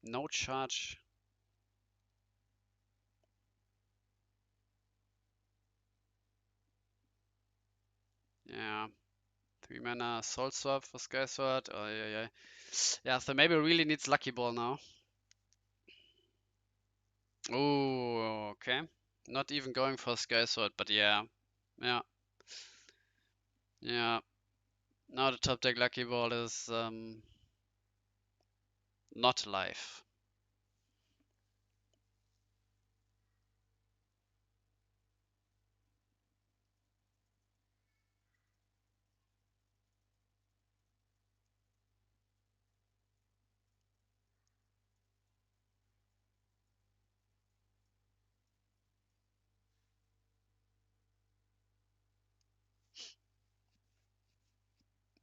No charge. Yeah. 3 mana Soul Swap for Sky Sword. Oh, yeah, yeah. Yeah, so maybe really needs Lucky Ball now. Oh, okay. Not even going for Sky Sword, but yeah. Yeah. Yeah. Now the top deck Lucky Ball is not live.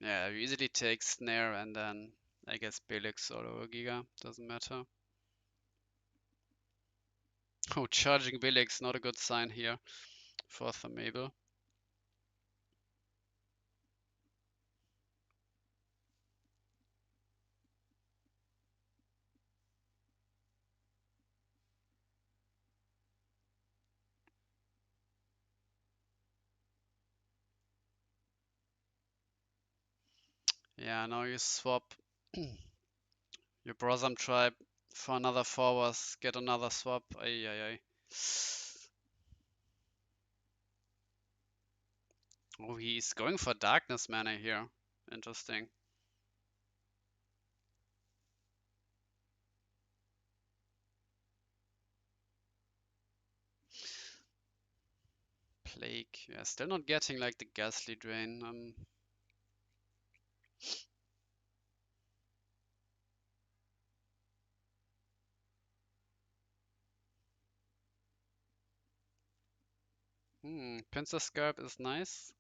Yeah, you easily take Snare and then I guess Belix or Giga, doesn't matter. Oh, charging Belix, not a good sign here for Thermable. Yeah, now you swap your Brosam tribe for another forwards, get another swap. Ay, ay, ay. Oh, he's going for Darkness Mana here. Interesting. Plague. Yeah, still not getting like the Ghastly Drain. Pinsir Scarab is nice.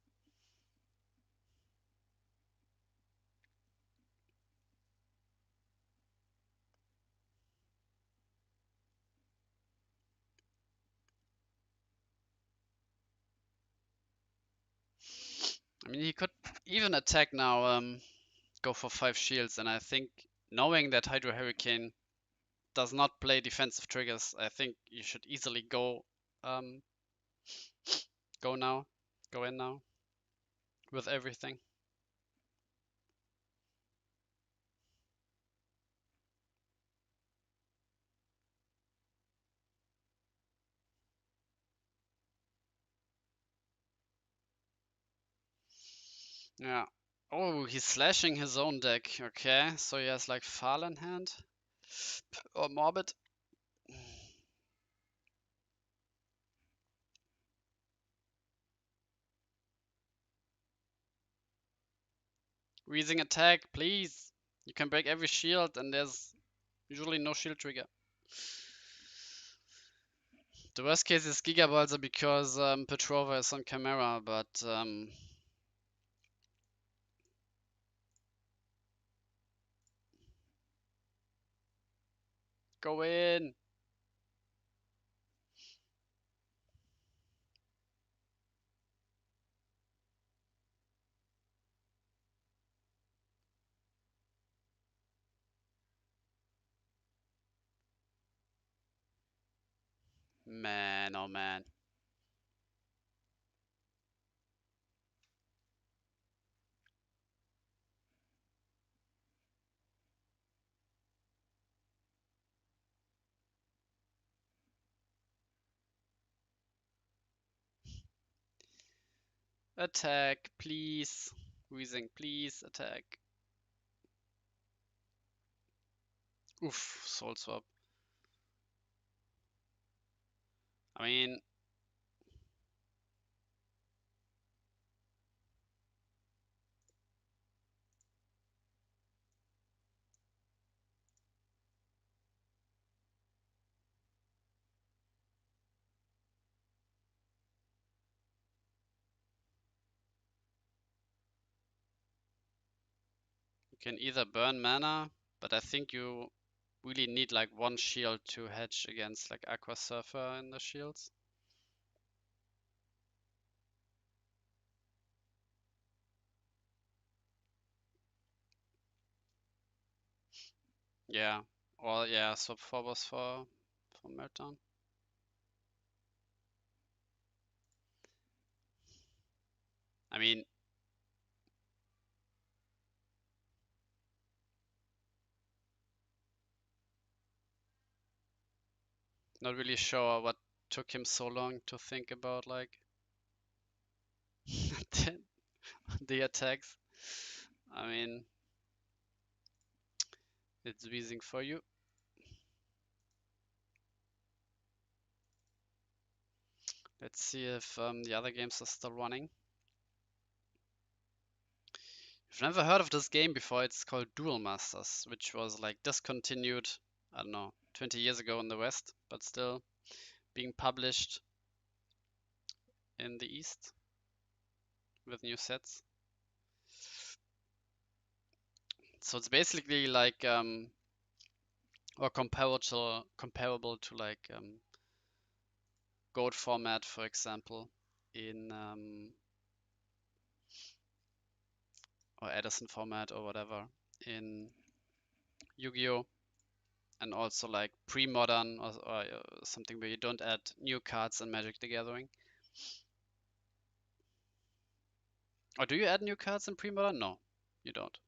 I mean, he could even attack now, go for 5 shields, and I think knowing that Hydro Hurricane does not play defensive triggers, I think you should easily um, go now, go in now with everything. Yeah. Oh, he's slashing his own deck. Okay, so he has like Fall in hand or Morbid. Wheezing attack, please. You can break every shield, and there's usually no shield trigger. The worst case is Giga Balzer because Petrova is on camera, but go in. Man, oh man. Attack, please. Wheezing, please attack. Oof, soul swap. I mean, you can either burn mana, but I think you really need like one shield to hedge against like Aqua Surfer in the shields. Yeah, or yeah, swap forwards for Meltdown. I mean, not really sure what took him so long to think about like the, the attacks. I mean, It's wheezing for you. Let's see if the other games are still running. I've never heard of this game before. It's called Duel Masters, which was like discontinued, I don't know, 20 years ago in the West, but still being published in the East with new sets. So it's basically like or comparable to like Goat format, for example, in or Edison format or whatever in Yu-Gi-Oh! And also like pre-modern or something where you don't add new cards in Magic the Gathering. Or do you add new cards in pre-modern? No, you don't.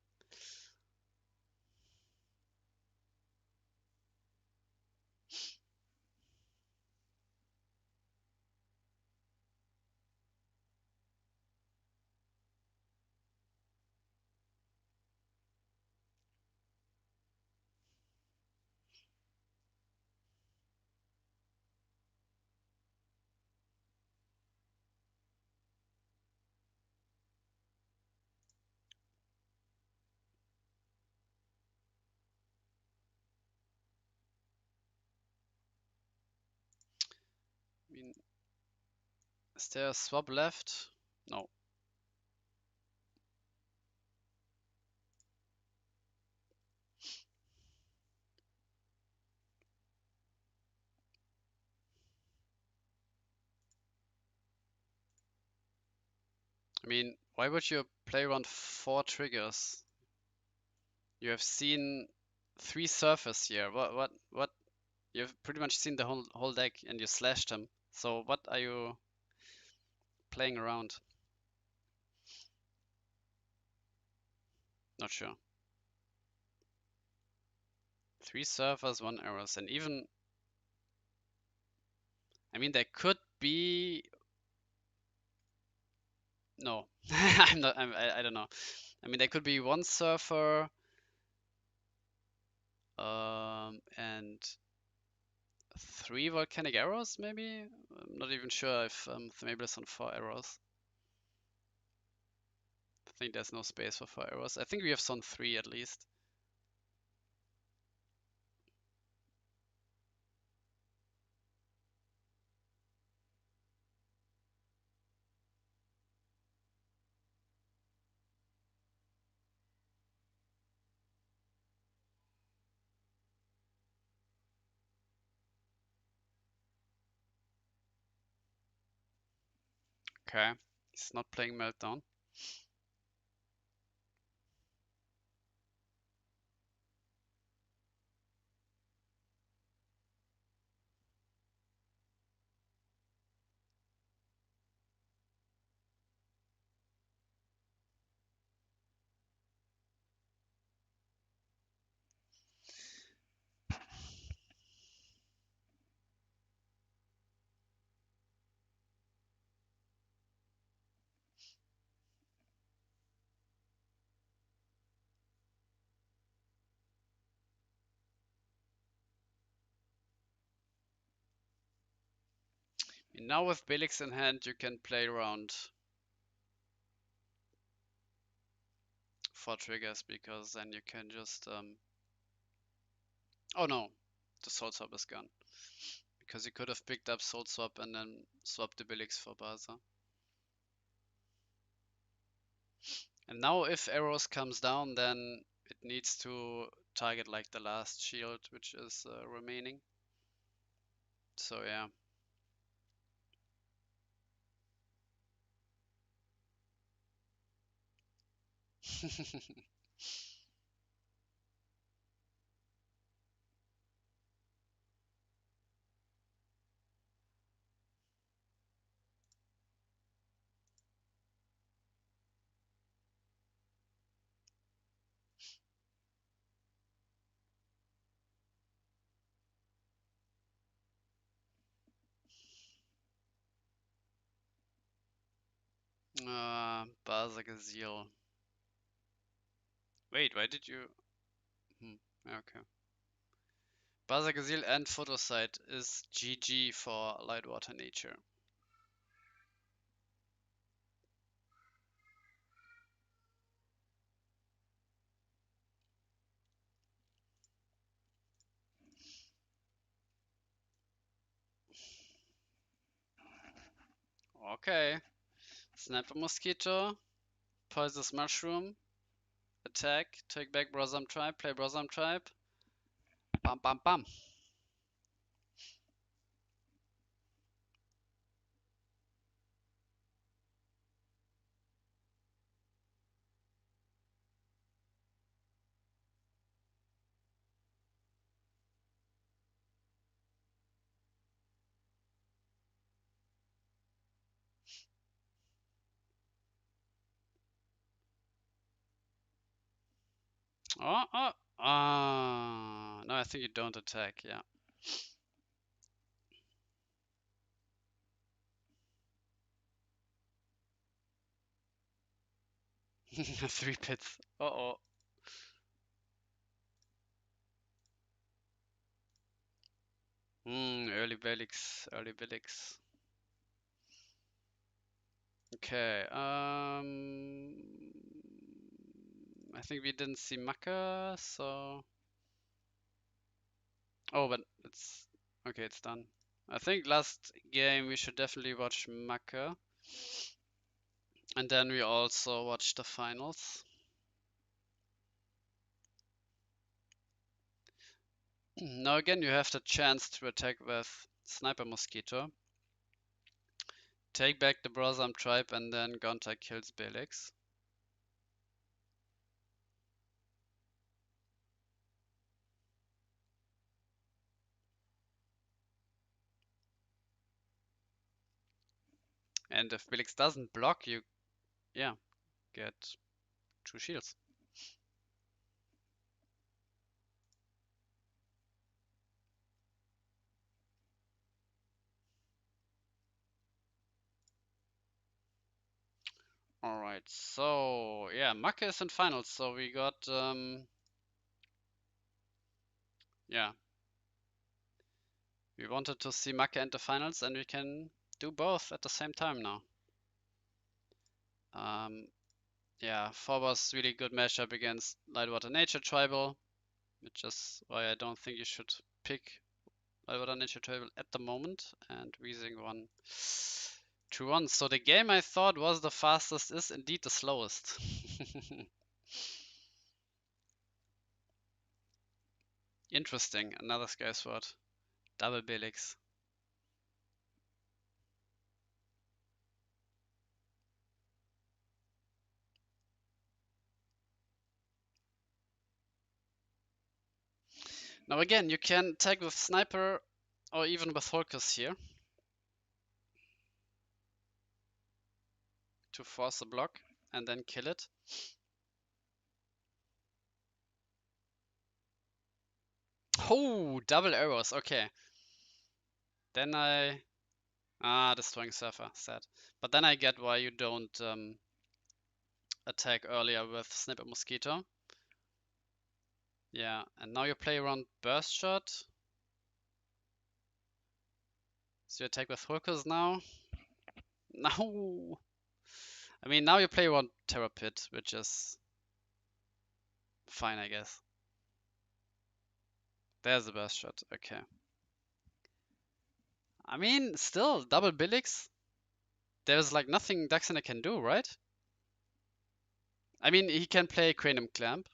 I mean, is there a swap left? No. I mean, why would you play around 4 triggers? You have seen 3 surfers here. What? You've pretty much seen the whole deck and you slashed him. So what are you playing around? Not sure. 3 surfers, 1 arrows, and even I mean there could be no. I'm not. I don't know. I mean there could be 1 surfer and 3 volcanic arrows maybe. I'm not even sure if maybe on 4 arrows. I think there's no space for 4 arrows. I think we have Son 3 at least. Okay, he's not playing Meltdown. And now with Belix in hand, you can play around 4 triggers because then you can just oh no, the Soul Swap is gone. Because you could have picked up Soul Swap and then swapped the Belix for Baza. And now if arrows comes down, then it needs to target like the last shield, which is remaining. So yeah. Baza Gazil. Wait, why did you? Okay. Basagazil and Photosite is GG for Light Water Nature. Okay. Sniper Mosquito, Poisonous Mushroom, attack, take back Brosam Tribe, play Brosam Tribe. Bam bam bam. Oh, oh, ah. No, I think you don't attack, yeah. Three pits. Uh-oh. Early Belix, early Belix. Okay, I think we didn't see Maka, so... Oh, but it's... Okay, it's done. I think last game we should definitely watch Maka. And then we also watch the finals. Now again, you have the chance to attack with Sniper Mosquito. Take back the Brosam Tribe and then Gonta kills Belix. And if Belix doesn't block, you, yeah, get 2 shields. Alright, so yeah, Maka is in finals, so we got yeah. We wanted to see Maka in the finals and we can do both at the same time now. Yeah, 4 was really good matchup against Lightwater Nature Tribal, which is why I don't think you should pick Lightwater Nature Tribal at the moment, and Weezing won 2-1. So the game I thought was the fastest is indeed the slowest. Interesting, another Sky Sword. Double Belix. Now again, you can tag with Sniper or even with Holkers here to force a block and then kill it. Oh, double arrows, okay. Then destroying Surfer, sad. But then I get why you don't attack earlier with Sniper Mosquito. Yeah, and now you play around Burst Shot. So you attack with Holkers now. No! I mean, now you play around Terror Pit, which is fine, I guess. There's the Burst Shot, okay. I mean, still, double Billix. There's like nothing Daxina can do, right? I mean, he can play Cranium Clamp,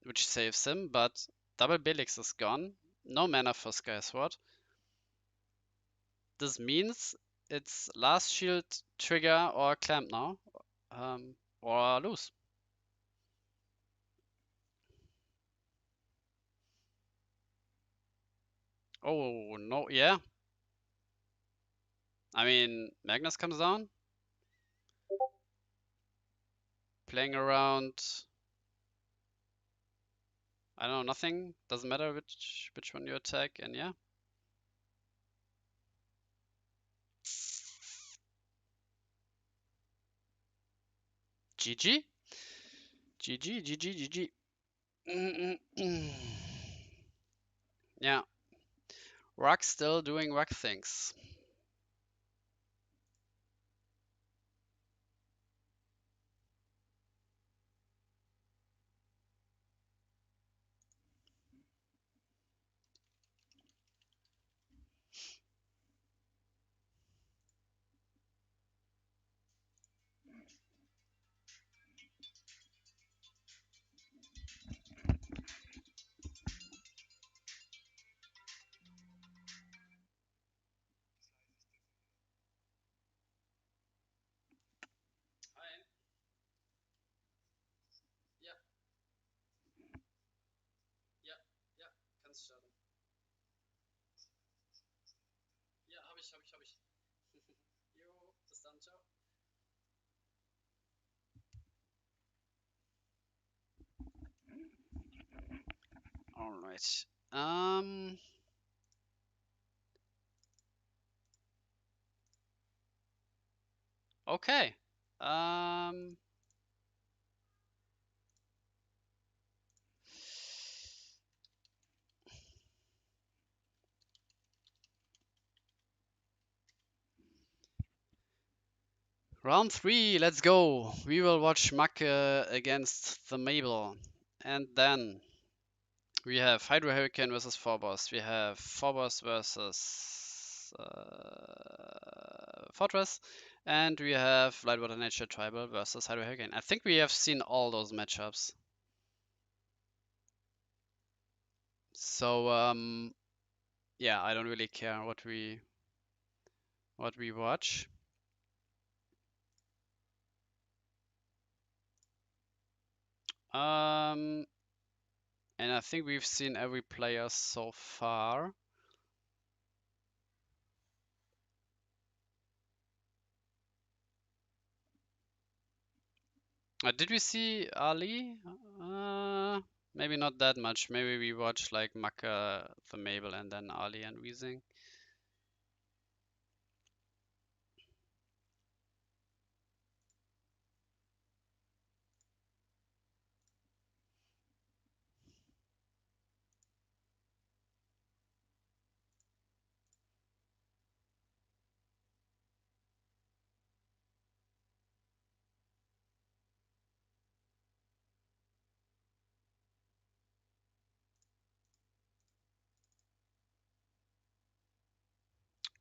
which saves him, but double Billix is gone. No mana for Sky Sword. This means it's last shield, trigger, or clamp now, or lose. Oh no, yeah. I mean, Magnus comes down, playing around. I don't know, nothing. Doesn't matter which one you attack, and yeah. GG, GG, GG, GG. Yeah, Rock's still doing rock things. Ja, ja, ja, kannst starten. Ja, hab ich. Jo, bis dann, ciao. All right. Okay. Um, Round 3, let's go. We will watch Macke against the Mabel. And then we have Hydro Hurricane versus Phobos. We have Phobos versus Fortress. And we have Lightwater Nature Tribal versus Hydro Hurricane. I think we have seen all those matchups. So yeah, I don't really care what we watch. And I think we've seen every player so far. Did we see Ali? Maybe not that much. Maybe we watched like Maka, the Mabel, and then Ali and Weezing.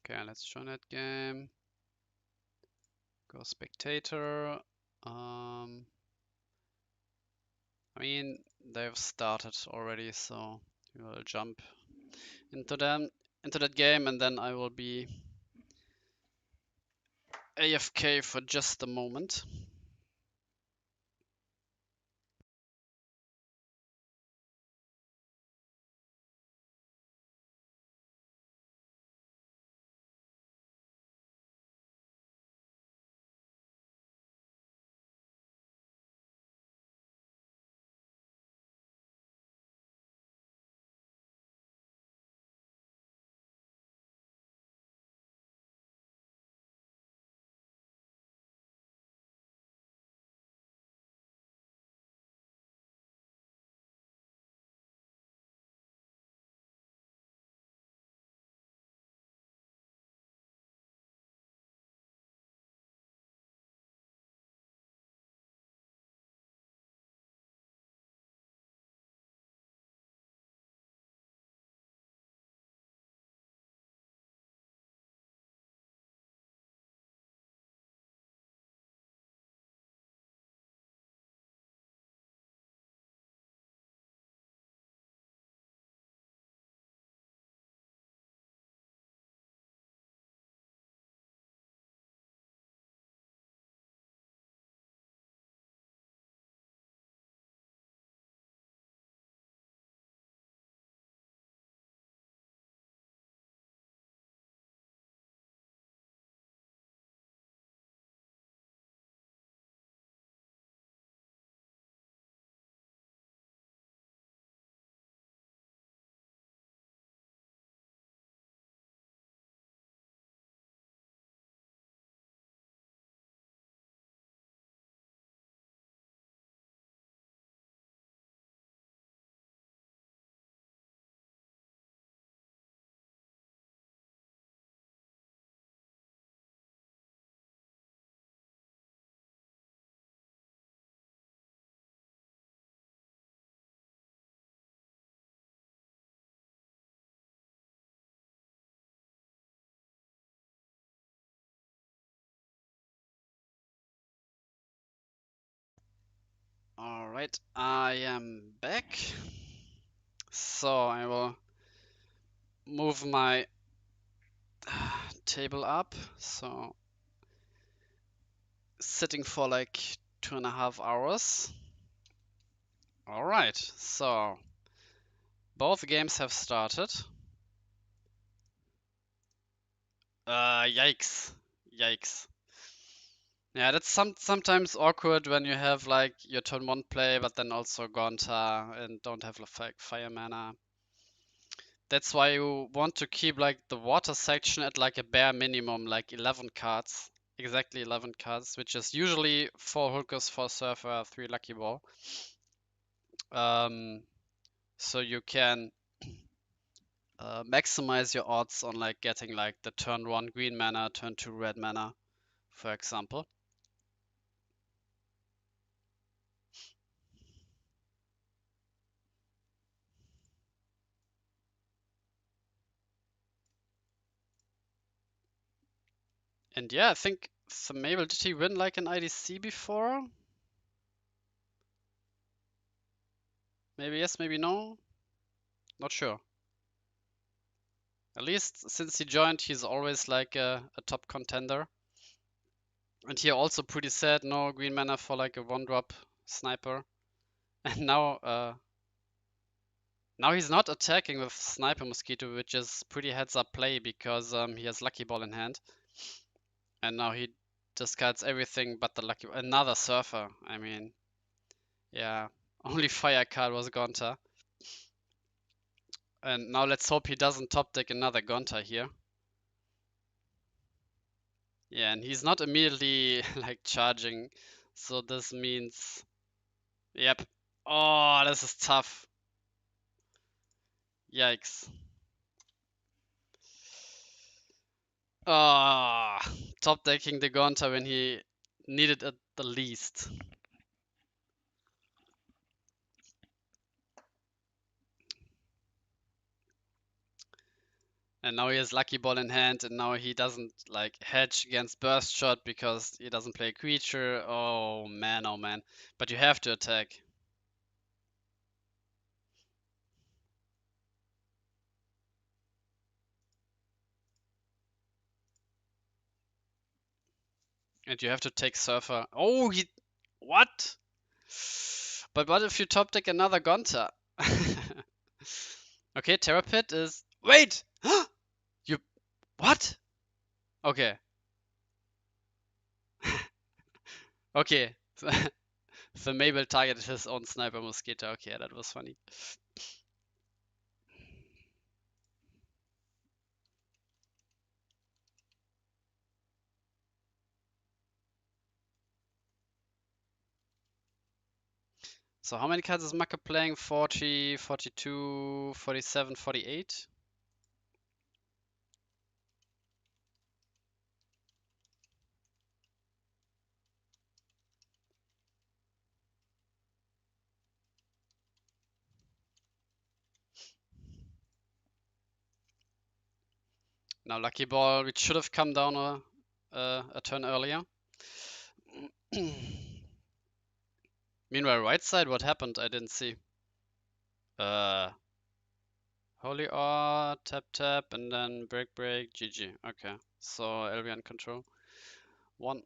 Okay, let's join that game. Go spectator. I mean, they've started already, so we will jump into that game, and then I will be AFK for just a moment. Alright, I am back. So I will move my table up. So sitting for like 2.5 hours. Alright, so both games have started. Yikes. Yikes. Yeah, that's sometimes awkward when you have like your turn 1 play, but then also Gonta and don't have like fire mana. That's why you want to keep like the water section at like a bare minimum, like 11 cards. Exactly 11 cards, which is usually 4 hookers, 4 surfer, 3 lucky ball. So you can maximize your odds on like getting like the turn 1 green mana, turn 2 red mana, for example. And yeah, I think Mabel, did he win like an IDC before? Maybe yes, maybe no. Not sure. At least since he joined, he's always like a top contender. And here also pretty sad, no green mana for like a 1-drop sniper. And now he's not attacking with Sniper Mosquito, which is pretty heads up play because he has Lucky Ball in hand. And now he discards everything but the Lucky Ball. Another Surfer, I mean, yeah. Only fire card was Gonta. And now let's hope he doesn't top deck another Gonta here. Yeah, and he's not immediately like charging. So this means, yep. Oh, this is tough. Yikes. Ah, top decking the Gonta when he needed it the least. And now he has Lucky Ball in hand, and now he doesn't like hedge against Burst Shot because he doesn't play a creature. Oh man, oh man. But you have to attack. And you have to take Surfer. Oh, he... What? But what if you top deck another Gonta? Okay, Terra Pit is... Wait! You... What? Okay. Okay. The Mabel targeted his own Sniper Mosquito. Okay, that was funny. So how many cards is Maka playing? 40, 42, 47, 48? Now Lucky Ball, which should have come down a turn earlier. Meanwhile, right side, what happened? I didn't see. Holy Awe, tap tap, and then break break, GG. Okay, so Albion control. 1.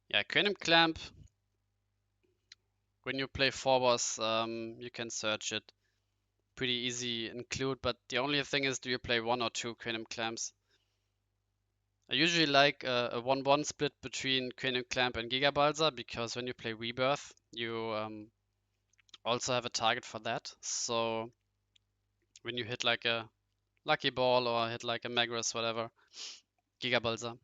Yeah, Cranium Clamp. When you play Phobos, you can search it. Pretty easy include, but the only thing is, do you play 1 or 2 Cranium Clamps? I usually like a 1-1 split between Cranium Clamp and Gigabalza because when you play Rebirth, you also have a target for that. So when you hit like a Lucky Ball or hit like a Magras, whatever, Gigabalza.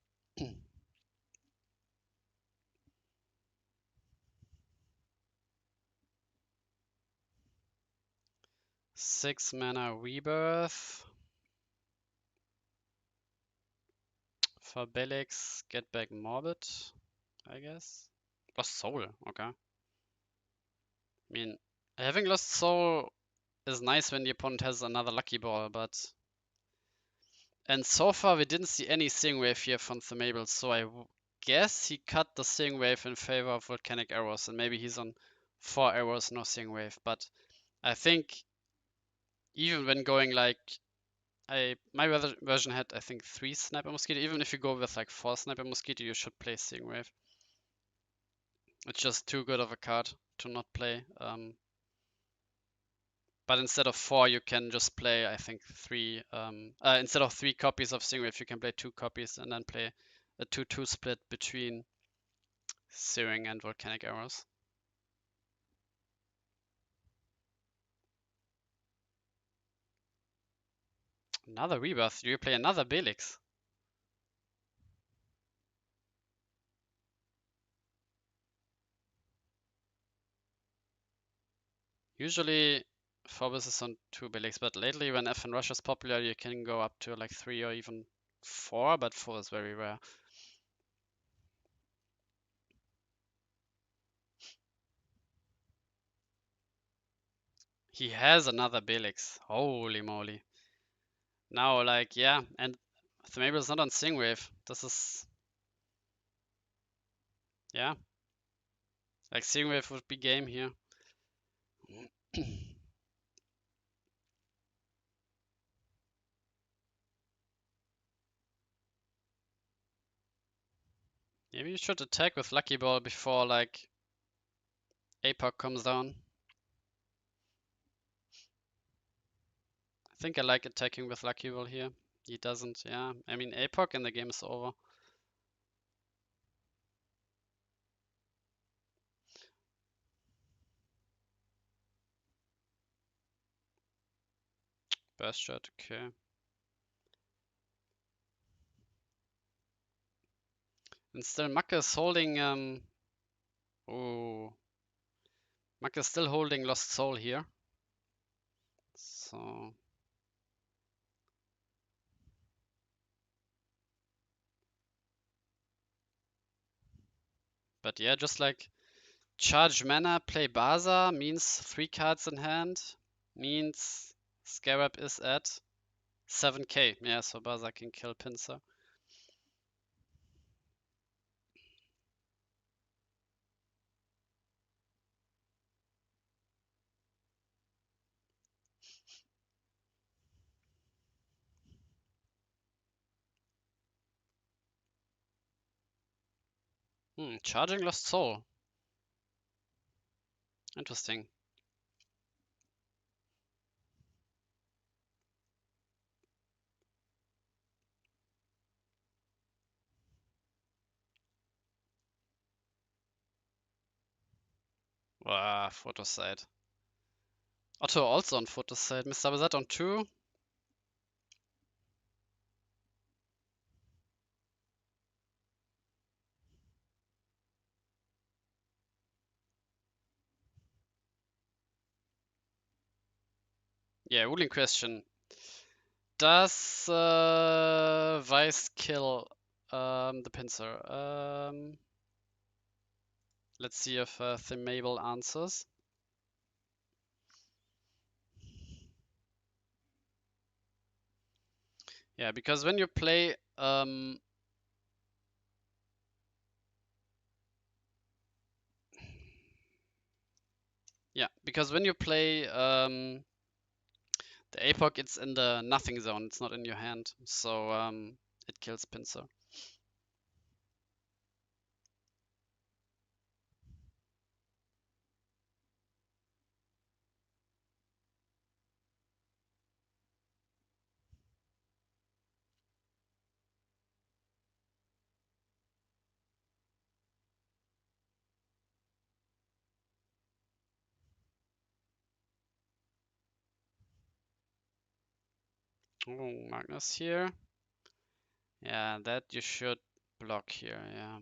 6 mana Rebirth. For Belix, get back Morbid, I guess. Lost Soul, okay. I mean, having Lost Soul is nice when the opponent has another Lucky Ball, but... And so far we didn't see any Sing Wave here from Themable, so guess he cut the Seeing Wave in favor of Volcanic Arrows, and maybe he's on 4 arrows, no Seeing Wave. But I think even when going like my version had, I think, 3 Sniper Mosquito. Even if you go with like 4 Sniper Mosquito, you should play Seeing Wave. It's just too good of a card to not play. But instead of 4, you can just play, I think, 3. Instead of 3 copies of Seeing Wave, you can play 2 copies and then play a 2-2 split between Searing and Volcanic Arrows. Another Rebirth. Do you play another Belix? Usually Phobos is on 2 Belix, but lately when FN Rush is popular, you can go up to like 3 or even 4, but 4 is very rare. He has another Belix. Holy moly. Now, like, yeah, and Themable is not on Seeing Wave. This is, yeah, like Seeing Wave would be game here. Maybe you should attack with Lucky Ball before like APOC comes down. I think I like attacking with Lucky Ball here. He doesn't, yeah. I mean APOC and the game is over. Burst shot, okay. And still Macke is holding oh, Macke is still holding Lost Soul here. So but yeah, just like charge mana, play Baza means 3 cards in hand, means Scarab is at 7k. Yeah, so Baza can kill Pinsir. Charging Lost Soul. Interesting. Wow, photo side. Otto also on photo side. Mr. Bazat on 2. Yeah, ruling question. Does Vice kill the Pinsir? Let's see if Themable answers. Yeah, because when you play yeah, because when you play the APOC, it's in the nothing zone. It's not in your hand, so it kills Pinsir. Oh, Magnus here. Yeah, that you should block here. Yeah.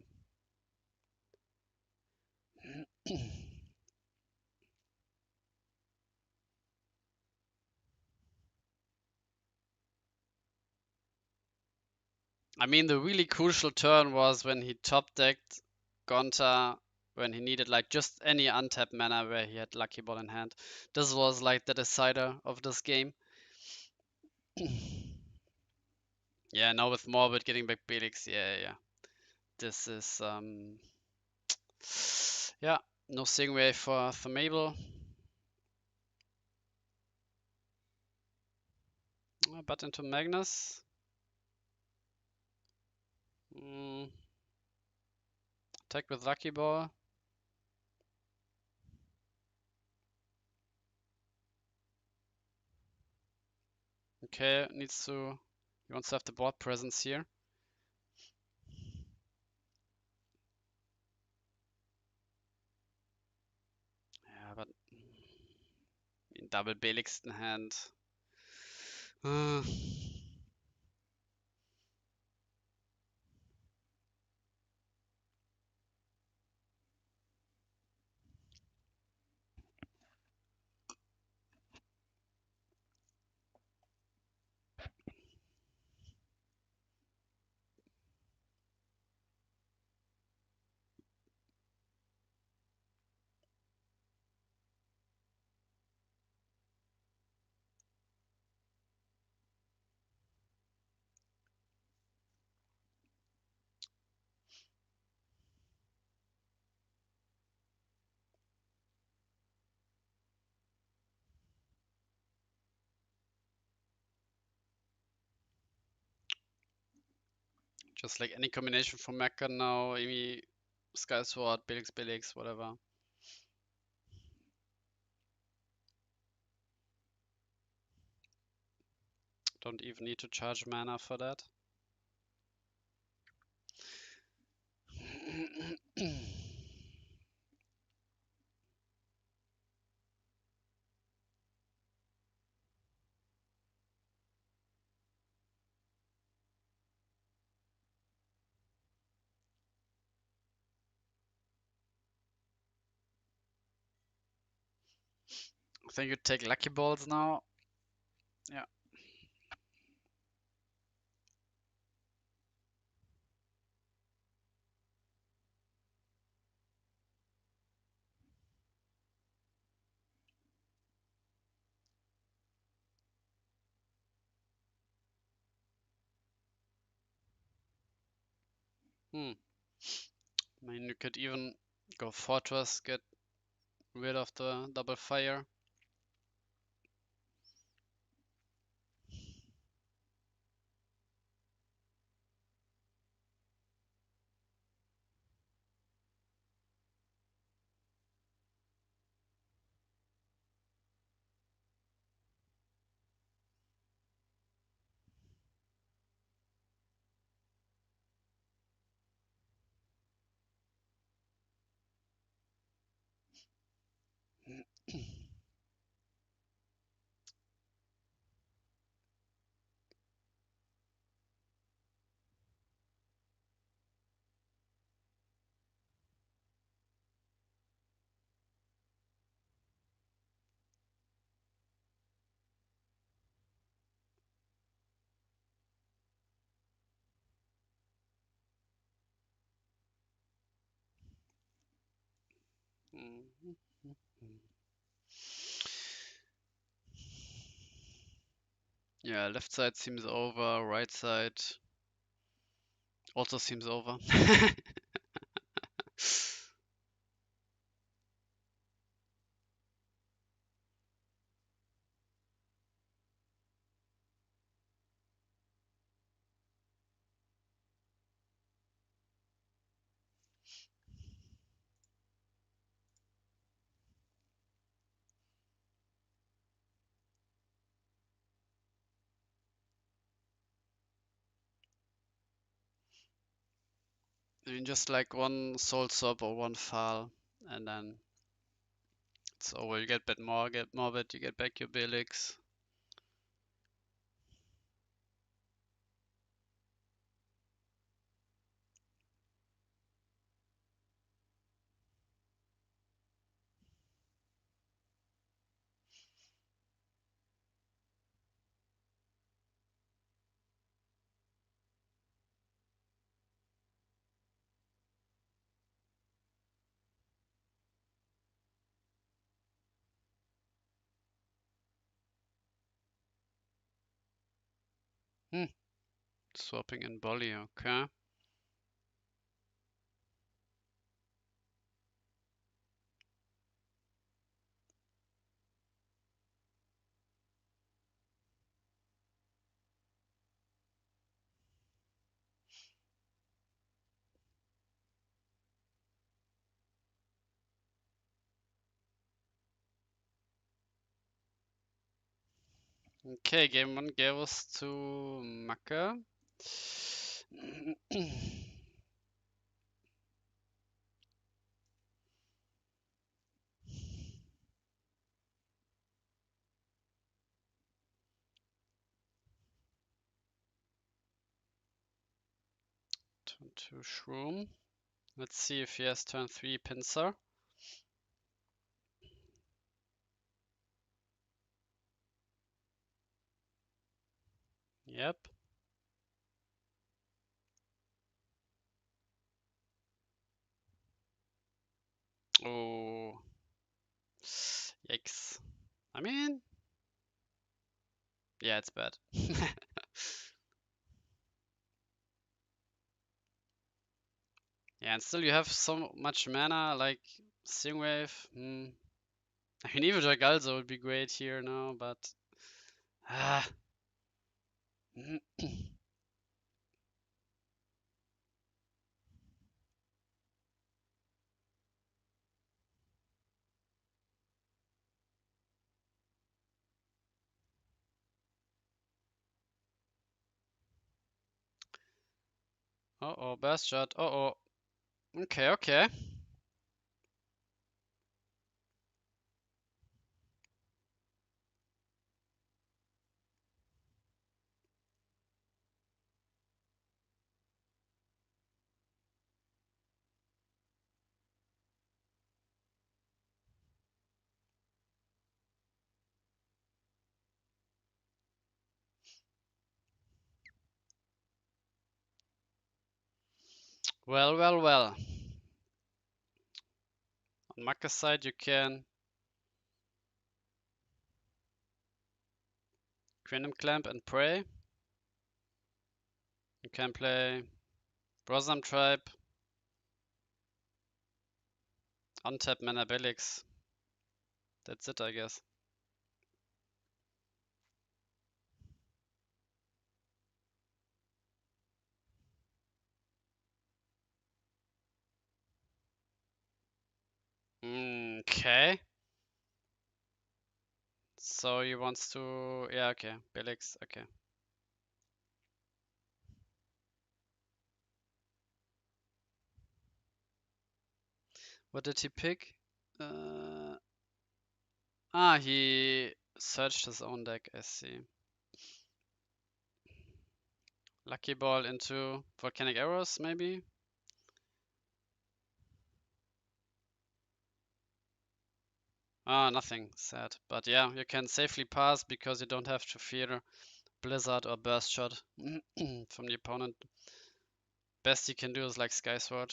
I mean, the really crucial turn was when he top decked Gonta when he needed like just any untapped mana where he had Lucky Ball in hand. This was like the decider of this game. Yeah, now with Morbid getting back Belix, yeah. this is yeah, no Stingray for Mabel. But into Magnus. Attack with Lucky Ball. Okay, he wants to have the board presence here. Yeah, but in double Belix in hand. Just like any combination from Mecha now, Amy, Sky Sword, Belix, whatever. Don't even need to charge mana for that. I think you take Lucky Balls now. Yeah. I mean, you could even go Fortress, get rid of the double fire. Yeah, left side seems over, right side also seems over. I mean, just like one Soul Swap or one Fall, and then it's over. You get Morbid, you get back your Belix. Swapping in Bolly, okay. Okay, game one goes to Macke. Turn 2 Shroom. Let's see if he has turn 3 Pincer. Yep. Oh. Yikes. I mean, yeah, it's bad. Yeah, and still you have so much mana, like Stingwave. I mean, even Jagalzo would be great here now, but ah. Uh-oh, burst shot. Uh-oh. Okay, okay. Well, well, well. On Macca's side, you can Random Clamp and Prey. You can play Brosam Tribe, untap Mana Belix. That's it, I guess. Okay. So he wants to... Yeah, okay. Belix, okay. What did he pick? He searched his own deck, I see. Lucky Ball into Volcanic Arrows, maybe? Nothing. Sad. But yeah, you can safely pass because you don't have to fear Blizzard or Burst Shot from the opponent. Best you can do is like Sky Sword.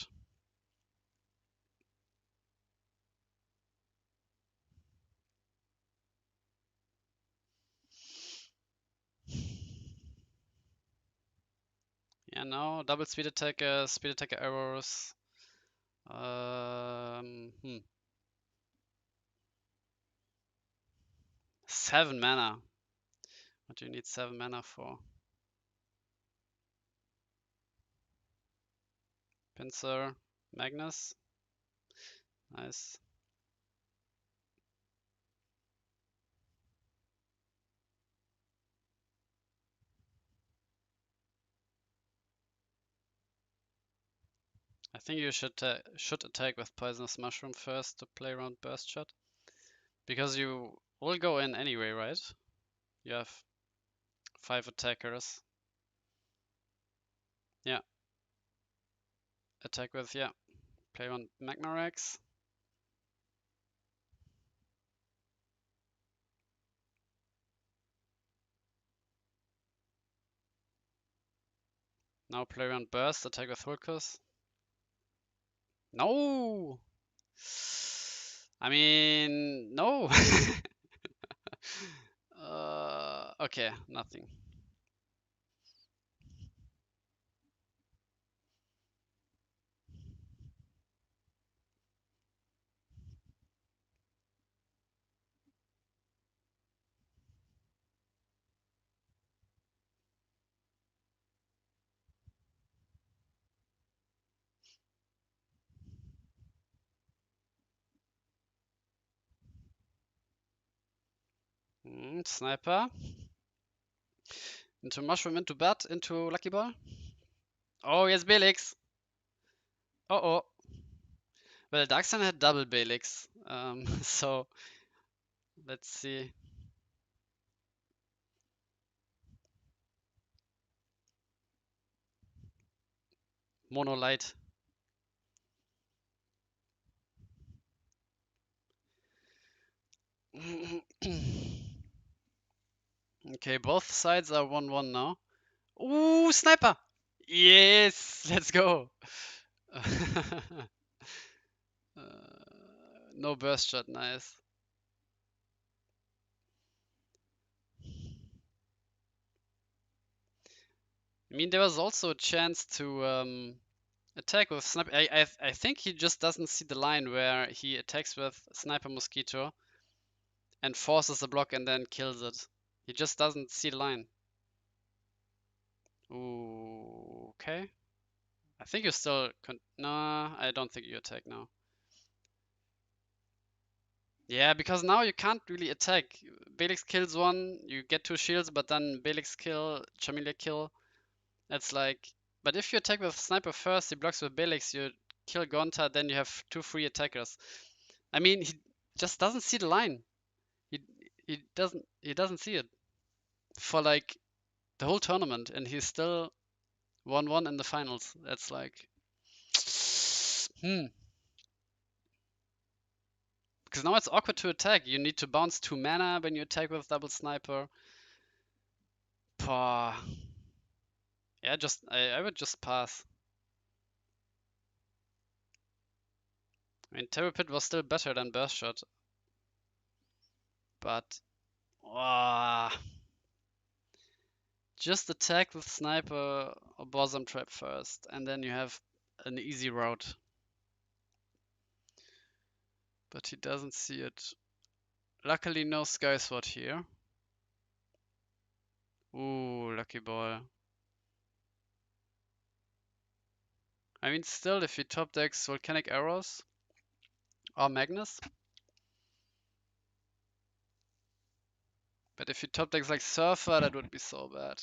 Yeah, no, double speed attacker arrows. 7 mana. What do you need 7 mana for? Pincer, Magnus. Nice. I think you should attack with Poisonous Mushroom first to play around Burst Shot. Because you will go in anyway, right? You have 5 attackers. Yeah. Attack with, yeah. Play on Magma Rex. Now play around Burst, attack with Hulkus. No! I mean, no! Okay, nothing. Sniper. Into Mushroom, into Bat, into Lucky Ball. Oh, yes, Belix. Oh. Well, Darksun had double Belix. So let's see. Mono Light. Okay, both sides are 1-1 now. Ooh, Sniper! Yes, let's go. Uh, no burst shot, nice. I mean, there was also a chance to attack with Sniper. I think he just doesn't see the line where he attacks with Sniper Mosquito and forces the block and then kills it. He just doesn't see the line. Ooh, okay. I think you still nah, I don't think you attack now. Yeah, because now you can't really attack. Belix kills one, you get 2 shields, but then Belix kill, Chamilia kill. That's like, but if you attack with Sniper first, he blocks with Belix, you kill Gonta, then you have 2 free attackers. I mean, he just doesn't see the line. He he doesn't see it for like the whole tournament, and he's still 1-1 in the finals. That's like, because now it's awkward to attack. You need to bounce 2 mana when you attack with double Sniper. Pah. Yeah, I would just pass. I mean, Terror Pit was still better than Burst Shot, but just attack with Sniper or Bosom Trap first, and then you have an easy route. But he doesn't see it. Luckily, no Sky Sword here. Ooh, lucky ball. I mean, still, if he top decks Volcanic Arrows or Magnus. But if he top decks like Surfer, that would be so bad.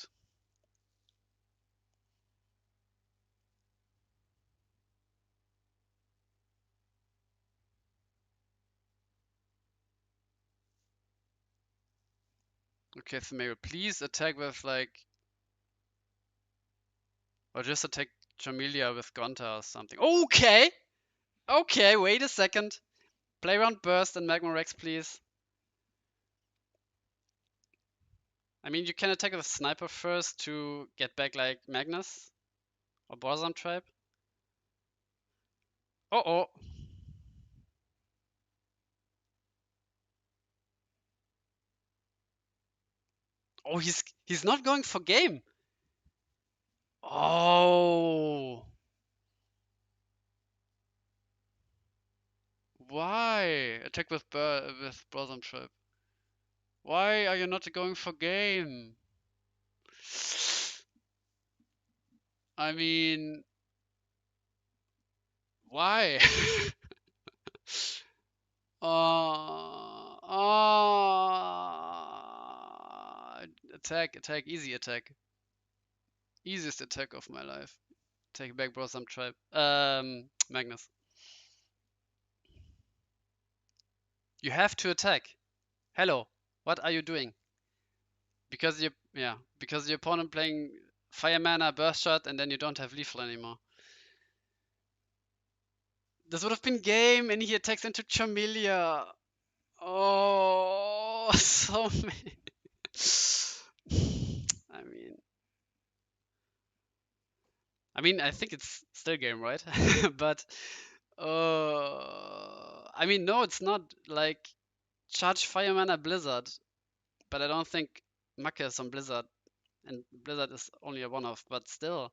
Okay, so maybe please attack with like, or just attack Jamelia with Gonta or something. Okay! Okay, wait a second. Play around Burst and Magma Rex, please. I mean, you can attack with Sniper first to get back like Magnus or Bosom Trap. Oh. Oh, he's not going for game. Oh. Why? Attack with Bosom Trap. Why are you not going for game? I mean, why? Attack, easy attack. Easiest attack of my life. Take back Blossom Tribe. Magnus. You have to attack. Hello, what are you doing? Because because your opponent playing Fire Mana, Burst Shot, and then you don't have Lethal anymore. This would have been game, and he attacks into Charmelia. Oh, so many. I mean, I think it's still game, right? But I mean, no, it's not like charge Fire Mana Blizzard, but I don't think Maka is on Blizzard, and Blizzard is only a one-off, but still.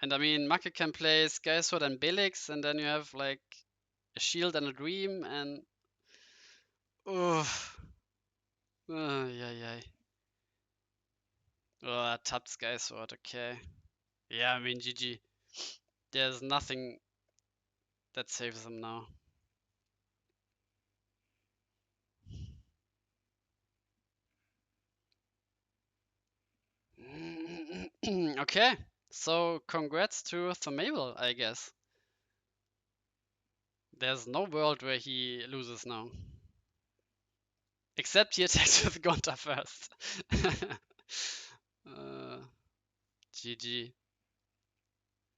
And I mean, Maka can play Sky Sword and Belix, and then you have like a Shield and a Dream, and oh, yeah. Oh, tapped Sky Sword, okay. Yeah, I mean, GG. There's nothing that saves him now. Okay, so congrats to Thumable, I guess. There's no world where he loses now. Except he attacks with Gonta first. GG.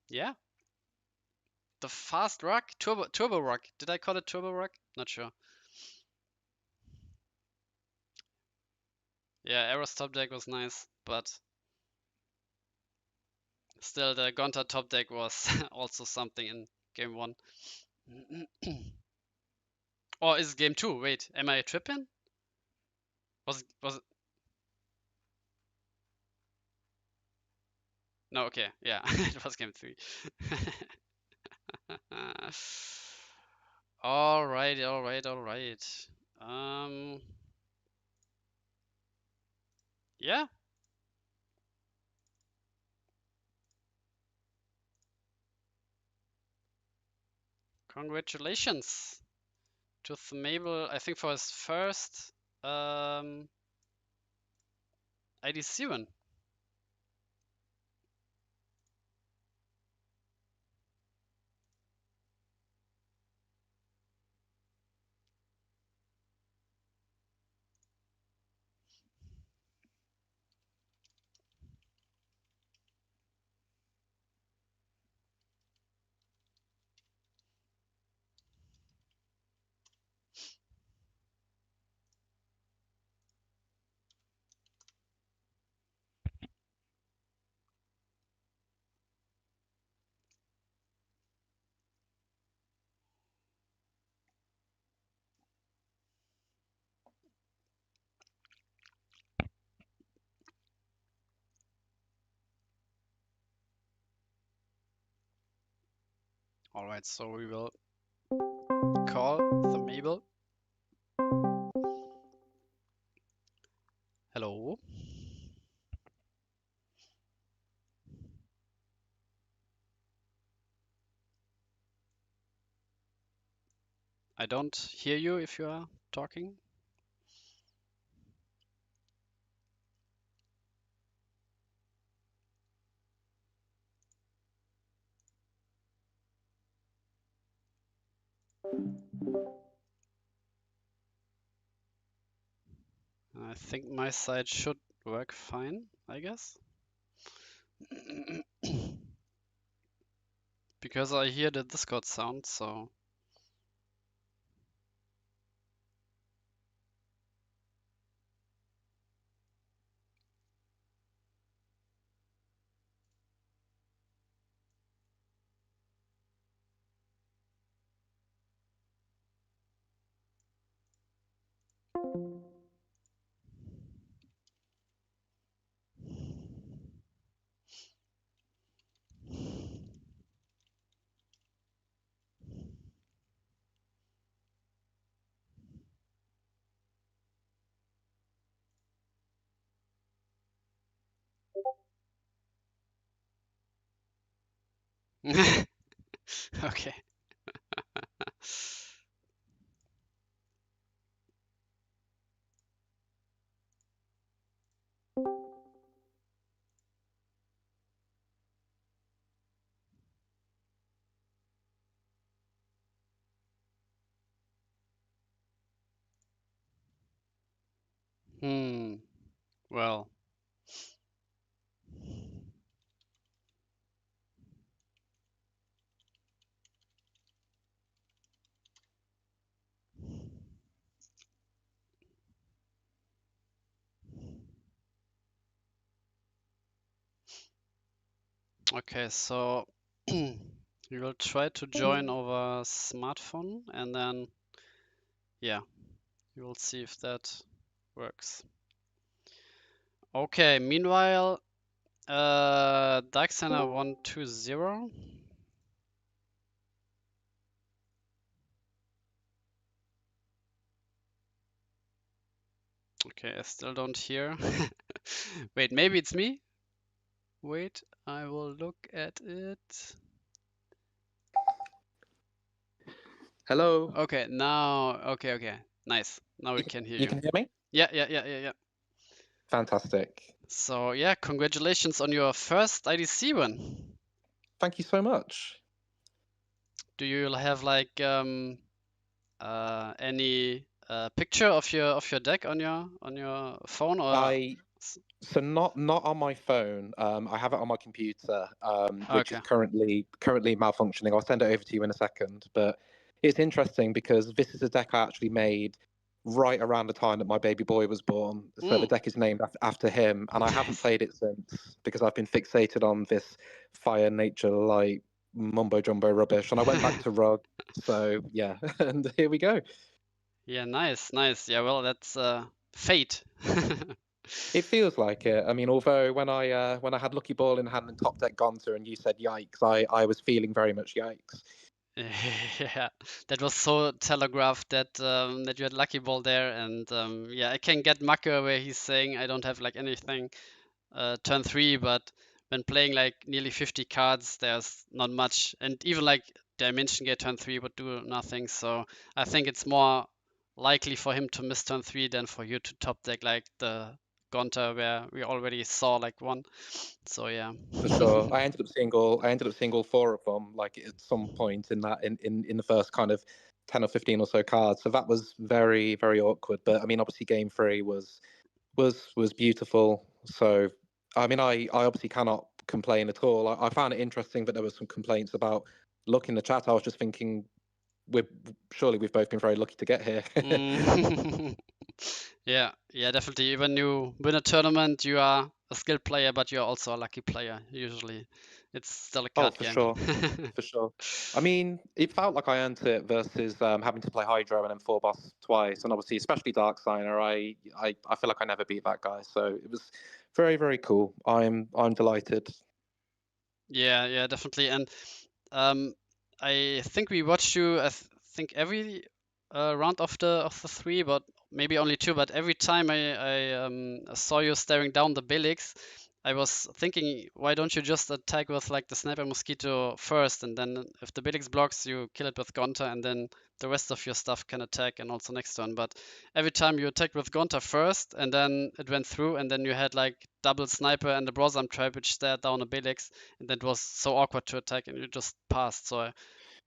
Yeah. The fast rock? Turbo rock. Did I call it turbo rock? Not sure. Yeah, Arrow's top deck was nice, but still the Gonta top deck was also something in game 1. Or is it game 2? Wait, am I tripping? Was it? No, okay, yeah, it was game 3. Alright, alright, alright. Yeah. Congratulations to Thumable, I think for his first IDC win. Alright, so we will call Thumable. Hello. I don't hear you if you are talking. I think my side should work fine, I guess. Because I hear the Discord sound, so... Okay. Well. Okay, so we will try to join over smartphone and then, yeah, you will see if that works. Okay, meanwhile, Dark Center 120. Okay, I still don't hear. Wait, maybe it's me? Wait, I will look at it. Hello. Okay, now, okay. Nice. Now we can hear You you. can hear me? Yeah. Fantastic. So yeah, congratulations on your first IDC win. Thank you so much. Do you have like any picture of your deck on your phone or? I so not on my phone. I have it on my computer, which is Okay. currently malfunctioning. I'll send it over to you in a second. But it's interesting because this is a deck I actually made right around the time that my baby boy was born. So the Mm. deck is named after him, and I haven't played it since because I've been fixated on this fire nature light mumbo jumbo rubbish. And I went back to Rug. So yeah, and here we go. Yeah, nice, nice. Yeah, well, that's fate. It feels like it. I mean, although when I had Lucky Ball in hand and top deck Gonta, and you said yikes, I was feeling very much yikes. Yeah, that was so telegraphed that that you had Lucky Ball there, and yeah, I can get Maka where he's saying I don't have like anything turn three, but when playing like nearly 50 cards, there's not much, and even like Dimension Gate turn three would do nothing. So I think it's more likely for him to miss turn three than for you to top deck like the Gonta where we already saw like one. So yeah. For sure. I ended up seeing all four of them like at some point in that in the first kind of 10 or 15 or so cards. So that was very, very awkward. But I mean obviously game three was beautiful. So I mean I obviously cannot complain at all. I found it interesting that there was some complaints about look in the chat. I was just thinking we're surely we've both been very lucky to get here. Mm. Yeah, yeah, definitely. When you win a tournament, you are a skilled player, but you're also a lucky player. Usually, it's still a Oh, card for game. sure, for sure. I mean, it felt like I earned it versus having to play Hydro and then four boss twice, and obviously, especially Dark Signer. I feel like I never beat that guy, so it was very, very cool. I'm delighted. Yeah, yeah, definitely. And um, I think we watched you. Think every round of the three, but maybe only two. But every time I saw you staring down the Belix, I was thinking, why don't you just attack with like the Sniper Mosquito first, and then if the Belix blocks, you kill it with Gonta, and then the rest of your stuff can attack and also next turn. But every time you attacked with Gonta first, and then it went through, and then you had like double Sniper and the Brosam Trap, which stared down a Belix, and that was so awkward to attack, and you just passed. So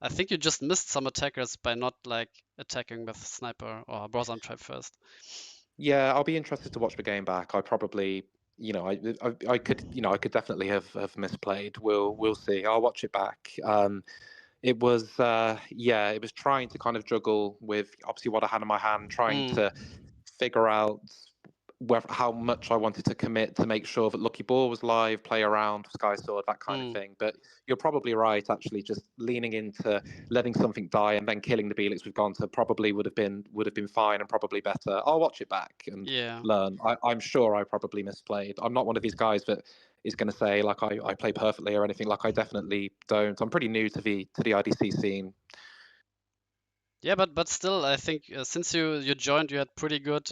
I think you just missed some attackers by not like attacking with Sniper or Brosam Trap first. Yeah, I'll be interested to watch the game back. I probably, I could, I could definitely have misplayed. We'll see. I'll watch it back. It was, yeah, it was trying to kind of juggle with obviously what I had in my hand, trying Mm, to figure out how much I wanted to commit to make sure that Lucky Ball was live, play around, Sky Sword, that kind of mm. thing. But you're probably right, actually, just leaning into letting something die and then killing the Belix with Gonta probably would have been fine and probably better. I'll watch it back and Yeah. learn. I'm sure I probably misplayed. I'm not one of these guys that is going to say like I play perfectly or anything. Like I definitely don't. I'm pretty new to the IDC scene. Yeah, but still, I think since you joined, you had pretty good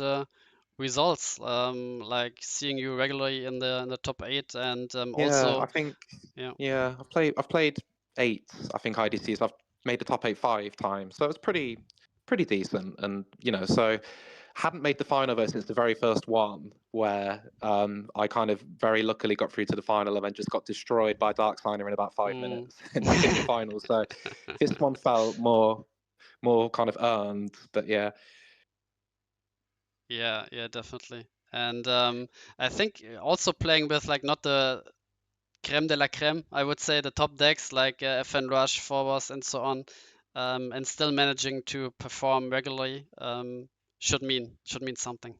results. Like seeing you regularly in the top eight, and Yeah, I also think yeah. yeah, I've played eight, I think IDCs. I've made the top eight 5 times, so it's pretty decent. And so hadn't made the final though since the very first one, where I kind of very luckily got through to the final and then just got destroyed by Dark Signer in about five Mm. minutes in the final. So this one felt more kind of earned, but yeah. Yeah, yeah, definitely. And I think also playing with like not the creme de la creme, I would say the top decks like FN Rush, Forward, and so on, and still managing to perform regularly should mean something.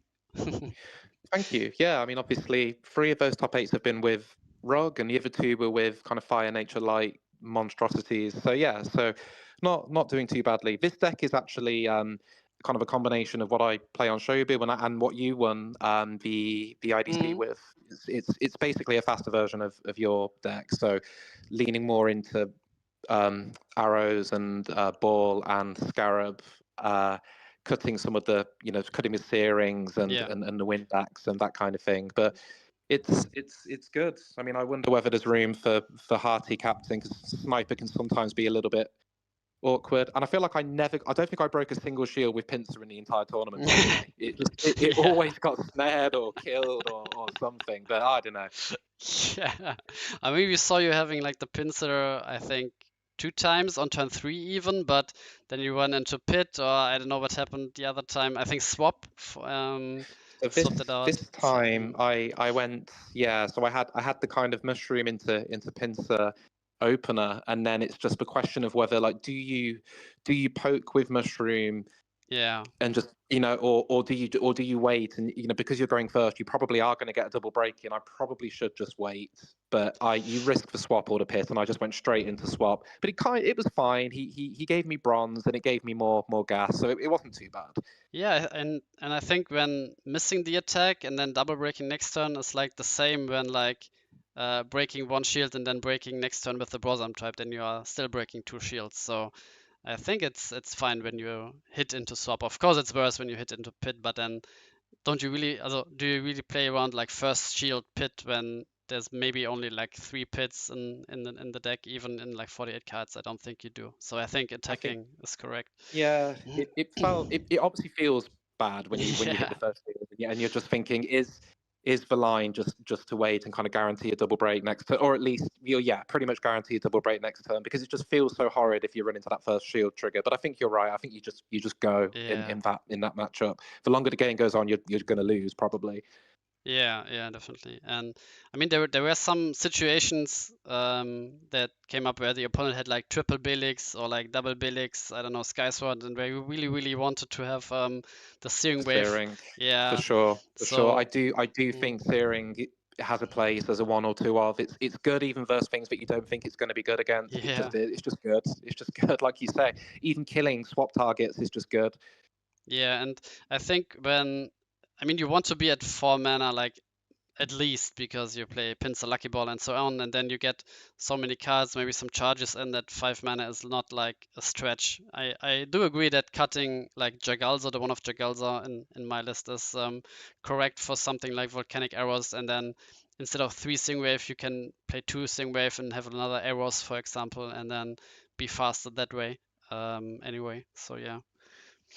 Thank you. Yeah, I mean, obviously, three of those top eights have been with Rug, and the other two were with kind of Fire Nature Light monstrosities. So yeah, so not doing too badly. This deck is actually kind of a combination of what I play on Shobu and what you won the IDC Mm, with. It's basically a faster version of your deck. So leaning more into arrows and ball and scarab. Cutting some of the cutting the searings and, yeah. and the wind axe and that kind of thing. But it's good. I mean, I wonder whether there's room for hearty captain because sniper can sometimes be a little bit awkward. And I feel like I don't think I broke a single shield with pincer in the entire tournament. Weirdly, it Yeah. always got snared or killed or something. But I don't know. Yeah. I mean, we saw you having like the pincer, I think, 2 times on turn 3 even, but then you run into pit, or I don't know what happened the other time. I think So swapped it out. this So, time I went, yeah. So I had the kind of mushroom into pincer opener, and then it's just a question of whether, like, do you poke with mushroom yeah. and just, or do you wait, and because you're going first, you probably are going to get a double break in. I probably should just wait, but you risk the swap or the pit, and I just went straight into swap. But it was fine. He gave me bronze, and it gave me more gas, so it wasn't too bad. Yeah, and I think when missing the attack and then double breaking next turn is like the same when like breaking one shield and then breaking next turn with the Brosam tribe, then you are still breaking 2 shields. So I think it's fine when you hit into swap. Of course, it's worse when you hit into pit, but then don't you really, also, do you really play around like first shield pit when there's maybe only like 3 pits in the deck, even in like 48 cards? I don't think you do. So I think I think, attacking is correct. yeah, it obviously feels bad when you hit Yeah. the first field, and you're just thinking, is the line just to wait and kind of guarantee a double break next turn, or at least yeah, pretty much guarantee a double break next turn, because it just feels so horrid if you run into that first shield trigger. But I think you're right. I think you just go Yeah. in that matchup. The longer the game goes on, you're going to lose probably. Yeah, definitely. And I mean, there were some situations that came up where the opponent had like triple Bilix or like double Bilix, I don't know, Skysword, and where you really wanted to have the steering wave. Searing, for Yeah. sure, for sure. So, I do mm, think Searing has a place as a one or two of. It's good even versus things that you don't think it's going to be good against. It yeah, just is. It's just good. It's just good, like you say. Even killing swap targets is just good. yeah, and I think when, I mean, you want to be at 4 mana, like at least, because you play Pincer, Lucky Ball, and so on, and then you get so many cards, maybe some charges, and that 5 mana is not like a stretch. I do agree that cutting like Jagalza, the one of Jagalza in my list, is correct for something like Volcanic Arrows, and then instead of 3 Stingwave, you can play 2 Stingwave and have another Arrows, for example, and then be faster that way. Anyway, so yeah.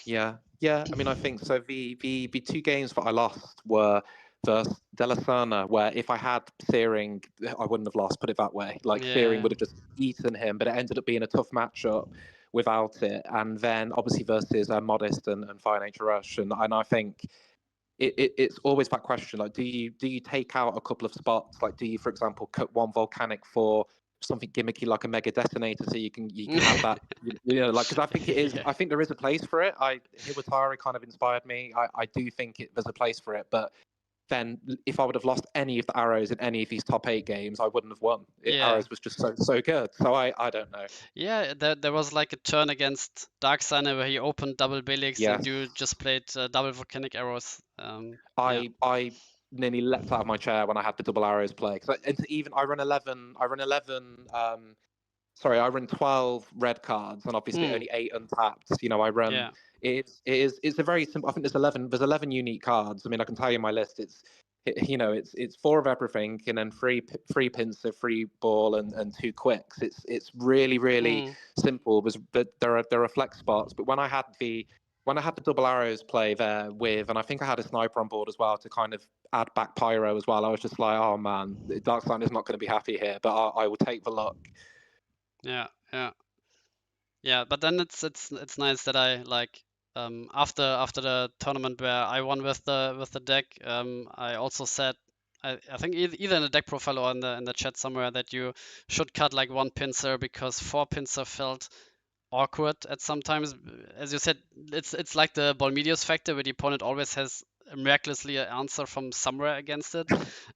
Yeah, yeah. I mean, I think so. The two games that I lost were versus Delasana, where if I had Searing, I wouldn't have lost. Put it that way. Like Searing Yeah, would have just eaten him, but it ended up being a tough matchup without it. And then obviously versus Modest and Fire Nature Rush, and I think it's always that question, like, do you take out a couple of spots, like do you, for example, cut one volcanic for something gimmicky like a mega detonator, so you can have that, like, because I think it is, yeah. I think there is a place for it. Hiwatari kind of inspired me. I do think there's a place for it, but then if I would have lost any of the arrows in any of these top 8 games, I wouldn't have won. Yeah. Arrows was just so good, so I don't know. Yeah, there was like a turn against Dark Signer where he opened double Belix and Yes, you just played double Volcanic Arrows. Yeah. I nearly leapt out of my chair when I had the double arrows play, because even I run 11 sorry, I run 12 red cards and obviously Mm, only 8 untapped. I run, yeah. it's a very simple, I think there's 11 unique cards. I mean, I can tell you my list. It's 4 of everything, and then three pincer, 3 ball, and 2 quicks. It's really Mm, simple, but there are flex spots. But when I had the double arrows play there with, and I think I had a sniper on board as well to kind of add back pyro as well, I was just like, oh man, Darksign is not going to be happy here, but I will take the luck. yeah. Yeah, but then it's nice that I like after the tournament where I won with the deck, I also said, I think either in the deck profile or in the chat somewhere, that you should cut like 1 pincer because 4 pincer felt awkward at sometimes. As you said, it's like the Bolmedius factor where the opponent always has miraculously an answer from somewhere against it.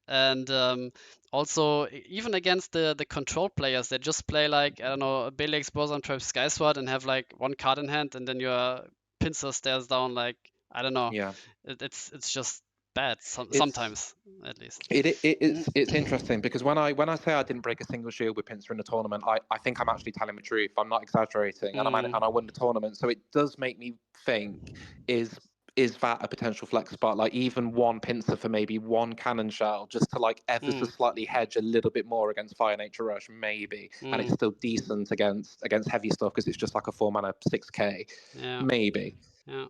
And also, even against the control players, they just play like, I don't know, Belex, Boson, Trap, Skysword, and have like one card in hand, and then your pincer stares down like, I don't know. Yeah. It's just bad It's sometimes, at least. it's interesting, because when I say I didn't break a single shield with pincer in the tournament, I think I'm actually telling the truth. I'm not exaggerating, and Mm, I won the tournament. So it does make me think, is is that a potential flex spot? Like even one pincer for maybe one cannon shell, just to like ever so Mm, slightly hedge a little bit more against Fire Nature Rush, maybe, and it's mm, still decent against heavy stuff because it's just like a 4 mana 6k, yeah, maybe. yeah.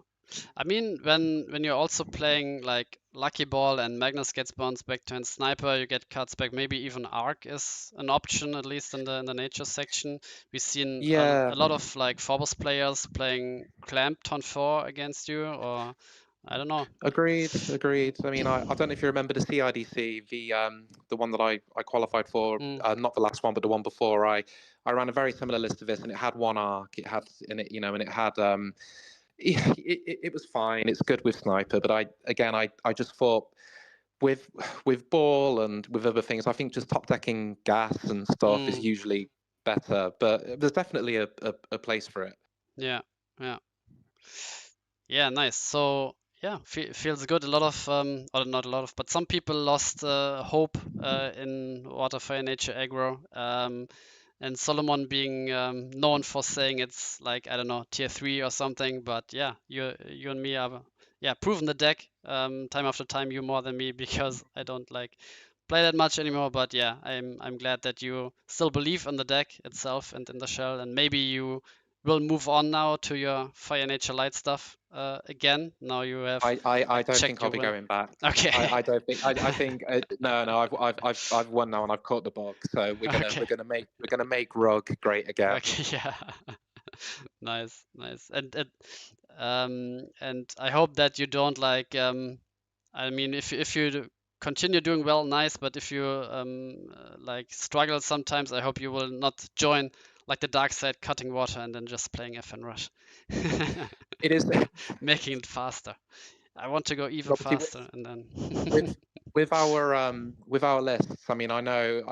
I mean, when you're also playing like Lucky Ball and Magnus gets bounced back to hand Sniper, you get cards back. Maybe even Arc is an option, at least in the nature section. We've seen Yeah, a lot of like Phobos players playing Clamp turn 4 against you, or I don't know. agreed. I mean, I don't know if you remember the CIDC, the one that I qualified for, Mm, not the last one, but the one before. I ran a very similar list of this, and it had one arc. It had in it, and it had it was fine. It's good with sniper, but I just thought with ball and with other things, I think just top decking gas and stuff is mm, usually better. But there's definitely a place for it. yeah, yeah. Yeah, nice. So yeah, feels good. A lot of, or not a lot of, but some people lost hope in Waterfire Nature Aggro. And Solomon being known for saying it's like, I don't know, tier 3 or something. But yeah, you and me have yeah proven the deck time after time. You more than me because I don't like play that much anymore. But yeah, I'm glad that you still believe in the deck itself and in the shell, and maybe you will move on now to your Fire Nature Light stuff again. Now you have I like don't checked think I'll your be will. going back. Okay. I don't think I think no, I've won now and I've caught the bug. So Okay. we're gonna make Rug great again. Okay. Yeah. Nice. Nice. And I hope that you don't like I mean if you continue doing well, nice, but if you like struggle sometimes, I hope you will not join like the dark side cutting water and then just playing FN Rush. It is Making it faster. I want to go even obviously faster and with then with our lists. I mean, I know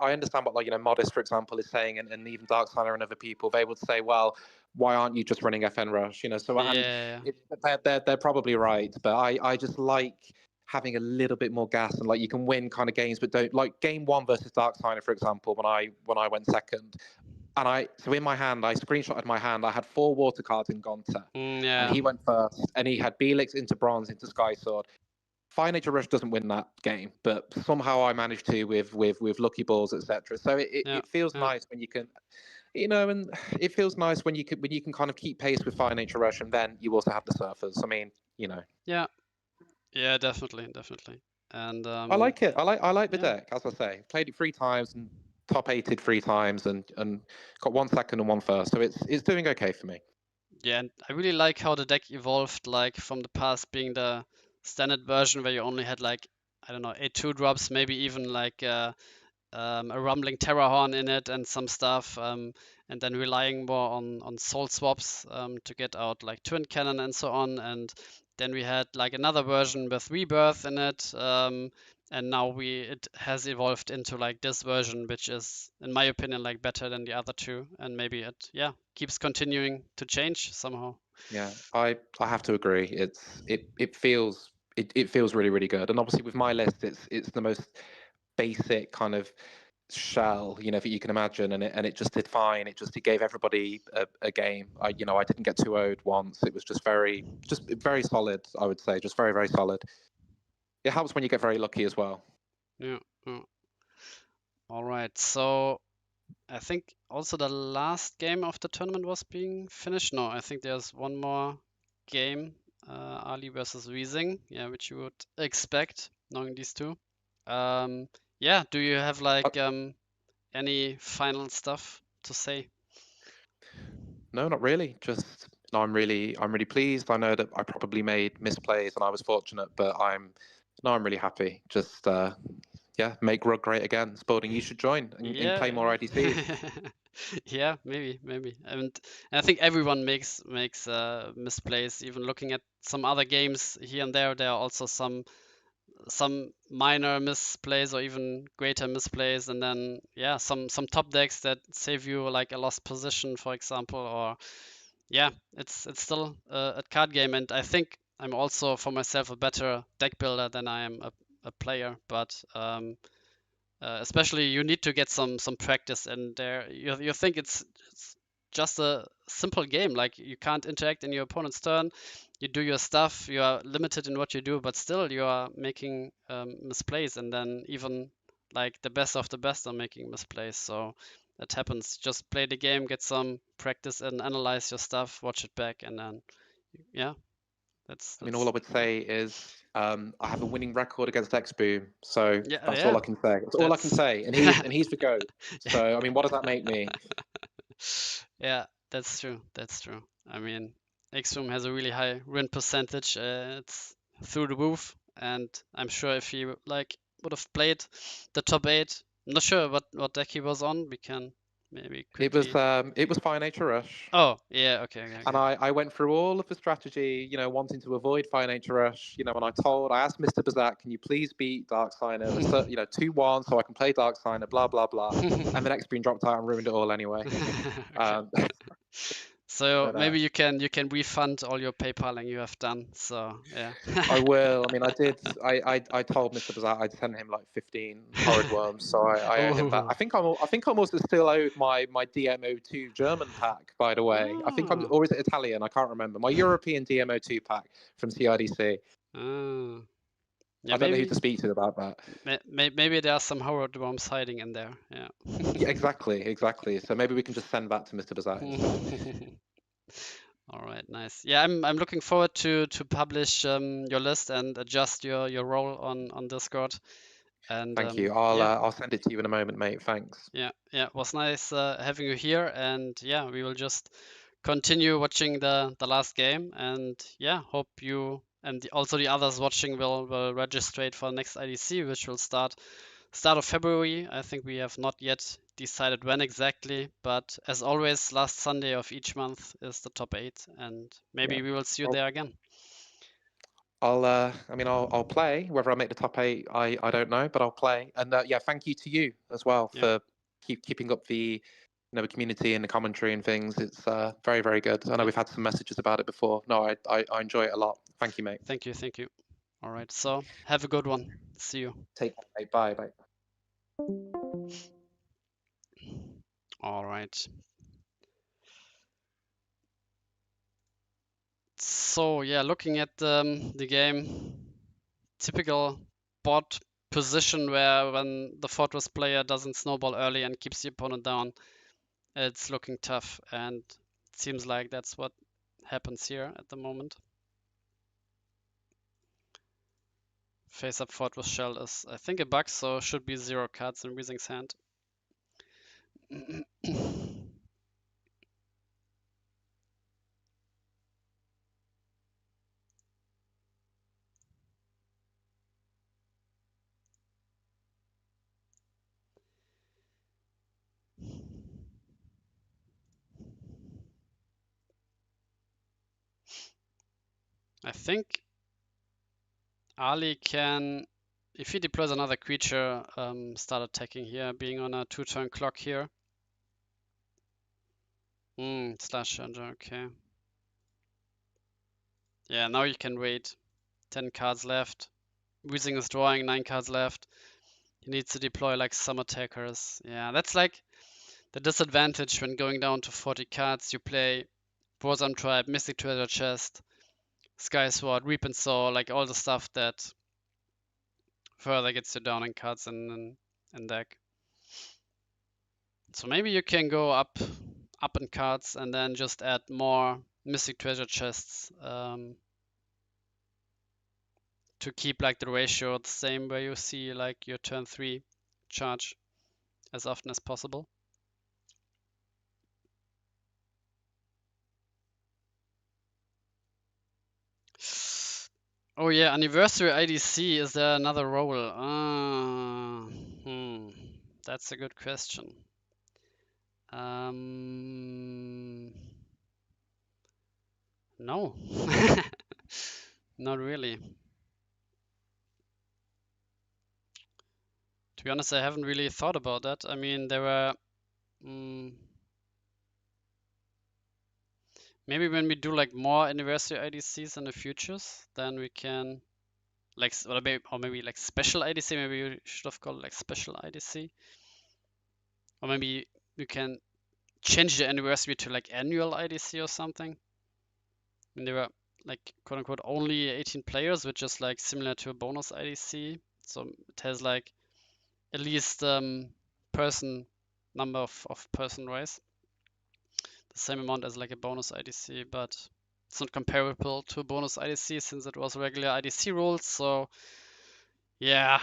I understand what like Modest for example is saying, and even Darksider and other people they would say, well, why aren't you just running FN Rush? So and yeah, they're probably right, but I just like having a little bit more gas and like you can win kind of games, but don't like game one versus Darksider for example when I went second. And so in my hand, I screenshotted my hand. I had 4 water cards in Gonta, and yeah, he went first, and he had Belix into Bronze into Sky Sword. Fire Nature Rush doesn't win that game, but somehow I managed to with lucky balls, etc. So yeah, it feels yeah, nice when you can, and it feels nice when you can kind of keep pace with Fire Nature Rush, and then you also have the surfers. I mean, yeah, yeah, definitely, definitely. And I like it. I like the yeah, deck. As I say, played it 3 times and top eighted 3 times, and got 1 second and 1 first. So it's doing okay for me. yeah, and I really like how the deck evolved, like from the past being the standard version where you only had like I don't know 8 2 drops, maybe even like a rumbling Terrahorn in it and some stuff, and then relying more on soul swaps to get out like Twin Cannon and so on. And then we had like another version with Rebirth in it, and now it has evolved into like this version, which is, in my opinion, like better than the other two. And maybe it yeah keeps continuing to change somehow. Yeah, I have to agree. It feels really really good, and obviously with my list, it's the most basic kind of shell that you can imagine, and it just did fine. It gave everybody a game. I didn't get 2-0'd once. It was just very solid. I would say just very very solid. It helps when you get very lucky as well. Yeah. Yeah. All right. So I think also the last game of the tournament was being finished. No, I think there's one more game, Ali versus Weezing, yeah, which you would expect knowing these two. Yeah, do you have Uh, like any final stuff to say? no, not really. Just no, I'm really pleased. I know that I probably made misplays and I was fortunate, but I'm really happy. Just yeah, make Rug great again. Spalding, you should join and play more Yeah, IDCs. yeah, maybe. And I think everyone makes misplays. Even looking at some other games here and there are also some minor misplays or even greater misplays, and then yeah, some top decks that save you like a lost position, for example, or yeah, it's still a card game, and I think I'm also for myself a better deck builder than I am a player, but especially you need to get some practice in there. You think it's just a simple game, like you can't interact in your opponent's turn, you do your stuff, you are limited in what you do, but still you are making misplays, and then even like the best of the best are making misplays. So that happens. Just play the game, get some practice, and analyze your stuff, watch it back, and then yeah, that's I mean, all I would yeah. say is I have a winning record against X-Boom, so Yeah, that's all yeah. I can say. That's all I can That's say, and he's the goat. So I mean, what does that make me? yeah, that's true. That's true. I mean, Exum has a really high win percentage. It's through the roof, and I'm sure if he like would have played the top eight, I'm not sure what deck he was on. We can maybe quickly. It was Fire Nature Rush. Oh, yeah. Okay. Okay. And Okay. I went through all of the strategy, wanting to avoid Fire Nature Rush, and I asked Mr. Bazak, can you please beat Dark Signer, 2-1 so I can play Dark Signer, blah, blah, blah. And the next being dropped out and ruined it all anyway. Okay. Um, So but maybe you can refund all your PayPaling you have done. So yeah. I will. I mean, I did. I told Mr. Bazat I'd sent him like 15 horrid worms, so I owe him that. Oh. I think I'm also still owed my DMO2 German pack, by the way. I think Oh. or is it Italian? I can't remember. My European DMO2 pack from CIDC. Oh. Yeah, I don't know who to maybe speak to about that. maybe there are some horror worms hiding in there. Yeah. Yeah, exactly. So maybe we can just send that to Mr. Bazat instead. All right, nice. Yeah, I'm looking forward to publish your list and adjust your role on Discord. And Thank you. yeah, I'll send it to you in a moment, mate. Thanks. yeah, yeah. It was nice having you here. And yeah, we will just continue watching the last game. And yeah, hope you and also the others watching will register for the next IDC, which will start of February. I think we have not yet decided when exactly, but as always, last Sunday of each month is the top eight, and Yeah. maybe we will see you I'll, there again. I'll play. Whether I make the top eight, I don't know, but I'll play. And yeah, thank you to you as well Yeah, for keeping up the the community and the commentary and things. It's very very good. I know yeah. we've had some messages about it before. No, I enjoy it a lot. Thank you, mate. Thank you, thank you. All right, so have a good one. See you. Take care, mate. Bye bye. All right. So yeah, looking at the game, typical bot position where when the fortress player doesn't snowball early and keeps the opponent down, it's looking tough, and it seems like that's what happens here at the moment. Face up fortress shell is, I think, a bug, so should be 0 cards in Weezing's hand. I think Ali can, if he deploys another creature, start attacking here, being on a 2-turn clock here. Slash charger, okay. Yeah, now you can wait. 10 cards left. Weezing is drawing 9 cards left. He needs to deploy like some attackers. Yeah, that's like the disadvantage when going down to 40 cards. You play Borzam Tribe, Mystic Treasure Chest, Sky Sword, Reap and Sow, like all the stuff that further gets you down in cards in deck. So maybe you can go up in cards and then just add more Mystic Treasure Chests to keep like the ratio the same, where you see like your turn 3 charge as often as possible. Oh yeah, anniversary IDC, is there another role? That's a good question. No, not really. To be honest, I haven't really thought about that. I mean, there were maybe when we do like more anniversary IDCs in the futures, then we can like or maybe like special IDC. Maybe you should have called it like special IDC, or maybe you can change the anniversary to like annual IDC or something. And there were like quote unquote only 18 players, which is like similar to a bonus IDC. So it has like at least person number of person race, the same amount as like a bonus IDC, but it's not comparable to a bonus IDC since it was regular IDC rules. So yeah,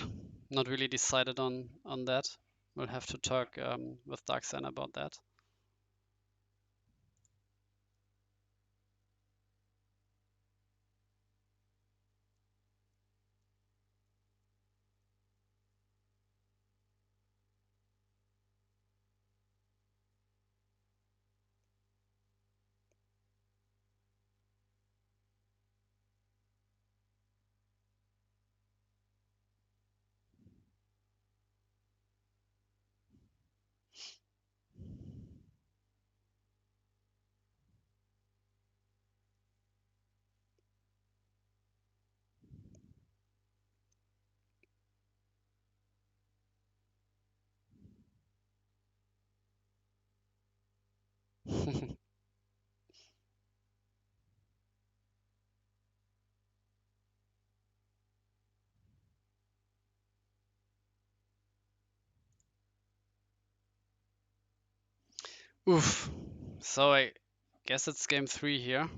not really decided on that. We'll have to talk with Darksign about that. Oof. So I guess it's game 3 here.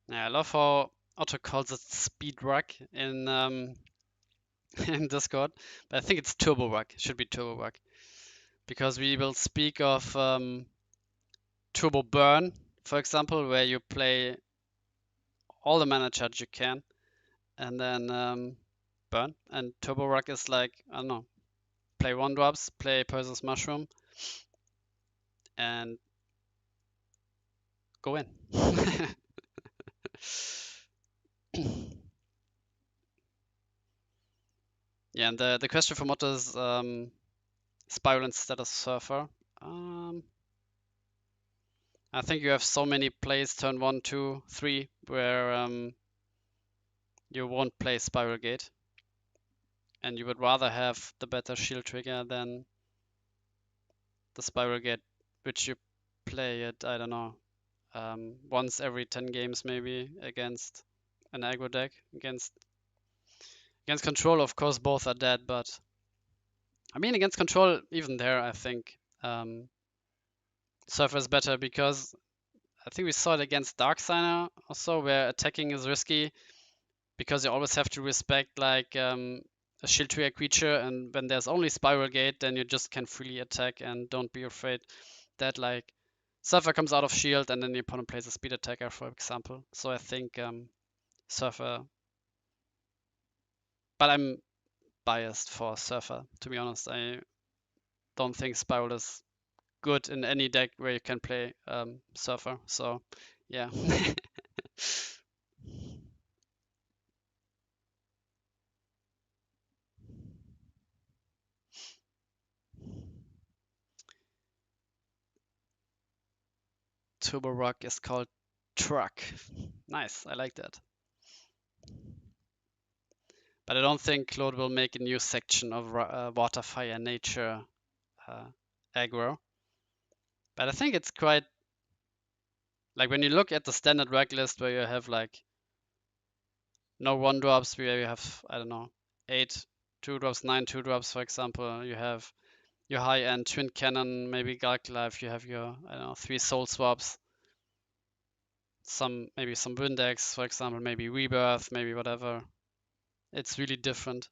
Yeah, I love how Otto calls it speed rug in in Discord, but I think it's turbo rug. It should be turbo rug because we will speak of turbo burn, for example, where you play all the mana charge you can and then burn. And turbo rug is like I don't know, play 1 drops, play Poisonous Mushroom, and go in. Yeah, and the question from Otto is Spiral instead of Surfer. Um, I think you have so many plays turn 1, 2, 3 where you won't play Spiral Gate, and you would rather have the better shield trigger than the Spiral Gate, which you play it, I don't know, once every 10 games maybe against an aggro deck. Against control, of course, both are dead, but I mean against control, even there, I think Surfer is better because I think we saw it against Darksigner also, where attacking is risky because you always have to respect like a shield trigger creature, and when there's only Spiral Gate, then you just can freely attack and don't be afraid that like Surfer comes out of shield and then the opponent plays a speed attacker, for example. So I think Surfer, but I'm biased for Surfer, to be honest. I don't think Spiral is good in any deck where you can play Surfer. So yeah. Turbo Rock is called Truck. Nice, I like that. But I don't think Claude will make a new section of Water, Fire, Nature aggro. But I think it's quite like when you look at the standard reg list where you have like no 1 drops, where you have I don't know 8 2 drops, 9 2 drops, for example. You have your high end Twin Cannon, maybe Galk Life. You have your I don't know 3 Soul Swaps, maybe some Windex, for example, maybe Rebirth, maybe whatever. It's really different.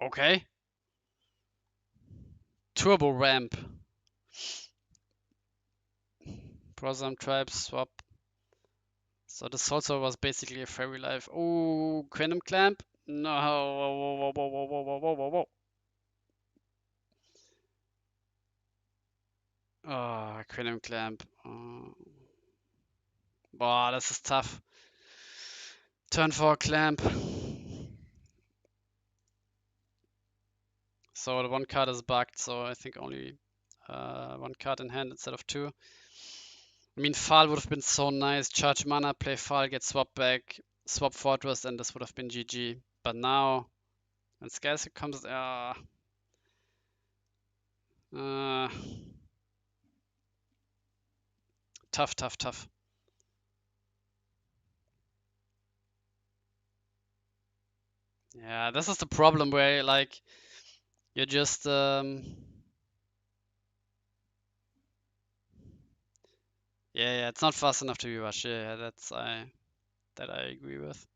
Okay. Turbo Ramp. Brosam Tribe Swap. So this also was basically a Fairy Life. Oh, Quantum Clamp. No. Whoa, whoa, whoa, whoa, whoa, whoa, whoa, whoa, whoa. Oh, Aquarium Clamp. Oh. Boah, das ist tough. Turn 4 Clamp. So the one card is bugged, so I think only one card in hand instead of two. I mean, Fall would have been so nice. Charge mana, play Fall, get swap back, swap Fortress, and this would have been GG. But now, when Scarcity comes, uh, tough, tough, tough. Yeah, this is the problem where like you're just yeah, it's not fast enough to be rushed. Yeah, that I agree with.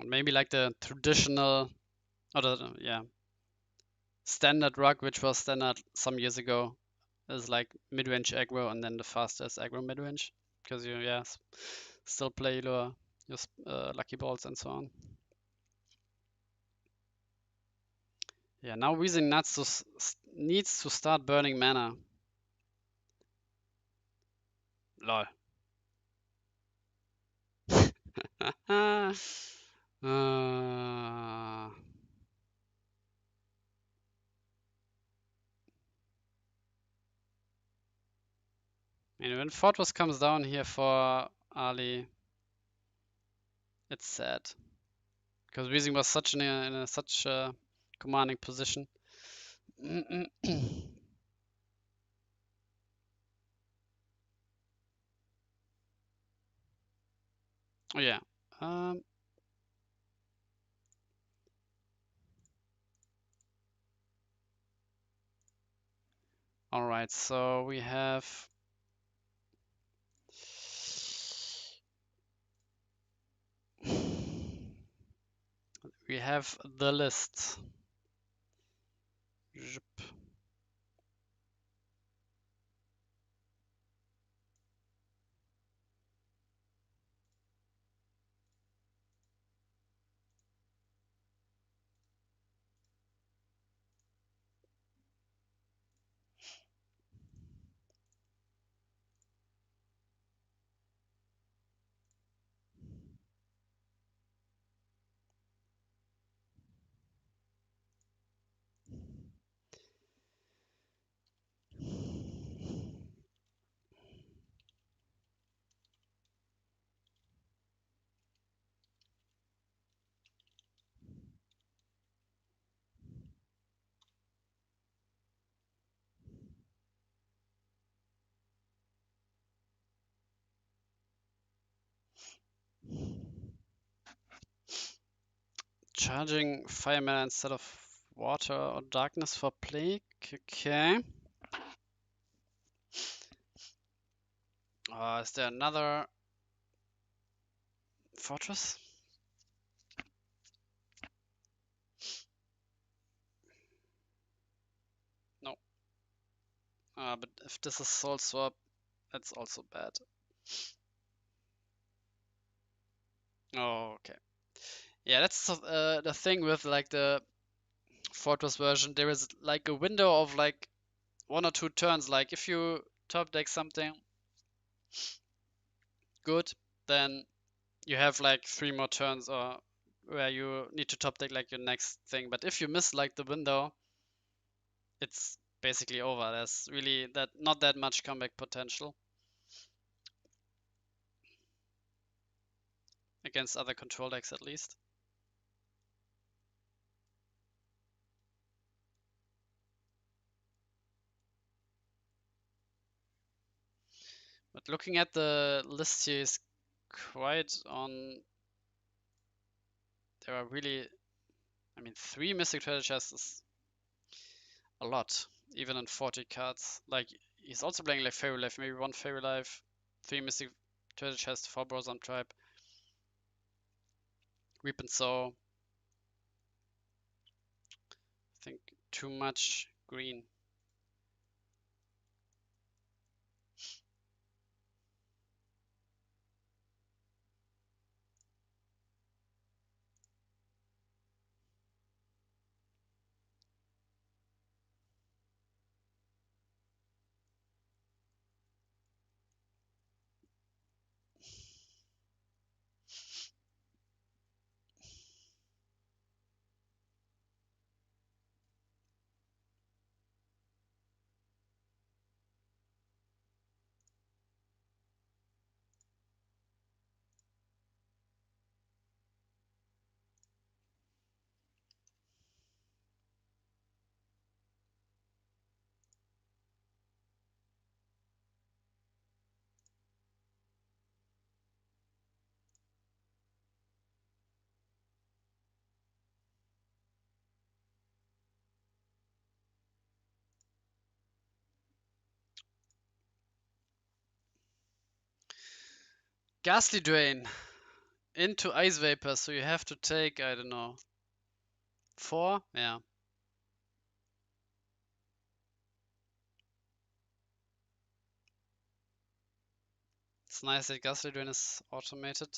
Maybe like the traditional, or the yeah, standard rug, which was standard some years ago, is like mid-range aggro, and then the fastest aggro mid-range, because you still play your lucky balls and so on. Yeah, now Weezing Nuts needs to start burning mana. Lol. uh, and when Fortress comes down here for Ali, it's sad because Weezing was such in a such a commanding position. Oh yeah. Um, all right. So we have the list. Zhup. Charging fire mana instead of water or darkness for plague. Okay. Is there another fortress? No. But if this is soul swap, that's also bad. Oh, okay. Yeah, that's the thing with like the fortress version. There is like a window of like 1 or 2 turns. Like if you top deck something good, then you have like 3 more turns or where you need to top deck like your next thing. But if you miss like the window, it's basically over. There's really that not that much comeback potential against other control decks at least. But looking at the list here is quite on. There are really, I mean, 3 Mystic Treasure Chests is a lot, even on 40 cards. Like he's also playing like Fairy Life, maybe 1 Fairy Life, 3 Mystic Treasure Chests, 4 Boson Tribe, Reap and Sow, think too much green. Ghastly Drain into Ice Vapor, so you have to take, I don't know, 4? Yeah. It's nice that Ghastly Drain is automated.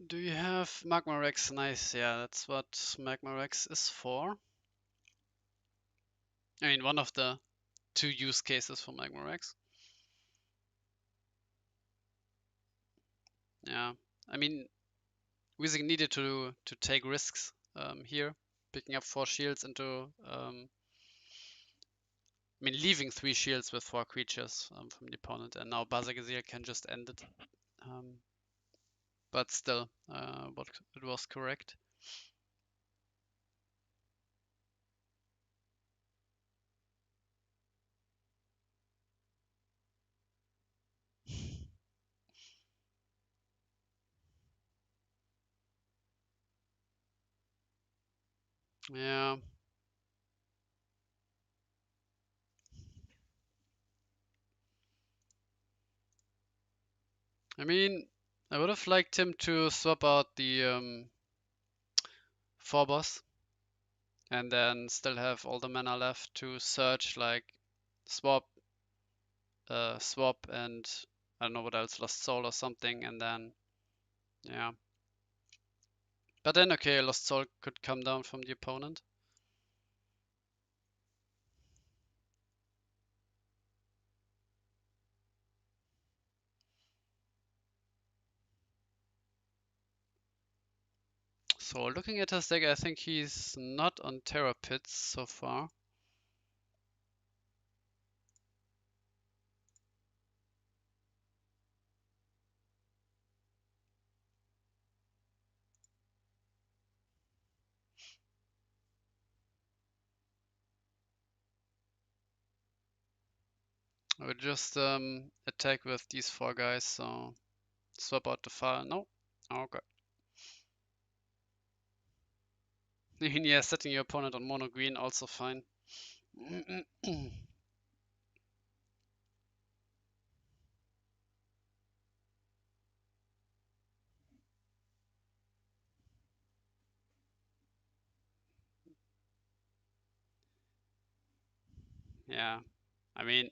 Do you have Magma Rex? Nice, yeah, that's what Magma Rex is for. I mean, one of the 2 use cases for Magma Rex. Yeah, I mean, Weezing needed to take risks here, picking up 4 shields into, I mean, leaving 3 shields with 4 creatures from the opponent, and now Bazagazir can just end it. But still, what it was correct. Yeah. I mean, I would have liked him to swap out the 4 boss and then still have all the mana left to search, like swap, swap, and I don't know what else, Lost Soul or something, and then yeah. But then okay, Lost Soul could come down from the opponent. So looking at his deck, I think he's not on Terra Pits so far. I would just attack with these 4 guys, so swap out the file. No? Okay. Yeah, setting your opponent on mono green also fine. Yeah, I mean,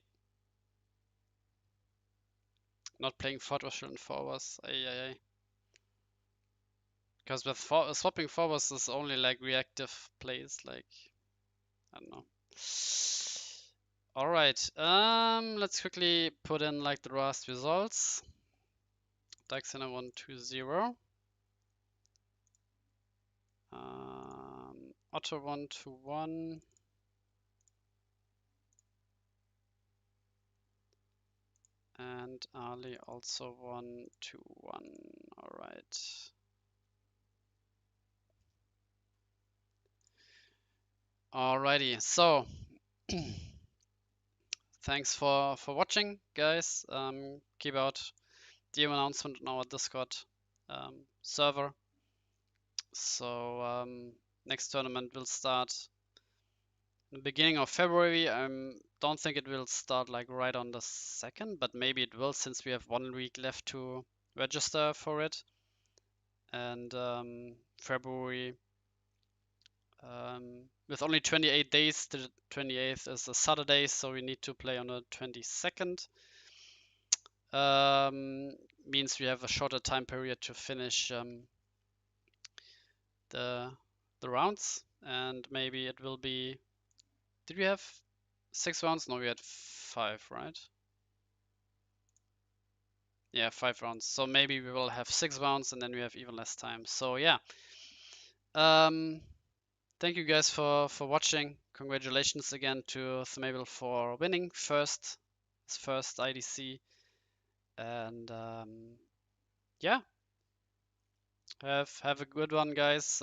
Not playing forward and forwards. Because with swapping forwards is only like reactive plays, like I don't know. All right. Let's quickly put in like the last results. Daxina 1-2-0. Otto 1-1. And Ali also 1-1. All right. Alrighty. So thanks for watching, guys. Keep out the announcement on our Discord server. So next tournament will start in the beginning of February. I don't think it will start like right on the 2nd, but maybe it will since we have 1 week left to register for it. And February, with only 28 days, the 28th is a Saturday, so we need to play on the 22nd. Means we have a shorter time period to finish the rounds, and maybe it will be. Did we have 6 rounds? No, we had 5, right? Yeah, 5 rounds. So maybe we will have 6 rounds, and then we have even less time. So yeah. Thank you guys for watching. Congratulations again to Themable for winning first IDC, and yeah, have a good one, guys.